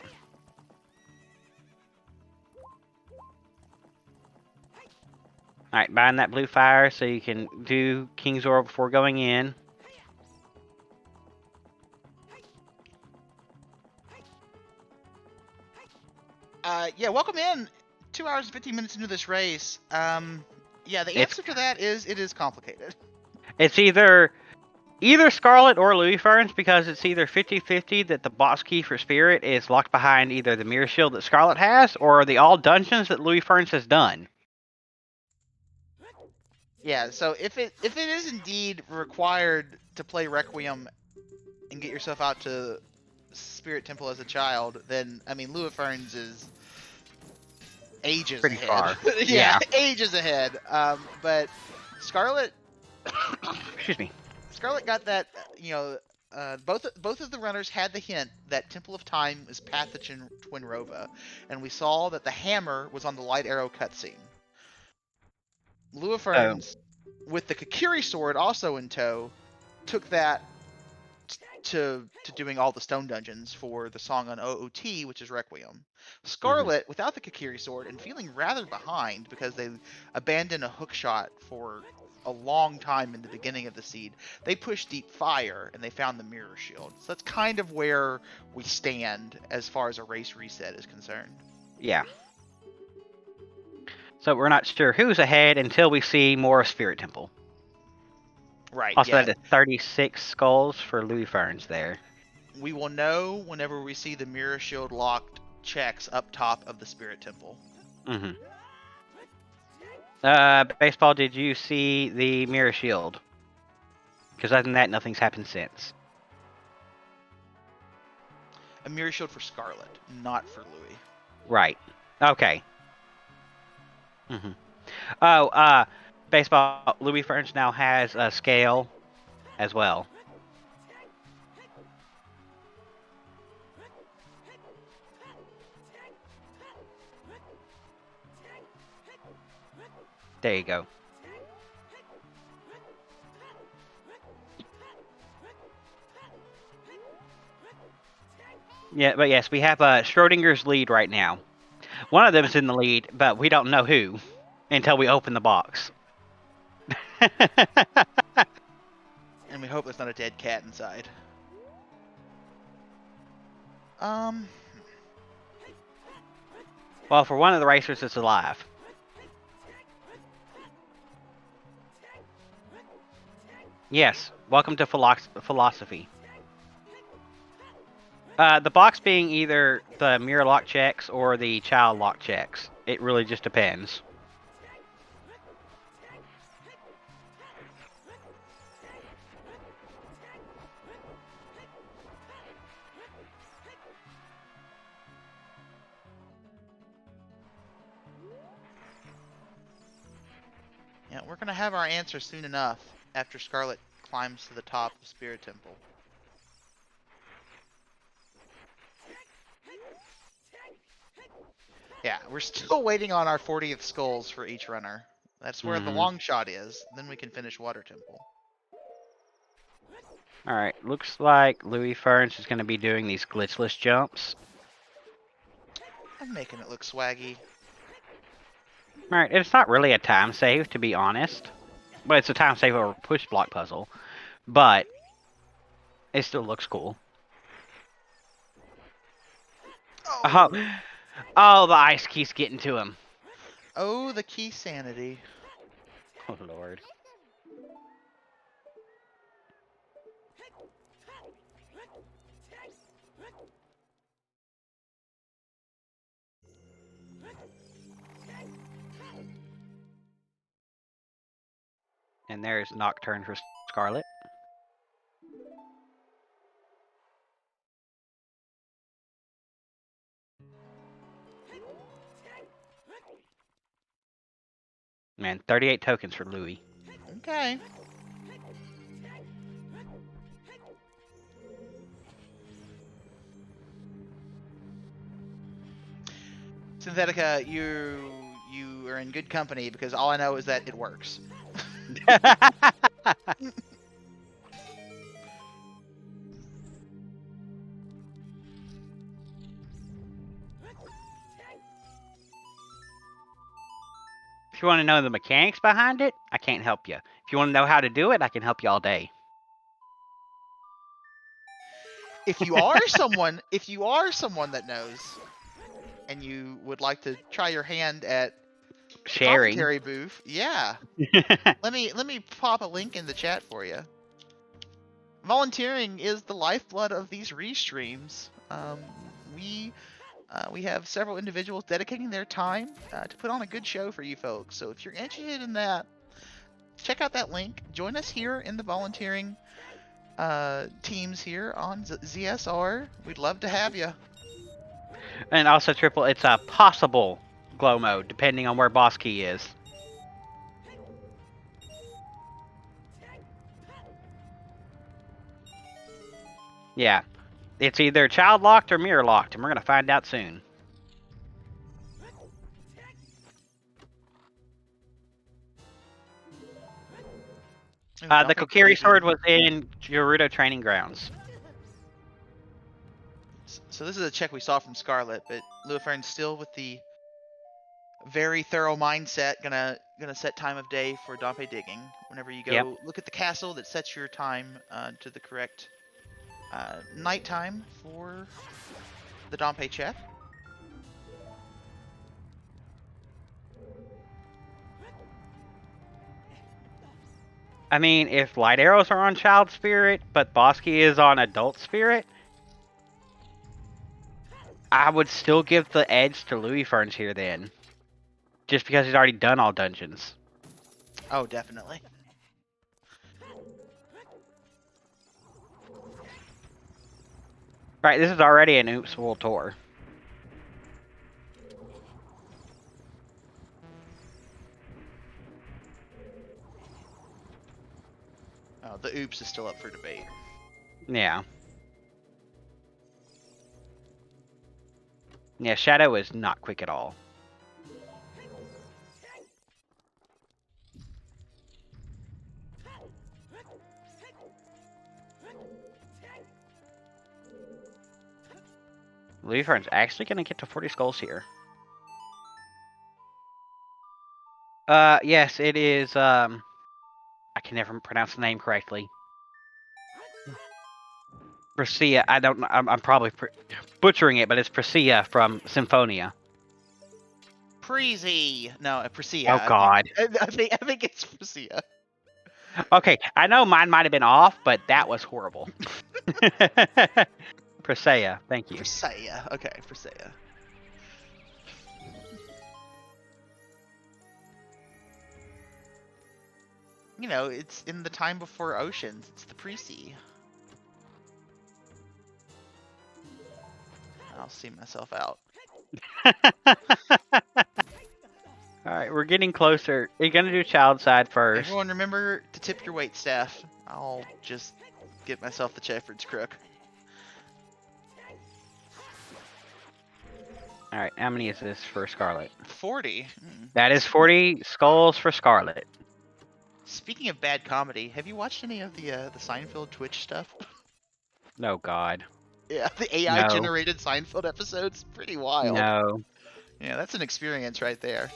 Alright, buying that blue fire so you can do King's Oral before going in. Yeah, welcome in. 2 hours and 15 minutes into this race. Yeah, the answer to that is it is complicated. It's either Scarlet or Luiferns, because it's either 50-50 that the boss key for Spirit is locked behind either the mirror shield that Scarlet has or the all dungeons that Luiferns has done. Yeah, so if it is indeed required to play Requiem and get yourself out to Spirit Temple as a child, then I mean Luiferns is ages Pretty ahead. far. Yeah, ages ahead. But Scarlet Excuse me. Scarlet got that, both of the runners had the hint that Temple of Time is Path to Twinrova, and we saw that the hammer was on the light arrow cutscene. Luiferns, with the Kakiri sword also in tow, took that to doing all the stone dungeons for the song on OOT, which is Requiem. Scarlet, without the Kakiri sword and feeling rather behind because they abandoned a hook shot for a long time in the beginning of the seed, they pushed deep fire and they found the mirror shield. So that's kind of where we stand as far as a race reset is concerned. Yeah. So we're not sure who's ahead until we see more Spirit Temple. Right. Also, yeah. that is 36 skulls for Luiferns there. We will know whenever we see the mirror shield locked checks up top of the Spirit Temple. Baseball, did you see the mirror shield? Because other than that, nothing's happened since. A mirror shield for Scarlet, not for Louis. Right. Okay. Oh, baseball, Luiferns now has a scale as well. There you go. Yeah, but yes, we have Schrodinger's lead right now. One of them is in the lead, but we don't know who. Until we open the box. And we hope there's not a dead cat inside. Well, for one of the racers, it's alive. Yes, welcome to philosophy. The box being either the mirror lock checks or the child lock checks. It really just depends. Yeah, we're gonna have our answer soon enough after Scarlet climbs to the top of Spirit Temple. Yeah, we're still waiting on our 40th skulls for each runner. That's where the long shot is. Then we can finish Water Temple. Alright, looks like Luiferns is going to be doing these glitchless jumps. I'm making it look swaggy. Alright, it's not really a time save, to be honest. But it's a time save over push block puzzle. But it still looks cool. Oh, Oh, the ice keeps getting to him. oh, the key sanity. Oh, Lord. And there's Nocturne for Scarlet. Man, 38 tokens for Louis. Okay. Synthetica, you are in good company because all I know is that it works. If you want to know the mechanics behind it, I can't help you. If you want to know how to do it, I can help you all day. If you are someone that knows, and you would like to try your hand at Sharing. commentary booth, yeah. Let me pop a link in the chat for you. Volunteering is the lifeblood of these restreams. We have several individuals dedicating their time to put on a good show for you folks. So if you're interested in that, check out that link. Join us here in the volunteering teams here on ZSR. We'd love to have you. And also, Triple, it's a possible glow mode, depending on where boss key is. Yeah. It's either child locked or mirror locked, and we're going to find out soon. The Kokiri sword was in Gerudo Training Grounds. So this is a check we saw from Scarlet, but Luiferns still with the very thorough mindset, gonna set time of day for Dompe digging. Whenever you go look at the castle, that sets your time to the correct nighttime for the Dompe check. I mean, if light arrows are on child spirit, but Bosky is on adult spirit, I would still give the edge to Luiferns here then. Just because he's already done all dungeons. Oh, definitely. Right, this is already an Oops World Tour. Oh, the oops is still up for debate. Yeah. Yeah, Shadow is not quick at all. Luifern's actually going to get to 40 skulls here. Yes, it is. I can never pronounce the name correctly. Priscilla. I don't know. I'm probably butchering it, but it's Priscilla from Symphonia. Preezy. No, Priscilla. Oh God. I think it's Priscilla. Okay, I know mine might have been off, but that was horrible. Priscilla, thank you. Priscilla. Okay, Priscilla. You know, it's in the time before oceans. It's the pre-sea. I'll see myself out. Alright, we're getting closer. Are you gonna do child side first? Everyone remember to tip your wait staff. I'll just get myself the Shepherd's Crook. Alright, how many is this for Scarlet? 40. That is 40 skulls for Scarlet. Speaking of bad comedy, have you watched any of the Seinfeld Twitch stuff? Oh God. Yeah, the AI-generated Seinfeld episodes. Pretty wild. No. Yeah, that's an experience right there.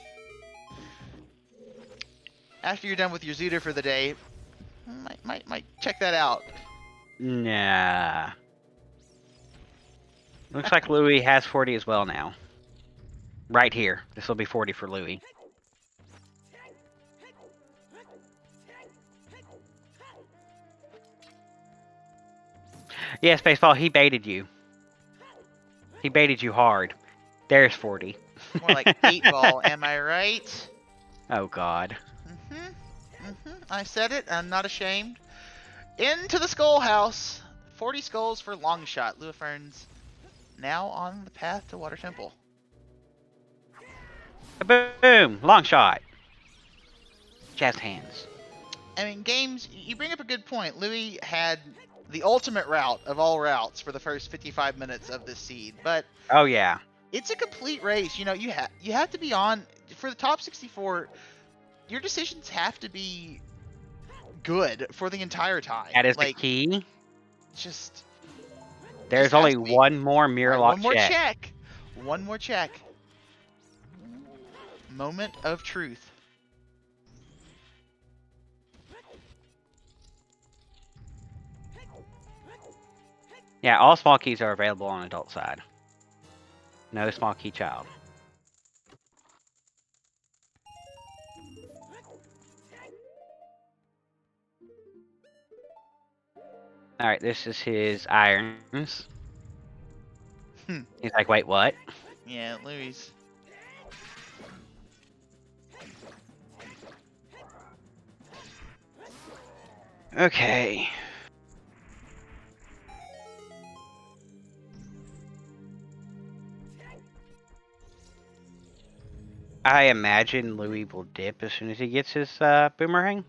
After you're done with your Zooter for the day, might check that out. Nah. Looks like Louis has 40 as well now. Right here. This will be 40 for Louis. Yes, Baseball, he baited you. He baited you hard. There's 40. More like 8 ball, am I right? Oh God. I said it, I'm not ashamed. Into the skull house. 40 skulls for long shot. Luiferns now on the path to Water Temple. Boom! Long shot. Jazz hands. I mean, games, you bring up a good point. Louis had the ultimate route of all routes for the first 55 minutes of this seed, but Oh yeah. it's a complete race. You know, you have to be on for the top 64. Your decisions have to be good for the entire time. That is like, the key. Just There's just only has to be. one more mirror lock One more check. check. One more check. Moment of truth. Yeah, all small keys are available on adult side. No small key child. Alright, this is his irons. He's like, wait, what? Yeah, Louis. Okay. I imagine Louis will dip as soon as he gets his boomerang.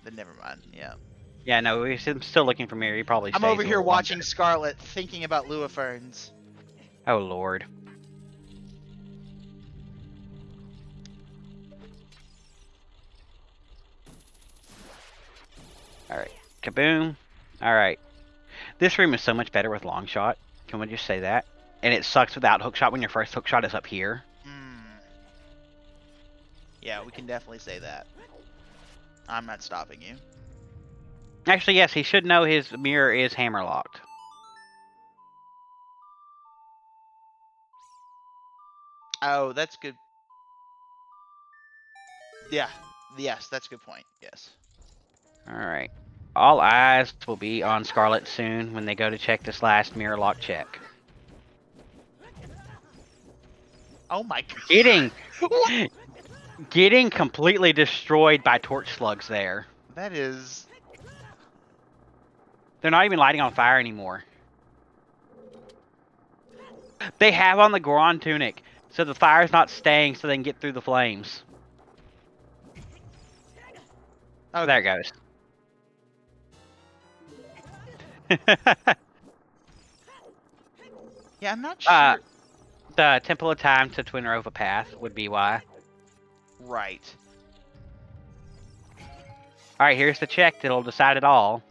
Then never mind. Yeah. Yeah, no, he's still looking for mirror. He probably I'm stays over a here little watching longer. Scarlet, thinking about Luiferns. Oh Lord. Alright, kaboom. Alright. This room is so much better with long shot. Can we just say that? And it sucks without hook shot when your first hook shot is up here. Yeah, we can definitely say that. I'm not stopping you. Actually, yes, he should know his mirror is hammer locked. Oh, that's good. Yeah. Yes, that's a good point. Yes. Alright. All eyes will be on Scarlet soon when they go to check this last mirror lock check. Oh my god. Getting completely destroyed by torch slugs there. That is... They're not even lighting on fire anymore. They have on the Goron tunic, so the fire's not staying so they can get through the flames. Oh, there it goes. Yeah, I'm not sure. The Temple of Time to Twin Rova Path would be why. Right. Alright, here's the check that'll decide it all.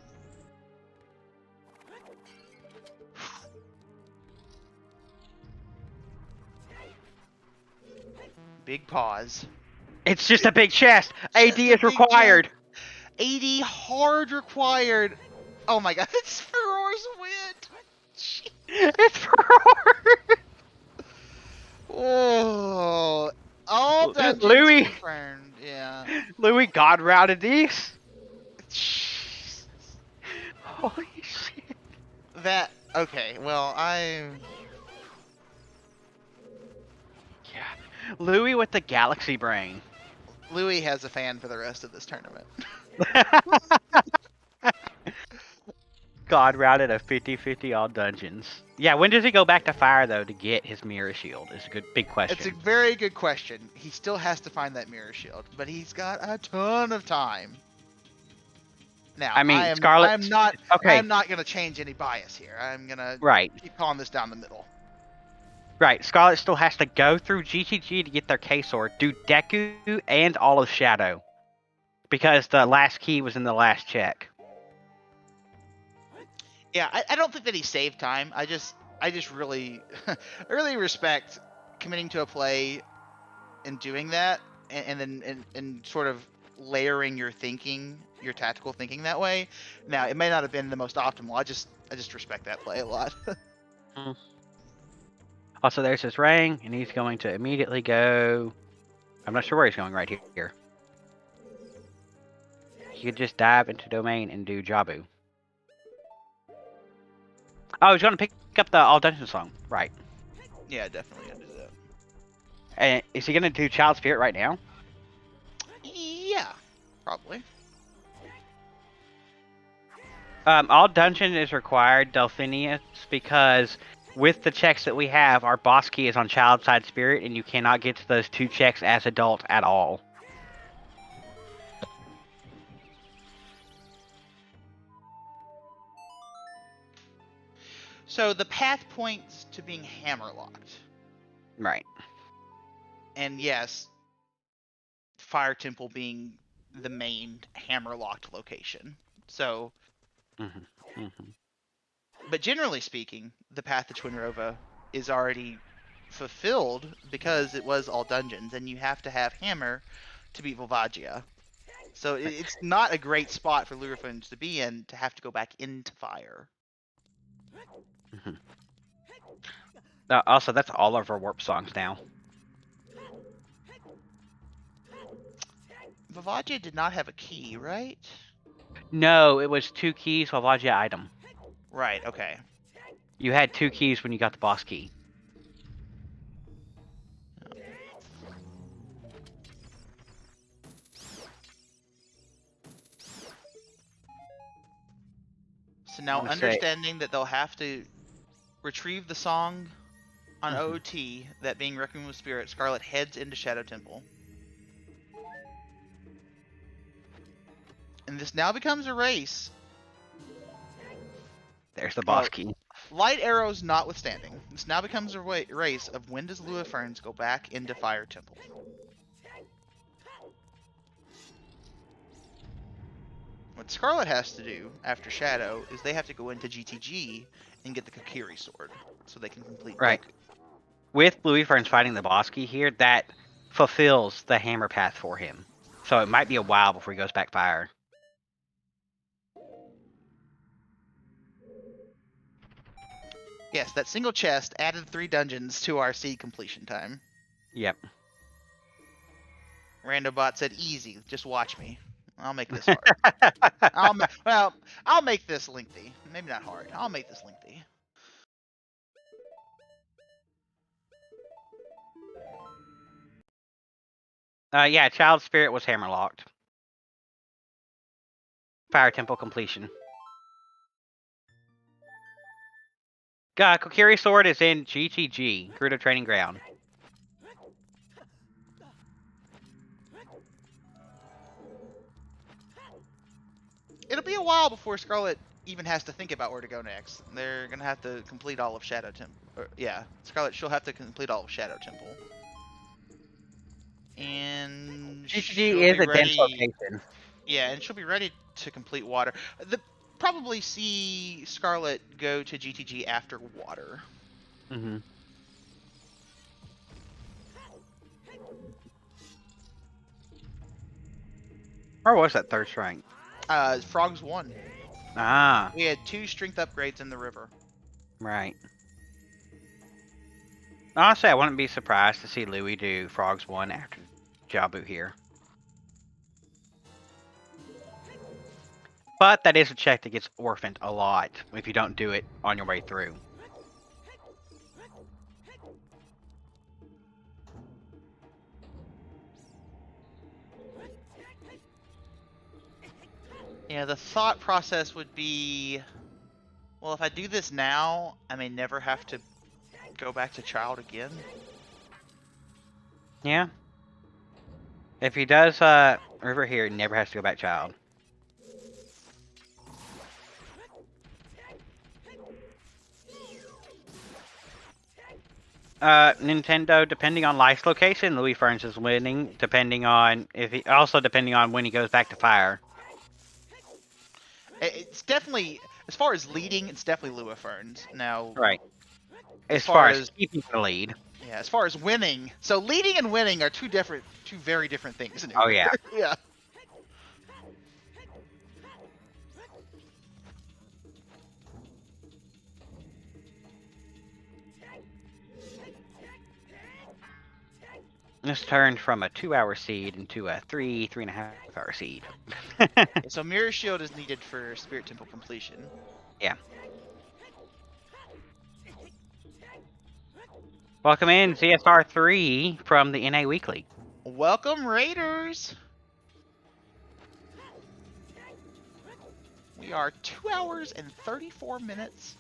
big pause. It's just a big chest. AD Just a is big required. chest. AD hard required. Oh my god, it's Furor's win. It's for Oh, all dungeons Louis. confirmed. Yeah. Louis God routed these. Holy shit. That okay. Well, Yeah. Louis with the galaxy brain. Louis has a fan for the rest of this tournament. God routed a 50-50 all dungeons. Yeah, when does he go back to fire though to get his mirror shield? Is a good big question. It's a very good question. He still has to find that mirror shield, but he's got a ton of time. Now, I mean, Scarlet. I'm not going to change any bias here. I'm going to keep calling this down the middle. Right. Scarlet still has to go through GTG to get their K-Sword, do Deku and all of Shadow, because the last key was in the last check. Yeah, I don't think that he saved time. I just really, really respect committing to a play and doing that, and then sort of layering your thinking, your tactical thinking that way. Now, it may not have been the most optimal. I just respect that play a lot. Also, there's his ring, and he's going to immediately go. I'm not sure where he's going right here. He could just dive into domain and do Jabu. Oh, he's going to pick up the All Dungeon song. Right. Yeah, definitely gonna do that. And is he going to do Child Spirit right now? Yeah, probably. All Dungeon is required, Delphinius, because with the checks that we have, our boss key is on Child Side Spirit, and you cannot get to those 2 checks as adult at all. So the path points to being hammerlocked. Right. And yes, Fire Temple being the main hammerlocked location. So, but generally speaking, the path to Twinrova is already fulfilled because it was all dungeons, and you have to have hammer to beat Volvagia. So it's not a great spot for Luiferns to be in to have to go back into fire. Also, that's all of our warp songs now. Volvagia did not have a key, right? No, it was 2 keys, Volvagia item. Right, okay. You had 2 keys when you got the boss key. So now understanding that they'll have to retrieve the song on OOT, that being Requiem with Spirit, Scarlet heads into Shadow Temple. And this now becomes a race. There's the boss key. Light arrows notwithstanding, this now becomes a race of when does Luiferns go back into Fire Temple. What Scarlet has to do after Shadow is they have to go into GTG and get the Kokiri sword so they can complete Right. Deku. With Luiferns fighting the boss key here, that fulfills the hammer path for him. So it might be a while before he goes back fire. Yes, that single chest added 3 dungeons to our seed completion time. Yep. Randobot said, "Easy, just watch me. I'll make this hard." I'll make this lengthy. Maybe not hard. I'll make this lengthy. Yeah, Child Spirit was hammerlocked. Fire Temple completion. Kokiri Sword is in GTG, Gerudo Training Ground. It'll be a while before Scarlet even has to think about where to go next. They're gonna have to complete all of Shadow Temple. Yeah, Scarlet, she'll have to complete all of Shadow Temple. And GTG is a dense location. Yeah, and she'll be ready to complete Water. Probably see Scarlet go to GTG after Water. Or was that third strength? Frogs won. Ah, We had 2 strength upgrades in the river. right. Honestly, I wouldn't be surprised to see Louis do Frogs 1 after Jabu here. But that is a check that gets orphaned a lot if you don't do it on your way through. Yeah, the thought process would be, well, if I do this now, I may never have to go back to child again. Yeah. If he does River here, he never has to go back child. Nintendo, depending on Life's location, Luiferns is winning, depending on depending on when he goes back to fire. It's definitely, as far as leading, it's definitely Luiferns. Now, Right. As far far as as- keeping the lead. yeah, as far as winning, so leading and winning are two very different things. Oh, yeah. Yeah. This turned from a 2-hour seed into a 3.5 hour seed. So Mirror Shield is needed for Spirit Temple completion. Yeah. Welcome in, ZSR3 from the NA Weekly. Welcome, Raiders! We are 2 hours and 34 minutes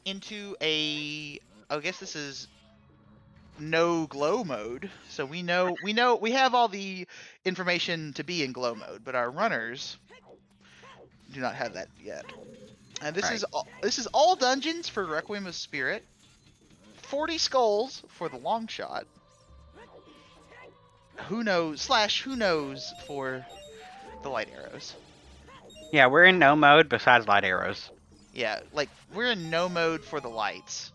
into I guess this is no glow mode. So we have all the information to be in glow mode, but our runners do not have that yet. And this is all dungeons for Requiem of Spirit. 40 skulls for the long shot. Who knows for the light arrows. Yeah, we're in no mode besides light arrows. Yeah, like we're in no mode for the lights.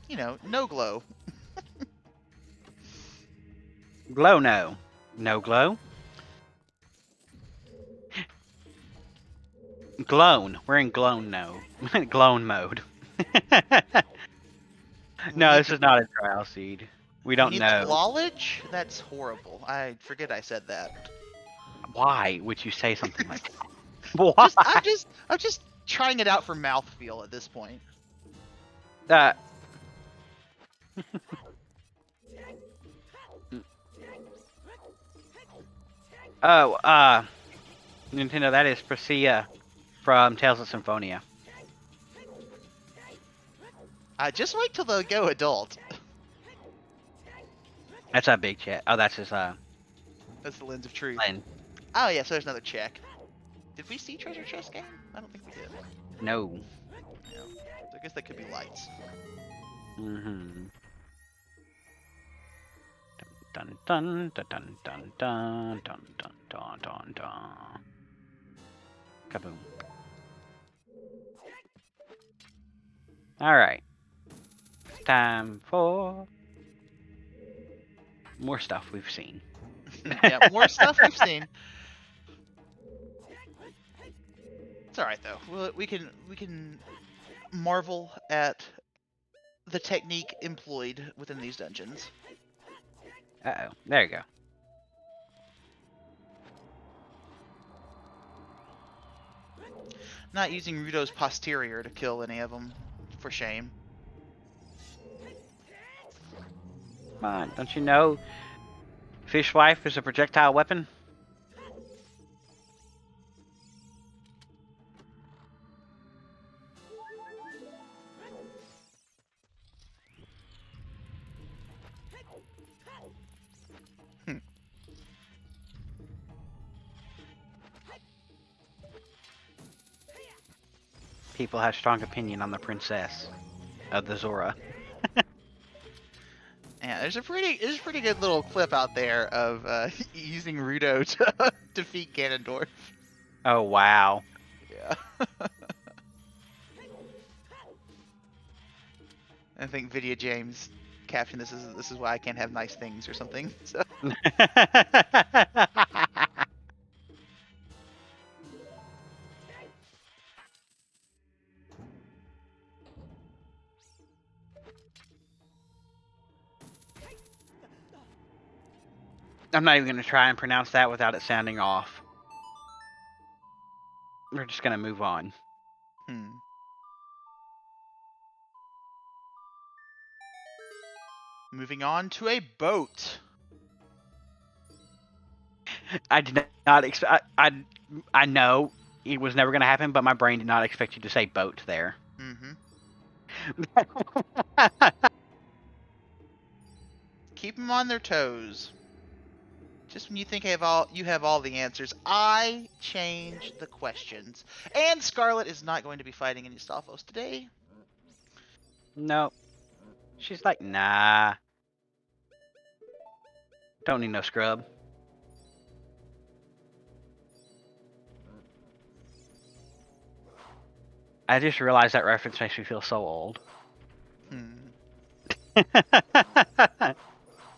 You know, no glow. Glow no. No glow. Glown. We're in glown no. Glown mode. No, this is not a trial seed. We don't know. Knowledge? That's horrible. I forget I said that. Why would you say something like that? Why? I'm just trying it out for mouthfeel at this point. Nintendo, that is Priscilla from Tales of Symphonia. Just wait till they go adult. That's a big chat. Oh, that's his, That's the lens of truth. Len. Oh, yeah, so there's another check. Did we see treasure chest game? I don't think we did. No. Yeah. So I guess that could be lights. Mm-hmm. Dun dun dun dun dun dun dun dun dun dun dun. Kaboom. Alright. Time for more stuff we've seen. Yeah, more stuff we've seen. It's alright though. We can marvel at the technique employed within these dungeons. Uh-oh. There you go. Not using Rudo's posterior to kill any of them, for shame. Come on, don't you know Fish Life is a projectile weapon? People have strong opinion on the princess of the Zora. Yeah, there's a pretty good little clip out there of using Rudo to defeat Ganondorf. Oh wow. Yeah. I think Video James captioned this is why I can't have nice things or something. So I'm not even going to try and pronounce that without it sounding off. We're just going to move on. Moving on to a boat. I did not expect. I know it was never going to happen, but my brain did not expect you to say boat there. Keep them on their toes. Just when you think you have all the answers, I change the questions. And Scarlet is not going to be fighting any Stalfos today. No. She's like, nah. Don't need no scrub. I just realized that reference makes me feel so old.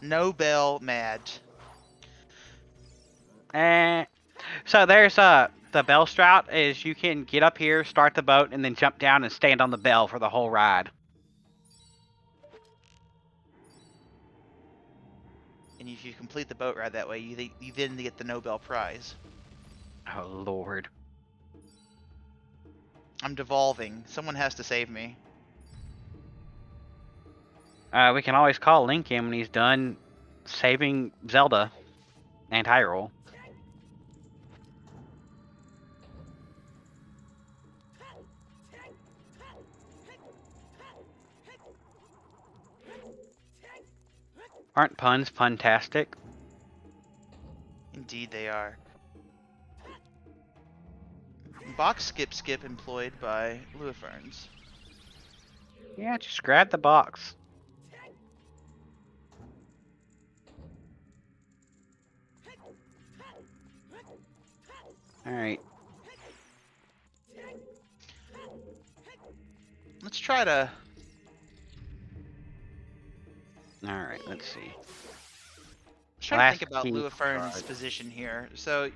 Nobel mad. So there's the bell strout is you can get up here, start the boat, and then jump down and stand on the bell for the whole ride. And if you complete the boat ride that way, you then get the Nobel Prize. Oh Lord. I'm devolving. Someone has to save me. We can always call Link in when he's done saving Zelda and Hyrule. Aren't puns puntastic? Indeed they are. Box skip employed by Luiferns. Yeah, just grab the box. Alright. Let's try to... Alright, let's see. Try to think about Luiferns' position here. So,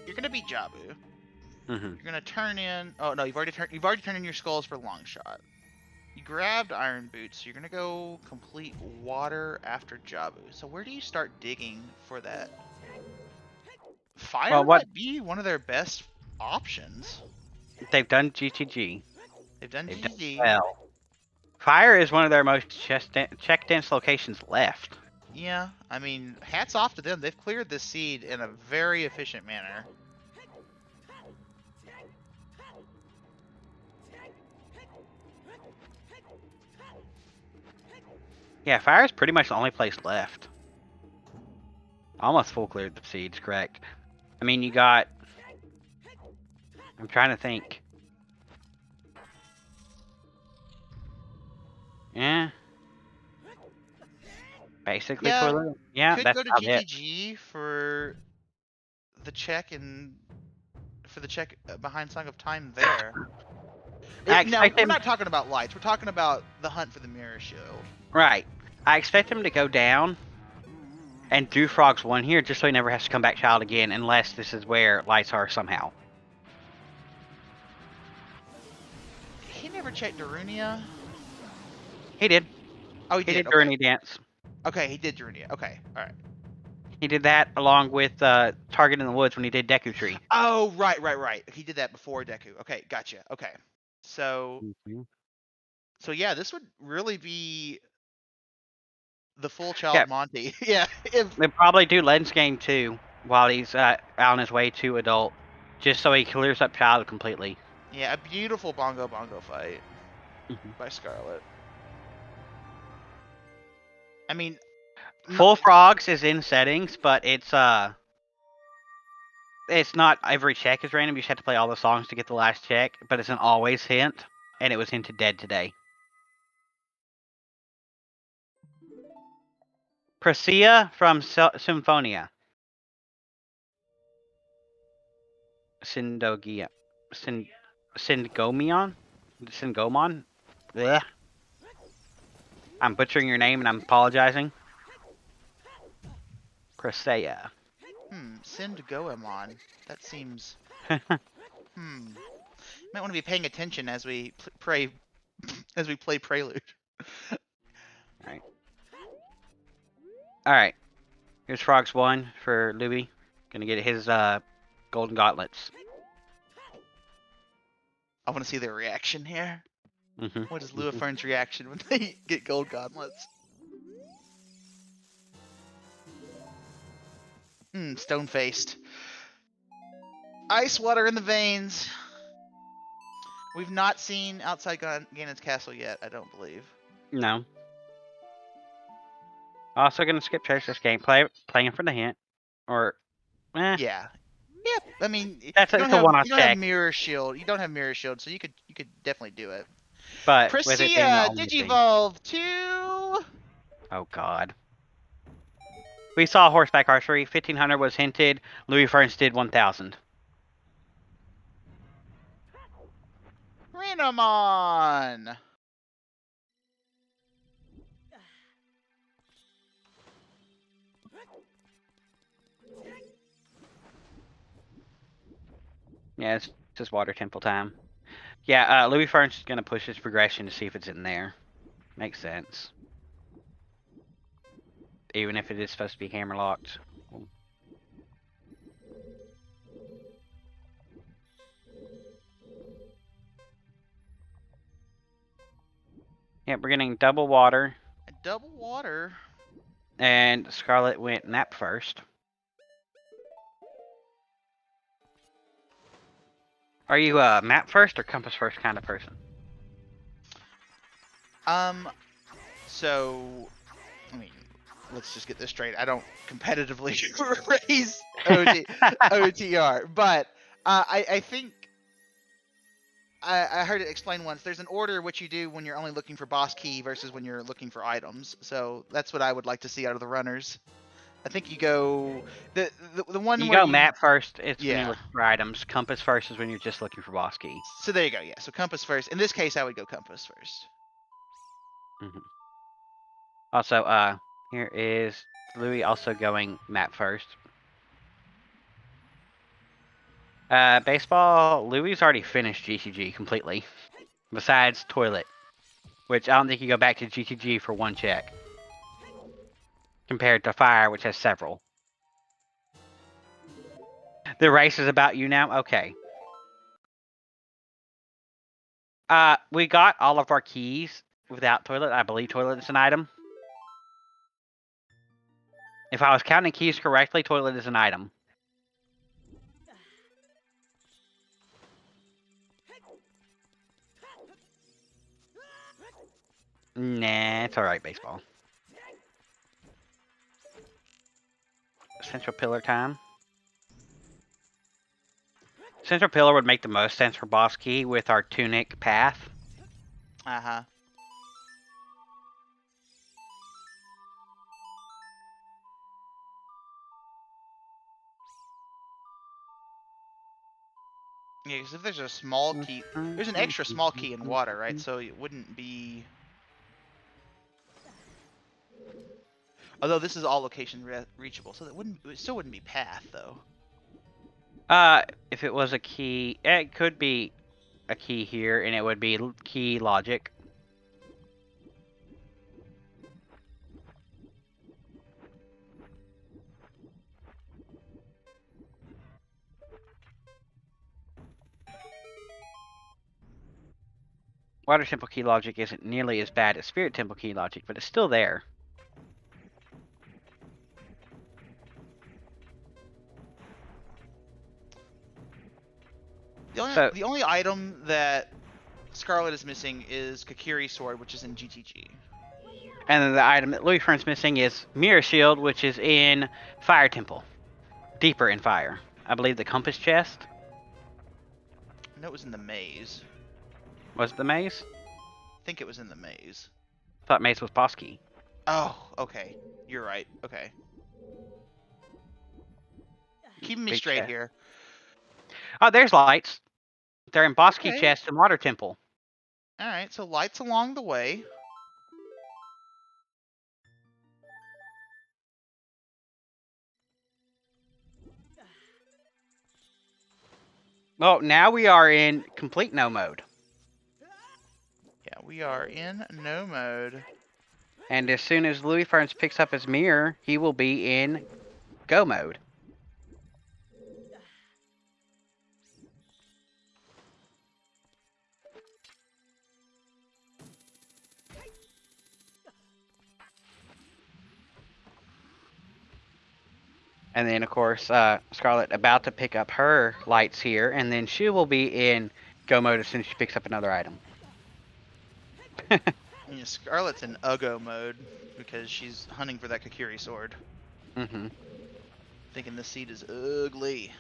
you're gonna be Jabu. Mm-hmm. You're gonna turn in. Oh no, you've already turned in your skulls for long shot. You grabbed iron boots. So you're gonna go complete water after Jabu. So where do you start digging for that? Fire might be one of their best options. They've done GTG. They've done done GTG. well. Fire is one of their most check dense locations left. Yeah, I mean, hats off to them. They've cleared this seed in a very efficient manner. Yeah, fire is pretty much the only place left. Almost full cleared the seeds, correct. I mean, you got... I'm trying to think. Yeah. Basically, Yeah, yeah, could that's go to about it. GTG for the check and for the check behind Song of Time there. Now, we're not talking about lights. We're talking about the hunt for the mirror shield. Right. I expect him to go down and do Frogs 1 here just so he never has to come back Child again unless this is where lights are somehow. He never checked Darunia? He did. Oh, he did. Darunia Dance. Okay, he did Darunia. Okay, alright. He did that along with Target in the Woods when he did Deku Tree. Oh, right. He did that before Deku. Okay, gotcha. Okay. So, so yeah, this would really be the full child Monty. Yeah. They probably do Lens Game too while he's on his way to adult, just so he clears up Child completely. Yeah, a beautiful bongo fight by Scarlet. I mean, Full Frogs is in settings, but it's not every check is random. You just have to play all the songs to get the last check, but it's an always hint, and it was hinted dead today. Presea from Symphonia. Syndogia. Syngomon? Blech. I'm butchering your name and I'm apologizing. Cressea. Send Goemon. That seems. Might want to be paying attention as we play Prelude. Alright. Here's Frogs 1 for Louis. Gonna get his golden gauntlets. I want to see their reaction here. Mm-hmm. What is Luiferns' reaction when they get gold gauntlets? Stone-faced. Ice water in the veins. We've not seen outside Ganon's castle yet, I don't believe. No. Also gonna skip chase this game. Playing for the hint. Or Yeah. Yeah, I mean, That's you a don't one-off have check. mirror shield. You don't have mirror shield, so you could definitely do it. But with it being the Presea, only thing. Digivolve 2. Oh god. We saw horseback archery. 1500 was hinted. Luiferns did 1000. Randomon. Yeah, it's just water temple time. Yeah, Luiferns is gonna push his progression to see if it's in there. Makes sense. Even if it is supposed to be hammerlocked. Yeah, we're getting double water. Double water. And Scarlet went map first. Are you a map first or compass first kind of person? So, I mean, let's just get this straight. I don't competitively raise OTR, but I think I heard it explained once. There's an order which you do when you're only looking for boss key versus when you're looking for items. So that's what I would like to see out of the runners. I think you go the one you where go map first. It's when Yeah. you're looking for items. Compass first is when you're just looking for boss key. So there you go. Yeah. So compass first. In this case, I would go compass first. Also, here is Louis also going map first. Baseball, Louis already finished GTG completely. Besides toilet, which I don't think you go back to GTG for one check. Compared to fire, which has several. The race is about you now? Okay. We got all of our keys without toilet. I believe toilet is an item. If I was counting keys correctly, toilet is an item. Nah, it's alright, baseball. Central pillar time. Central pillar would make the most sense for boss key with our tunic path. Uh-huh. Yeah, because if there's a small key, there's an extra small key in water, right? So it wouldn't be. Although this is all location reachable, so it still wouldn't be path though. If it was a key, it could be a key here, and it would be key logic. Water Temple key logic isn't nearly as bad as Spirit Temple key logic, but it's still there. The only item that Scarlet is missing is Kakiri's sword, which is in GTG. And then the item that Luiferns missing is Mirror Shield, which is in Fire Temple. Deeper in Fire. I believe the Compass Chest. No, it was in the maze. Was it the maze? I think it was in the maze. I thought maze was boss key. Oh, okay. You're right. Okay. Keeping me Big straight chest. here. Oh, there's lights. They're in boss key Okay. chest and Water Temple. Alright, so lights along the way. Well, now we are in complete no mode. Yeah, we are in no mode. And as soon as Luiferns picks up his mirror, he will be in go mode. And then, of course, Scarlet about to pick up her lights here, and then she will be in go mode as soon as she picks up another item. Yeah, Scarlet's in Uggo mode because she's hunting for that Kakiri sword. Mm-hmm. Thinking the seed is ugly.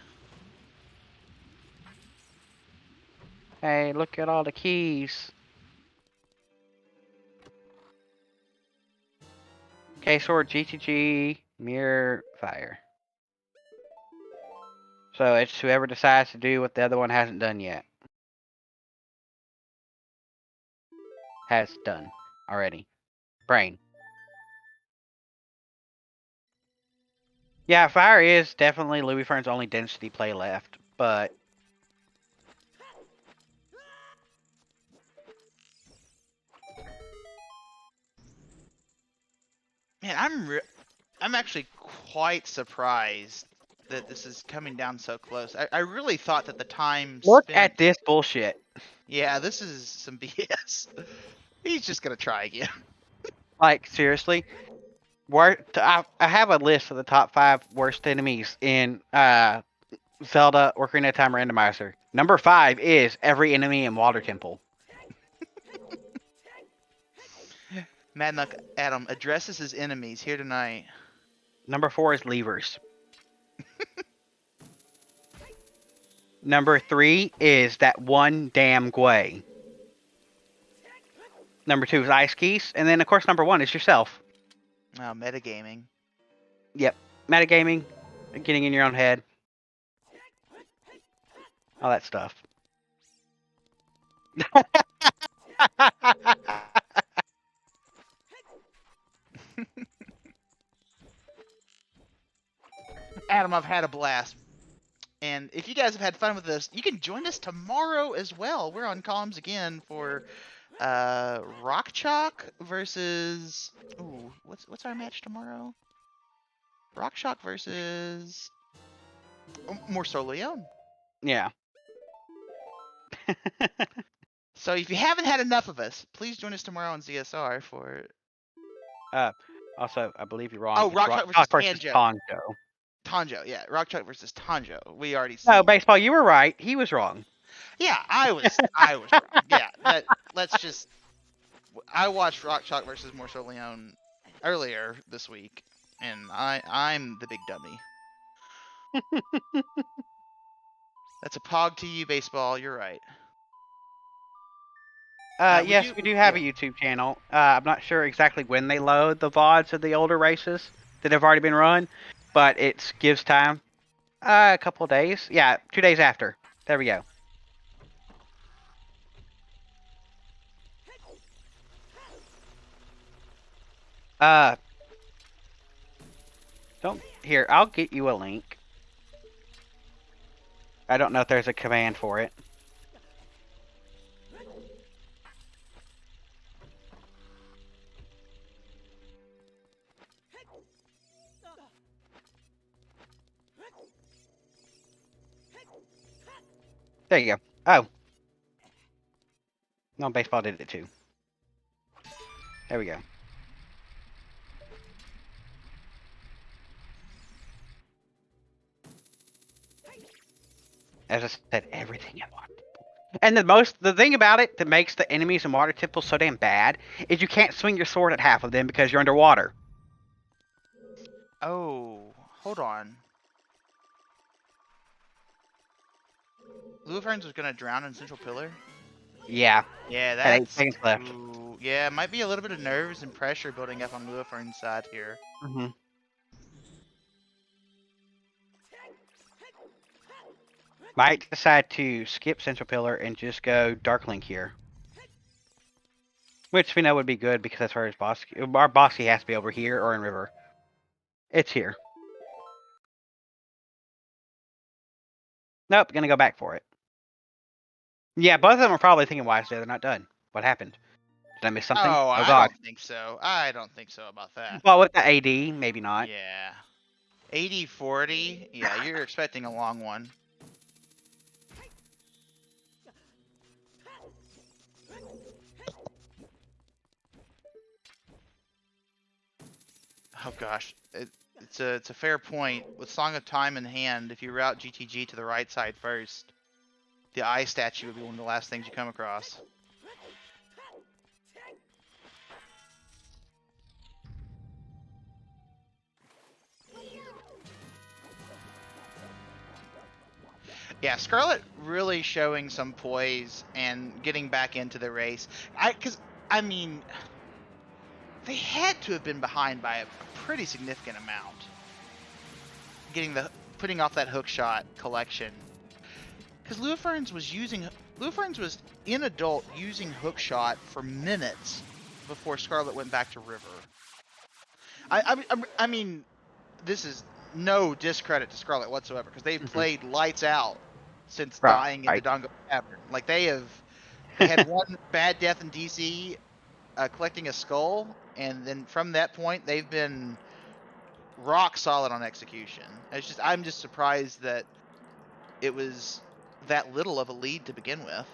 Hey, look at all the keys. Okay, sword, GTG, mirror, fire. So it's whoever decides to do what the other one hasn't done yet. Has done already. Brain. Yeah, fire is definitely Luiferns' only density play left, but Man, I'm actually quite surprised that this is coming down so close. I really thought that the time look spent. at this bullshit. Yeah, this is some BS. He's just gonna try again. Like, seriously? I have a list of the top 5 worst enemies in Zelda Ocarina of Time Randomizer. Number 5 is every enemy in Water Temple. Mad Nuck Adam addresses his enemies here tonight. Number 4 is Levers. Number 3 is that one damn Gwei. Number 2 is Ice Keys. And then, of course, number 1 is yourself. Oh, metagaming. Yep. Metagaming, getting in your own head. All that stuff. Adam, I've had a blast. And if you guys have had fun with this, you can join us tomorrow as well. We're on comms again for Rock Chalk versus what's our match tomorrow? Rock Chalk versus Morso Leone. Yeah. So if you haven't had enough of us, please join us tomorrow on ZSR for. Also, I believe you're wrong. Oh, It's Rock Chalk versus Tanjo. Tanjo. Tanjo, yeah, Rock Chalk versus Tanjo. We already. No, baseball. You were right. He was wrong. Yeah, I was wrong. Yeah, let's just. I watched Rock Chalk versus Morso Leone earlier this week, and I'm the big dummy. That's a pog to you, baseball. You're right. Yes, we do have a YouTube channel. I'm not sure exactly when they load the VODs of the older races that have already been run, but it gives time. A couple of days. Yeah, 2 days after. There we go. Here, I'll get you a link. I don't know if there's a command for it. There you go. Oh. No, baseball did it too. There we go. As I said, everything in Water Temple. And the thing about it that makes the enemies in Water Temple so damn bad is you can't swing your sword at half of them because you're underwater. Oh, hold on. Luiferns was gonna drown in Central Pillar. Yeah. Yeah, Had 8 that's. seconds left. Ooh, yeah, might be a little bit of nerves and pressure building up on Luiferns' side here. Mm-hmm. Might decide to skip Central Pillar and just go Dark Link here. Which we know would be good because that's where his boss. Our bossy has to be over here or in River. It's here. Nope, gonna go back for it. Yeah, both of them are probably thinking, why is they're not done? What happened? Did I miss something? Oh, I God. don't think so. I don't think so about that. Well, with the AD, maybe not. Yeah. 80-40. Yeah, you're expecting a long one. Oh gosh, it's a fair point. With Song of Time in hand, if you route GTG to the right side first, the eye statue would be one of the last things you come across. Yeah, Scarlet really showing some poise and getting back into the race. I mean, they had to have been behind by a pretty significant amount. Putting off that hook shot collection, because Luiferns was in adult using hook shot for minutes before Scarlet went back to River. I mean, this is no discredit to Scarlet whatsoever, because they've played lights out since dying in the Dongo Cavern. Like they had one bad death in DC, collecting a skull, and then from that point they've been rock solid on execution. I'm just surprised that it was that little of a lead to begin with.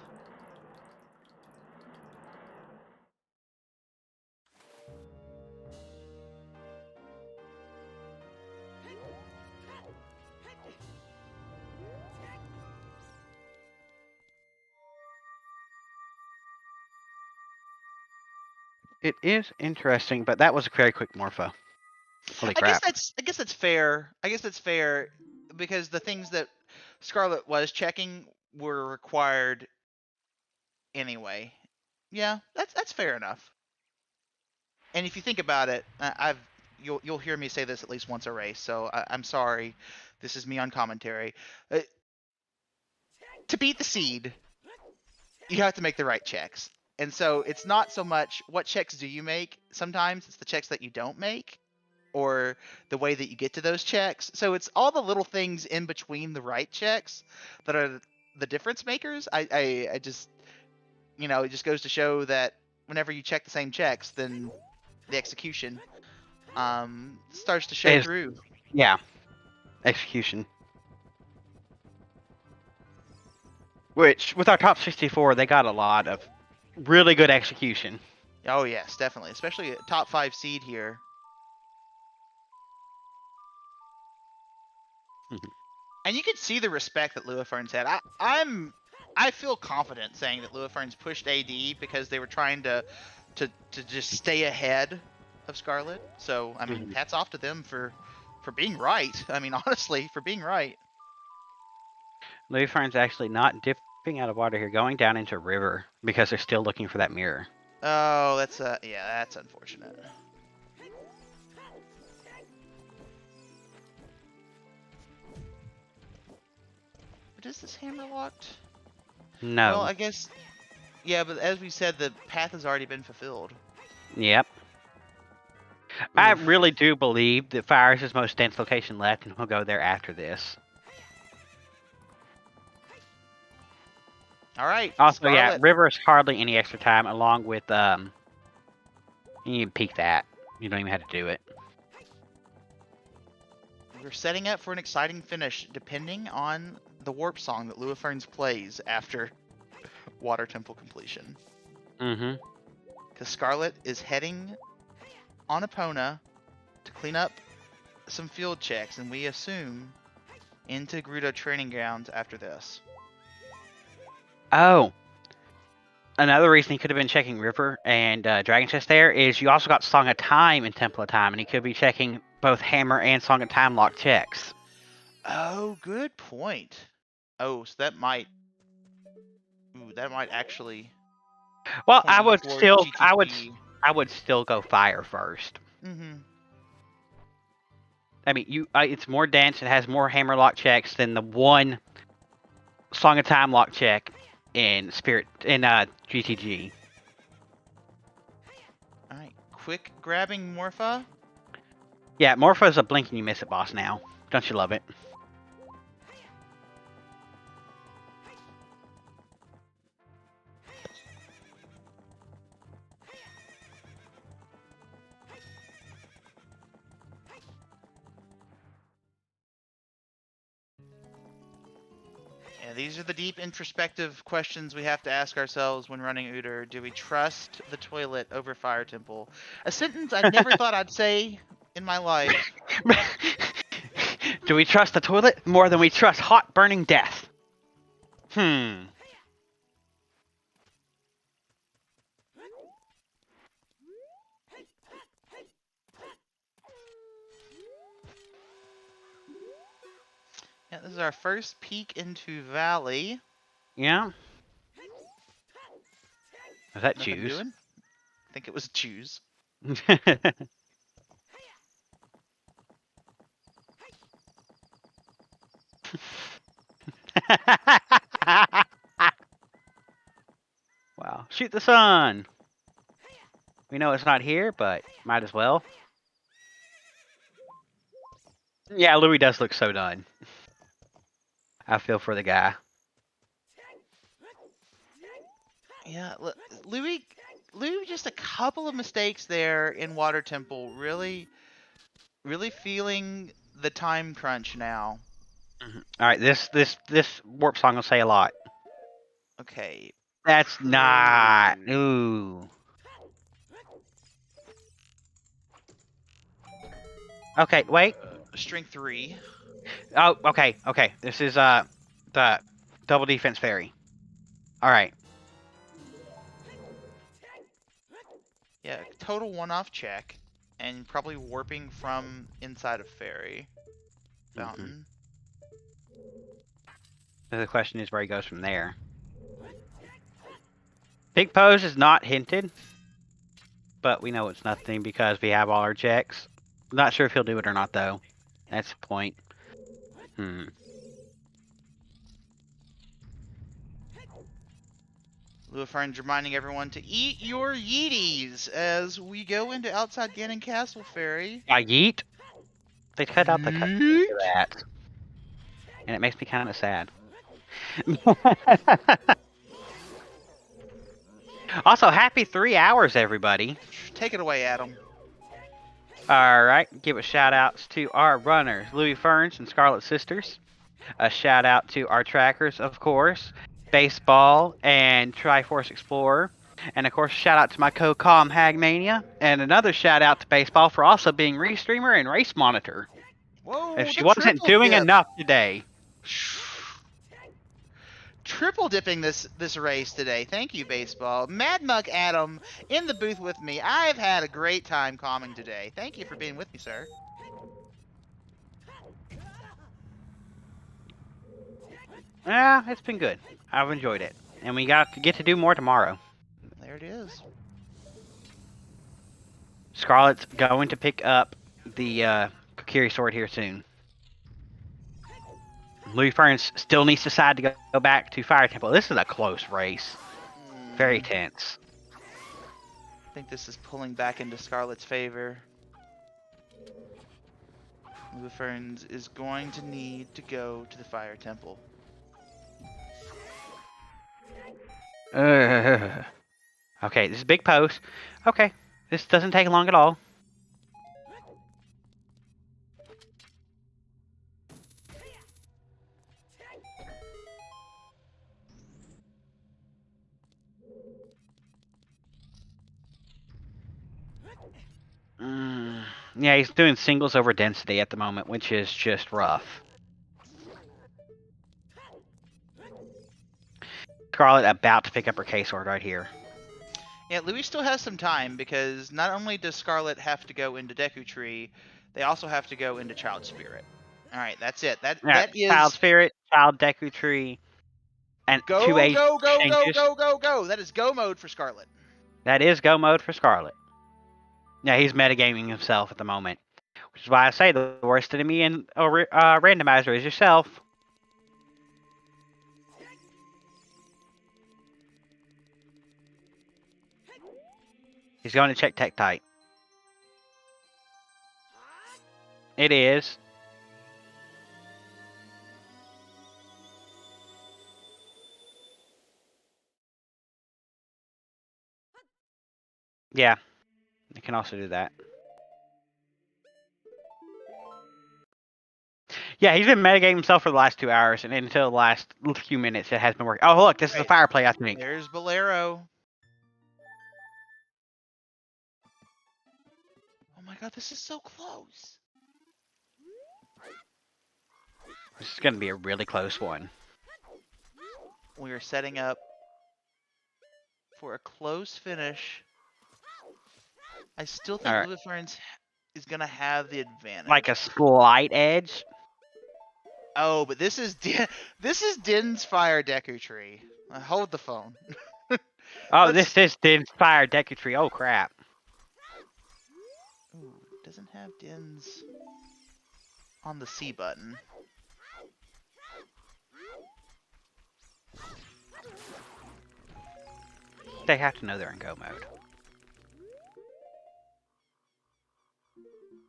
It is interesting, but that was a very quick Morpho. Holy crap. I guess that's fair. I guess that's fair, because the things that Scarlet was checking were required anyway. Yeah, that's fair enough. And if you think about it, you'll hear me say this at least once a race, so I'm sorry. This is me on commentary. To beat the seed, you have to make the right checks. And so it's not so much what checks do you make. Sometimes it's the checks that you don't make, or the way that you get to those checks. So it's all the little things in between the right checks that are the difference makers. I just, it just goes to show that whenever you check the same checks, then the execution starts to show through. Yeah. Execution. Which, with our top 64, they got a lot of really good execution. Oh yes, definitely. Especially a top 5 seed here. And you can see the respect that Luiferns had. I feel confident saying that Luiferns pushed AD because they were trying to just stay ahead of Scarlet. So I mean, hats off to them for being right. I mean, honestly, for being right. Luiferns actually not dipping out of water here, going down into river because they're still looking for that mirror. Oh, that's unfortunate. But is this hammer locked? No. Well, I guess, yeah, but as we said, the path has already been fulfilled. Yep. I really do believe that fire is his most dense location left, and he'll go there after this. All right. Also, Scarlet. yeah, river is hardly any extra time, along with, you need to peek that. You don't even have to do it. We're setting up for an exciting finish, depending on the warp song that Luiferns plays after Water Temple completion. Mm-hmm. Because Scarlet is heading on Epona to clean up some field checks, and we assume into Gerudo Training Grounds after this. Oh. Another reason he could have been checking River and Dragon Chest there is you also got Song of Time and Temple of Time, and he could be checking both Hammer and Song of Time lock checks. Oh, good point. Oh, so that might actually. Well, I would still go fire first. Mm-hmm. I mean, it's more dense. It has more hammer lock checks than the one Song of Time lock check in GTG. All right, quick grabbing Morpha. Yeah, Morpho's a blink and you miss it boss now. Don't you love it? these are the deep introspective questions we have to ask ourselves when running OoTR. Do we trust the toilet over Fire Temple? A sentence I never thought I'd say in my life. Do we trust the toilet more than we trust hot burning death? Yeah, this is our first peek into Valley. Yeah. Is that Nothing choose? doing? I think it was choose. Wow. Shoot the sun. We know it's not here, but might as well. Yeah, Louis does look so done. I feel for the guy. Yeah, Louis, just a couple of mistakes there in Water Temple. Really feeling the time crunch now. All right, this warp song will say a lot. Okay. That's not. Ooh. Okay, wait. Strength 3. Oh, okay, okay. This is the double defense fairy. All right. Yeah, total one-off check, and probably warping from inside of Fairy Fountain. So the question is where he goes from there. Big pose is not hinted, but we know it's nothing because we have all our checks. Not sure if he'll do it or not, though. That's the point. Luiferns reminding everyone to eat your Yeeties as we go into outside Ganon Castle, Fairy. I yeet. They cut out the cut Yeet. for that, and it makes me kind of sad. Also, happy 3 hours, everybody. Take it away, Adam. All right, give a shout outs to our runners, Luiferns and Scarlet Sisters. A shout out to our trackers, of course, Baseball and Triforce Explorer. And of course, shout out to my co-com Hagmania. And another shout out to Baseball for also being restreamer and race monitor. Whoa, If she the wasn't triple doing dip. enough today. Triple dipping this race today. Thank you, Baseball. Mad Muck Adam in the booth with me. I've had a great time calming today. Thank you for being with me, sir. Yeah, it's been good. I've enjoyed it. And we got to get to do more tomorrow. There it is. Scarlet's going to pick up the Kokiri sword here soon. Luiferns still needs to decide to go back to Fire Temple. This is a close race. Very tense. I think this is pulling back into Scarlet's favor. Luiferns is going to need to go to the Fire Temple. Okay, this is a big post. Okay, this doesn't take long at all. Yeah, he's doing singles over density at the moment, which is just rough. Scarlet about to pick up her K-Sword right here. Yeah, Louis still has some time because not only does Scarlet have to go into Deku Tree, they also have to go into Child Spirit. All right, that's it. That is Child Spirit, Child Deku Tree, and go, 2 age go, go, changes. go, go, go, go. That is go mode for Scarlet. That is go mode for Scarlet. Yeah, he's metagaming himself at the moment. Which is why I say the worst enemy in a randomizer is yourself. He's going to check Tektite. It is. Yeah, it can also do that. Yeah, he's been metagaming himself for the last 2 hours, and until the last few minutes, it has been working. Oh, look, this is a Right. fire play, I think. There's Bolero. Oh my god, this is so close. This is going to be a really close one. We are setting up for a close finish. I still think Alright. Luiferns is going to have the advantage. Like a slight edge. Oh, but this is Din's Fire Deku Tree. Hold the phone. Oh, Let's- this did fire Deku Tree. Oh, crap. Ooh, doesn't have Din's on the C button. They have to know they're in go mode.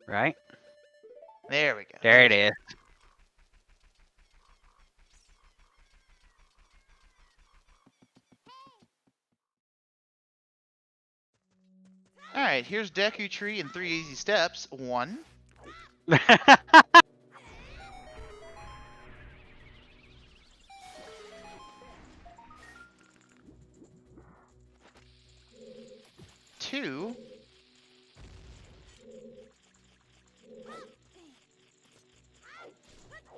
Right? There we go. There it is. Alright, here's Deku Tree in 3 easy steps. 1. Two.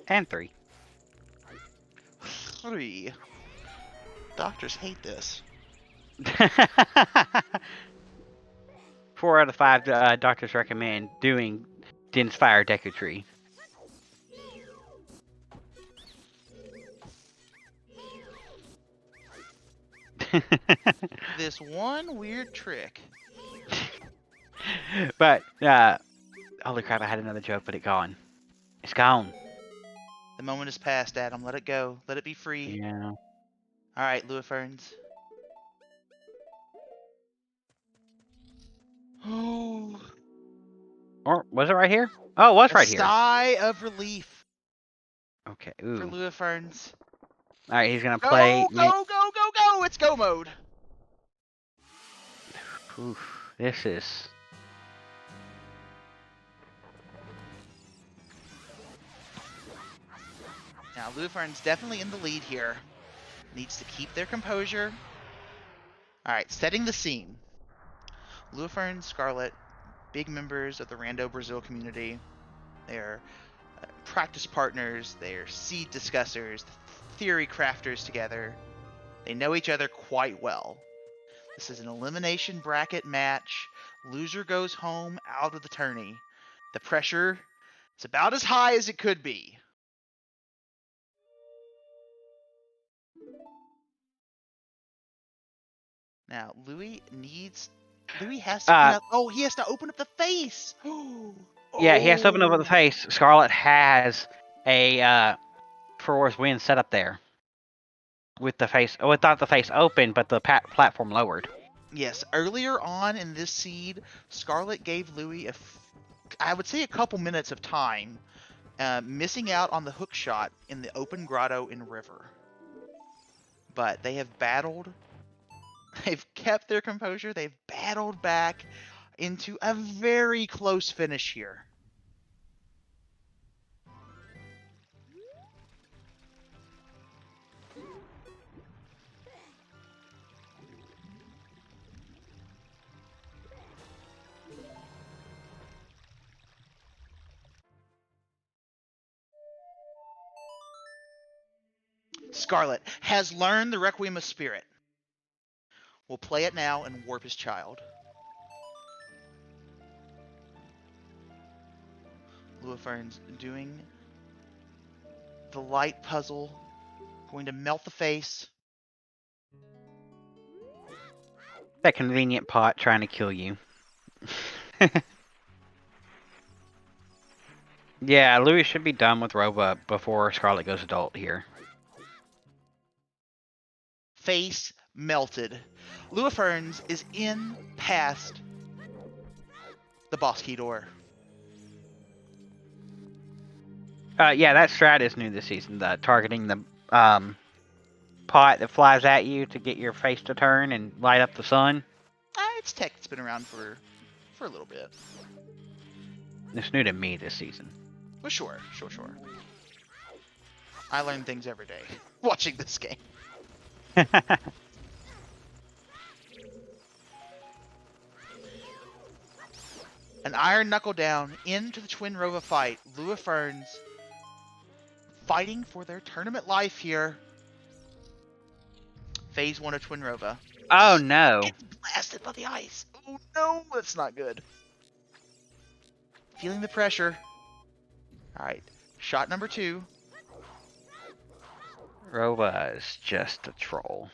And 3. 3. Doctors hate this. 4 out of 5 doctors recommend doing Din's Fire Deku Tree. This one weird trick. But, holy crap, I had another joke, but it's gone. It's gone. The moment is past, Adam. Let it go. Let it be free. Yeah. Alright, Luiferns. Oh. Or, was it right here? Oh, it was A right here. sigh of relief Okay, for ooh. Luiferns. Alright, he's gonna Go, play... go, go, go, go! It's go mode. Oof, this is... Now, Luifern's definitely in the lead here. Needs to keep their composure. Alright, setting the scene. Luifern, Scarlet, big members of the Rando Brazil community. They're practice partners, they're seed discussers, theory crafters together. They know each other quite well. This is an elimination bracket match. Loser goes home out of the tourney. The pressure is about as high as it could be. Now, Louis has to... oh, he has to open up the face! Yeah, he has to open up the face. Scarlet has a Furor's win set up there. With the face... Oh, without the face open, but the platform lowered. Yes, earlier on in this seed, Scarlet gave Louis I would say a couple minutes of time, missing out on the hook shot in the open grotto in River. But they have battled. They've kept their composure. They've battled back into a very close finish here. Scarlet has learned the Requiem of Spirit. Will play it now and warp his child. Luifern's doing the light puzzle. Going to melt the face. That convenient pot trying to kill you. Yeah, Louis should be done with Roba before Scarlet goes adult here. Face melted. Luiferns is in past the boss key door. Yeah, that strat is new this season. The targeting the pot that flies at you to get your face to turn and light up the sun. It's tech that's been around for a little bit. It's new to me this season. Well, sure. I learn things every day watching this game. An iron knuckle down into the Twin Rova fight. Luiferns fighting for their tournament life here. Phase 1 of Twin Rova. Oh no. It's blasted by the ice. Oh no, that's not good. Feeling the pressure. Alright, shot number 2. Rova is just a troll.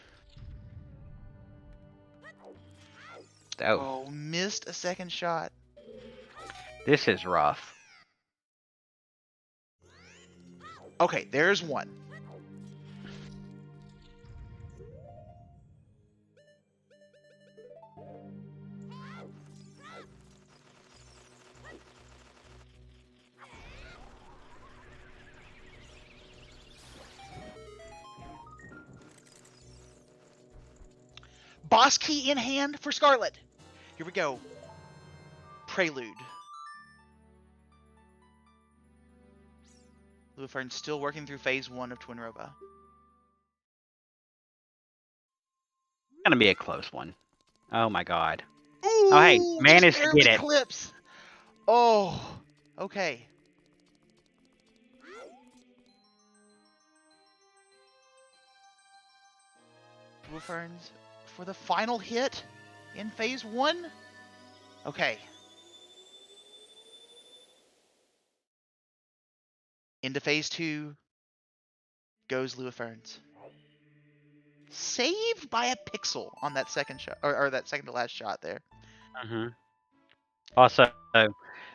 Oh, Oh, missed a second shot. this is rough. Okay, there's one. Boss key in hand for Scarlet. Here we go. Prelude. Luiferns still working through phase 1 of Twin Rova. Gonna be a close one. Oh my god. Ooh, Oh, hey, just managed to barely get it. clips. Oh, okay. Luiferns for the final hit in phase 1. Okay. Into phase 2 goes Luiferns. Saved by a pixel on that second shot, or that second to last shot there. Mm-hmm. Also,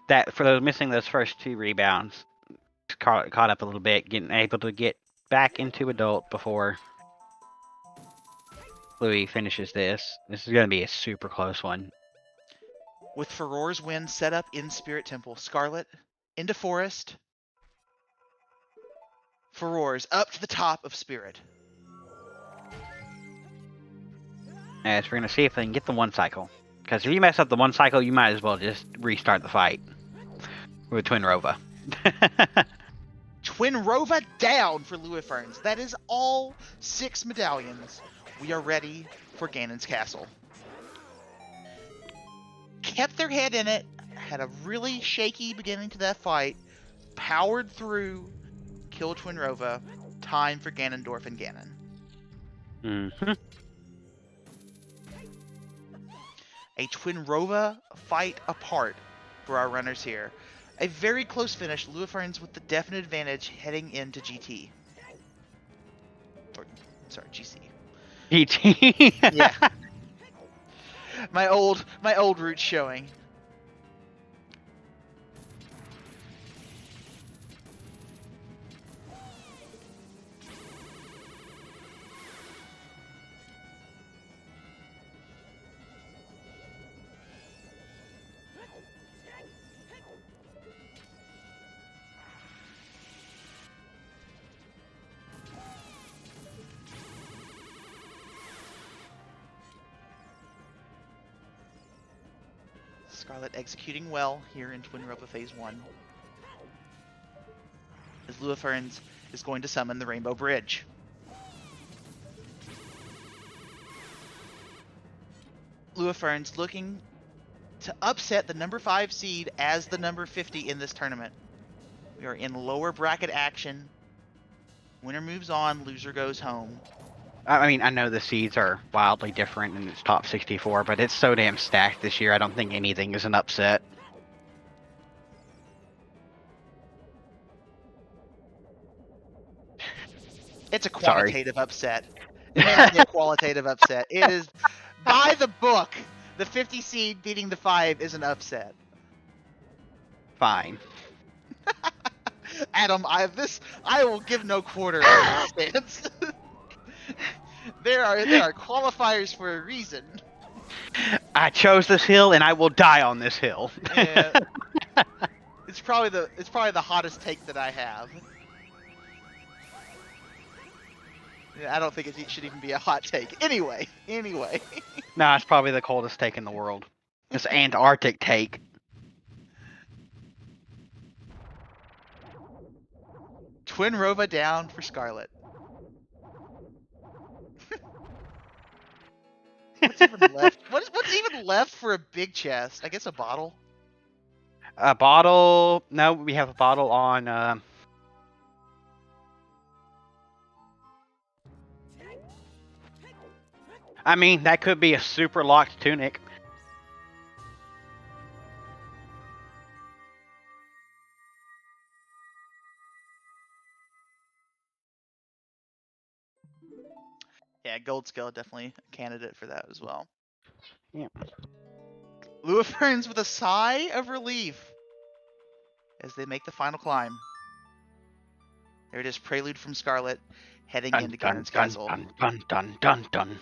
that for those missing those first 2 rebounds, caught up a little bit, getting able to get back into adult before Louis finishes this. This is gonna be a super close one. With Furor's win set up in Spirit Temple, Scarlet into Forest. Furor's up to the top of Spirit. As we're gonna see if they can get the 1 cycle. Because if you mess up the 1 cycle, you might as well just restart the fight with Twin Rova. Twin Rova down for Luiferns. That is all 6 medallions. We are ready for Ganon's Castle. Kept their head in it. Had a really shaky beginning to that fight. Powered through. Killed Twin Rova. Time for Ganondorf and Ganon. Mm-hmm. A Twin Rova fight apart for our runners here. A very close finish. Luiferns with the definite advantage heading into GT. Or, sorry, GC. GT. Yeah. My old roots showing. Scarlet executing well here in Twin Rova Phase 1. As Luiferns is going to summon the Rainbow Bridge. Luiferns looking to upset the number 5 seed as the number 50 in this tournament. We are in lower bracket action. Winner moves on, loser goes home. I mean, I know the seeds are wildly different and it's top 64, but it's so damn stacked this year, I don't think anything is an upset. It's a quantitative upset. It may not be a qualitative upset. It is, by the book, the 50 seed beating the 5 is an upset. Fine. Adam, I will give no quarter on this stance. There are qualifiers for a reason. I chose this hill and I will die on this hill. Yeah. It's probably the hottest take that I have. Yeah, I don't think it should even be a hot take. Anyway. No, it's probably the coldest take in the world. It's Antarctic take. Twin Rova down for Scarlet. What's even left? What's even left for a big chest? I guess a bottle. A bottle. No, we have a bottle on. I mean, that could be a super locked tunic. Yeah, gold skill definitely a candidate for that as well. Yeah. Luiferns with a sigh of relief as they make the final climb. There it is, prelude from Scarlet, heading into Ganon's Castle. Dun, dun, dun, dun, dun.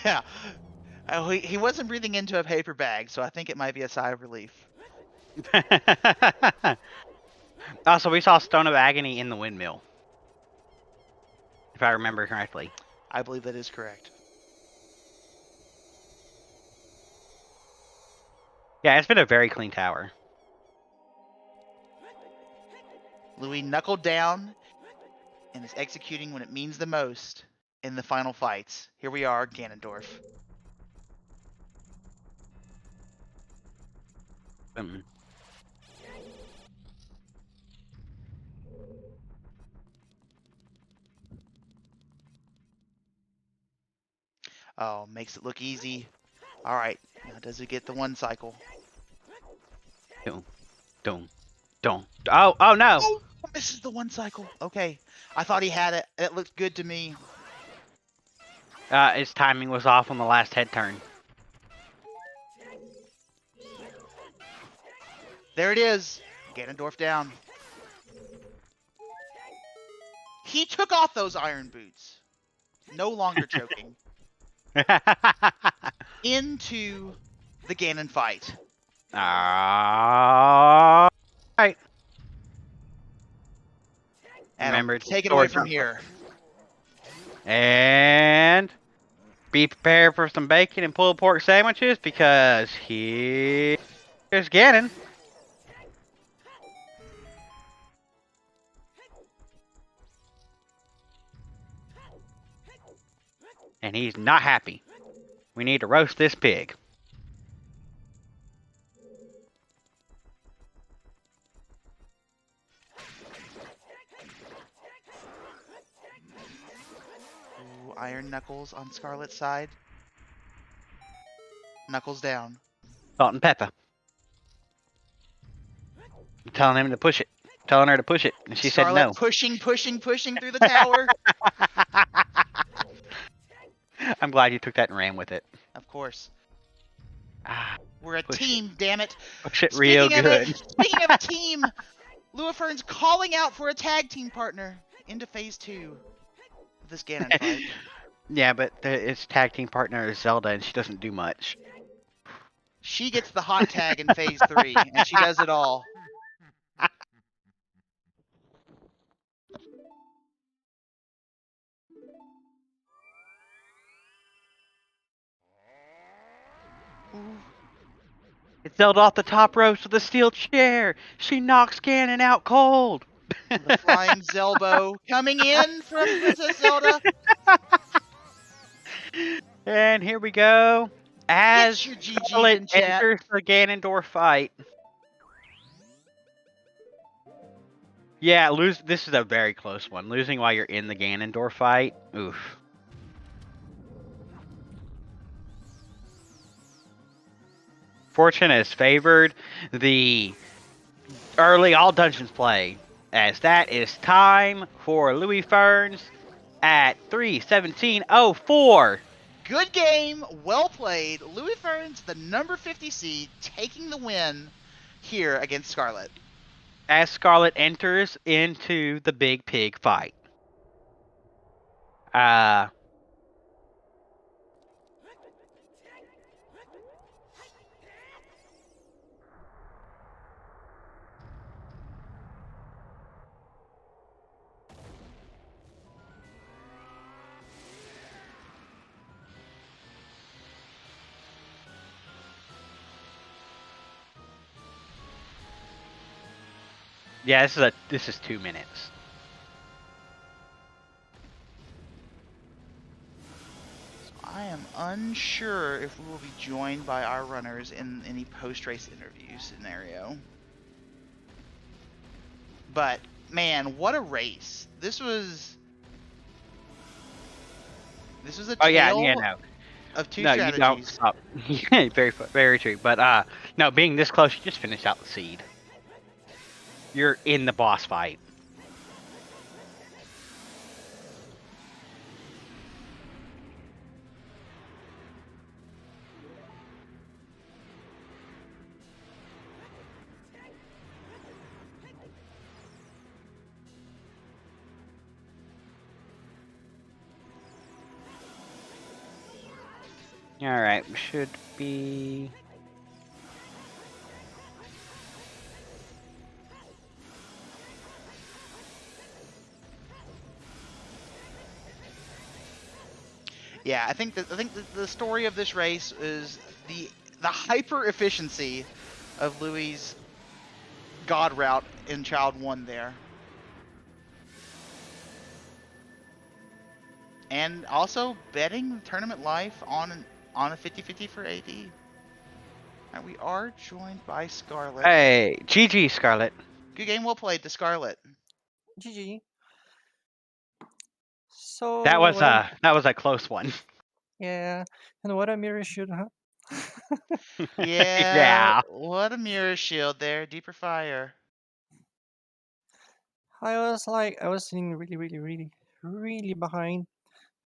Yeah. Oh, he wasn't breathing into a paper bag, so I think it might be a sigh of relief. Also, we saw Stone of Agony in the windmill, if I remember correctly. I believe that is correct. Yeah, it's been a very clean tower. Louis knuckled down and is executing when it means the most in the final fights. Here we are, Ganondorf. Oh, makes it look easy. All right, now does it get the one cycle? Don't. Oh no! Oh, misses the one cycle. Okay, I thought he had it. It looked good to me. His timing was off on the last head turn. There it is. Ganondorf down. He took off those iron boots. No longer choking. Into the Ganon fight. Alright. Adam, Remember, take it away sword from jump. here. And be prepared for some bacon and pulled pork sandwiches because here's Ganon. And he's not happy. We need to roast this pig. Ooh, Iron Knuckles on Scarlet's side. Knuckles down. Salt and pepper. I'm telling him to push it. Telling her to push it. And she Scarlet said no. pushing through the tower. I'm glad you took that and ran with it. Of course. Ah, We're a push team, damn it. push it real good. Speaking of a team, Luiferns calling out for a tag team partner into phase 2 of this Ganon fight. Yeah, but its tag team partner is Zelda, and she doesn't do much. She gets the hot tag in phase 3, and she does it all. Ooh. It's Zelda off the top ropes with a steel chair. She knocks Ganon out cold. The flying Zelbo coming in from Princess Zelda. And here we go. As Get your GGs Scarlet in chat. enters the Ganondorf fight. Yeah, this is a very close one. Losing while you're in the Ganondorf fight. Oof. Fortune has favored the early all dungeons play, as that is time for Luiferns at 3:17:04. Good game, well played. Luiferns, the number 50 seed, taking the win here against Scarlet. As Scarlet enters into the big pig fight. Yeah, this is 2 minutes. So I am unsure if we will be joined by our runners in any post-race interview scenario. But man, what a race! This was a Oh yeah, tale no, of two no, you don't strategies. stop. Very true. But no, being this close, you just finish out the seed. You're in the boss fight. All right, should be. Yeah, I think the story of this race is the hyper efficiency of Louis' God route in Child 1 there. And also betting tournament life on a 50-50 for AD. And we are joined by Scarlet. Hey, GG, Scarlet. Good game, well played to Scarlet. GG. So That was what a close one. yeah, and what a mirror should, huh? Yeah, Yeah. what a mirror shield there, deeper fire. I was sitting really behind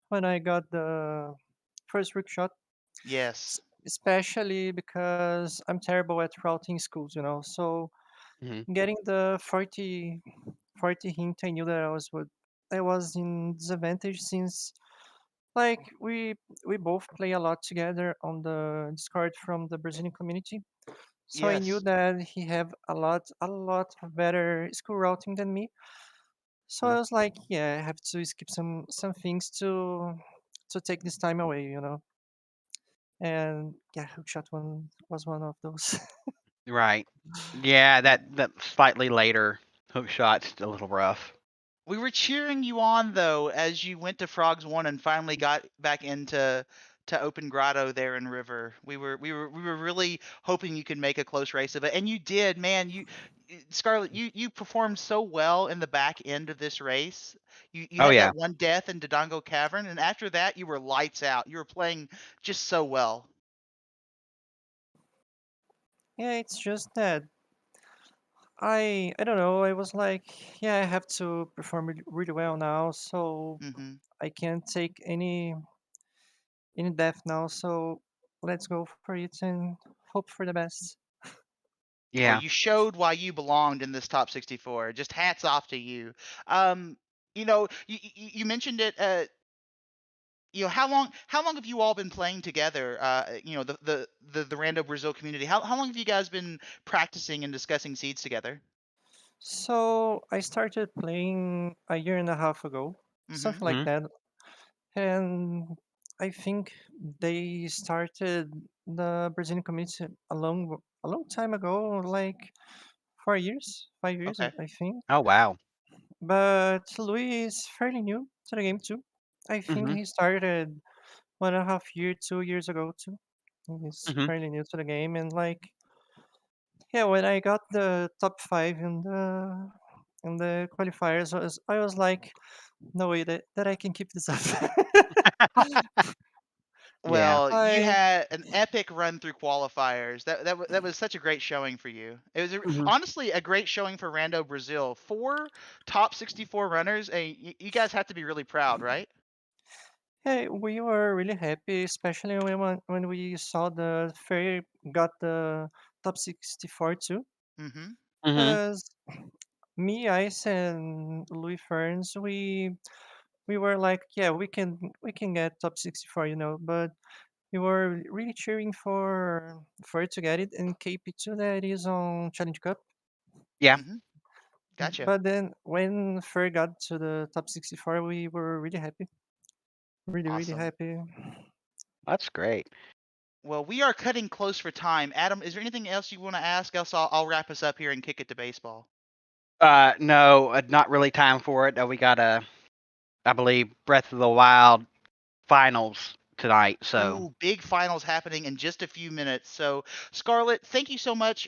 when I got the first rig shot, Yes. especially because I'm terrible at routing schools, you know. So Mhm. getting the 40 hint, I knew that I was in disadvantage since like we both play a lot together on the Discord from the Brazilian community. So I knew Yes. that he have a lot better school routing than me. So I was like, yeah, I have to skip some things to take this time away, you know. And yeah, hookshot one was one of those. Right. Yeah, that slightly later hook shot's a little rough. We were cheering you on though as you went to Frogs 1 and finally got back into Open Grotto there in River. We were really hoping you could make a close race of it, and you did, man. Scarlet, you performed so well in the back end of this race. You Oh had yeah. that one death in Dodongo Cavern, and after that you were lights out. You were playing just so well. Yeah, it's just that I don't know. I was like, yeah, I have to perform really well now, so Hmm. I can't take any death now. So let's go for it and hope for the best. Well, Yeah. you showed why you belonged in this top 64. Just hats off to you. Um, you mentioned it. How long have you all been playing together? The Rando Brazil community. How long have you guys been practicing and discussing seeds together? So I started playing a year and a half ago, Mm-hmm. something like Mhm. that, and I think they started the Brazilian community a long time ago, like 4 years, 5 years, Okay. I think. Oh wow. But Louis is fairly new to the game too. I think Mhm. he started 1.5 year, 2 years ago too. He's Mhm. fairly new to the game, and like yeah, when I got the top five in the qualifiers, I was like, no way that I can keep this up. Yeah. Well, you I had an epic run through qualifiers. That was such a great showing for you. It was Mhm. honestly a great showing for Rando Brazil. 4 top 64 runners. You guys have to be really proud, right? Hey, we were really happy, especially when we saw the Fairy got the top 64 too. Mm-hmm. Mhm. Because me, Ice, and Luiferns, we were like, yeah, we can get top 64, you know. But we were really cheering for it to get it, and KP2 that is on Challenge Cup. Yeah. Mm-hmm. Gotcha. But then when Fer got to the top 64, we were really happy, really Awesome. happy. That's great. Well, we are cutting close for time. Adam, is there anything else you want to ask? Else I'll wrap us up here and kick it to baseball. No, not really time for it. We got I believe, Breath of the Wild finals tonight. So Ooh, big finals happening in just a few minutes. So, Scarlet, thank you so much.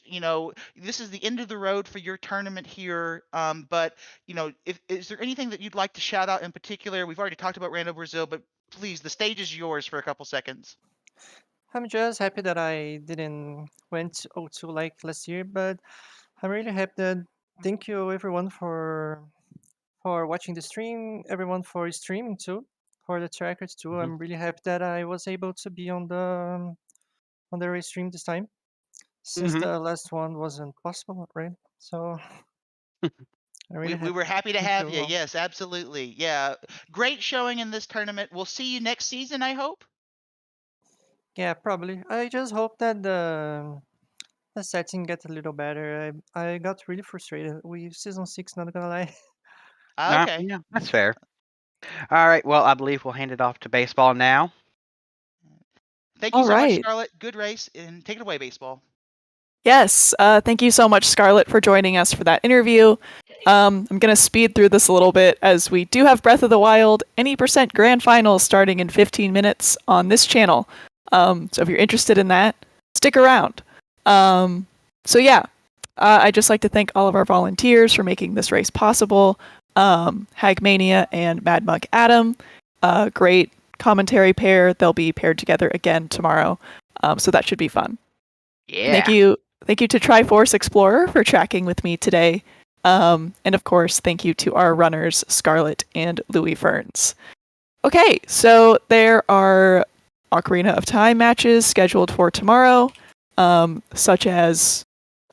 This is the end of the road for your tournament here. But is there anything that you'd like to shout out in particular? We've already talked about Rando Brazil, but please, the stage is yours for a couple seconds. I'm just happy that I didn't went O2 like last year, but I'm really happy that thank you everyone for watching the stream, everyone for streaming too, for the trackers too. I'm really happy that I was able to be on the race stream this time, since the last one wasn't possible, right? So I'm We, really we happy. were happy to Thank have you you. all. Yes, absolutely. Yeah, great showing in this tournament. We'll see you next season, I hope. Yeah, probably. I just hope that the setting gets a little better. I got really frustrated with season 6, not gonna lie. Okay. yeah, that's fair. All right. Well, I believe we'll hand it off to baseball now. Thank you All so much, right. Scarlet. Good race, and take it away, baseball. Yes, thank you so much, Scarlet, for joining us for that interview. I'm going to speed through this a little bit as we do have Breath of the Wild any % grand finals starting in 15 minutes on this channel. So if you're interested in that, stick around. I'd just like to thank all of our volunteers for making this race possible. Hagmania and Madmug Adam, great commentary pair. They'll be paired together again tomorrow, so that should be fun. Yeah. Thank you to Triforce Explorer for tracking with me today. And of course, thank you to our runners, Scarlet and Luiferns. Okay, so there are Ocarina of Time matches scheduled for tomorrow, such as,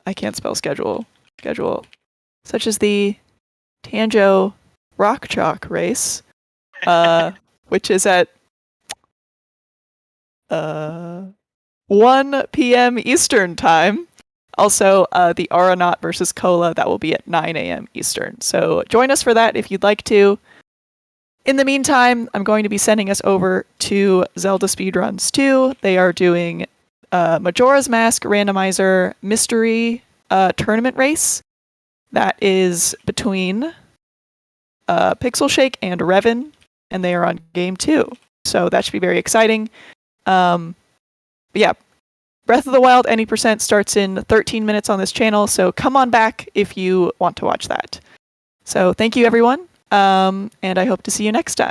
I can't spell schedule, such as the Tanjo Rock Chalk race, which is at 1 p.m. Eastern Time. Also, the Aeronaut versus Cola, that will be at 9 a.m. Eastern. So join us for that if you'd like to. In the meantime, I'm going to be sending us over to Zelda Speedruns 2. They are doing Majora's Mask Randomizer Mystery Tournament Race. That is between Pixel Shake and Revan, and they are on Game 2. So that should be very exciting. Breath of the Wild any % starts in 13 minutes on this channel, so come on back if you want to watch that. So thank you, everyone, and I hope to see you next time.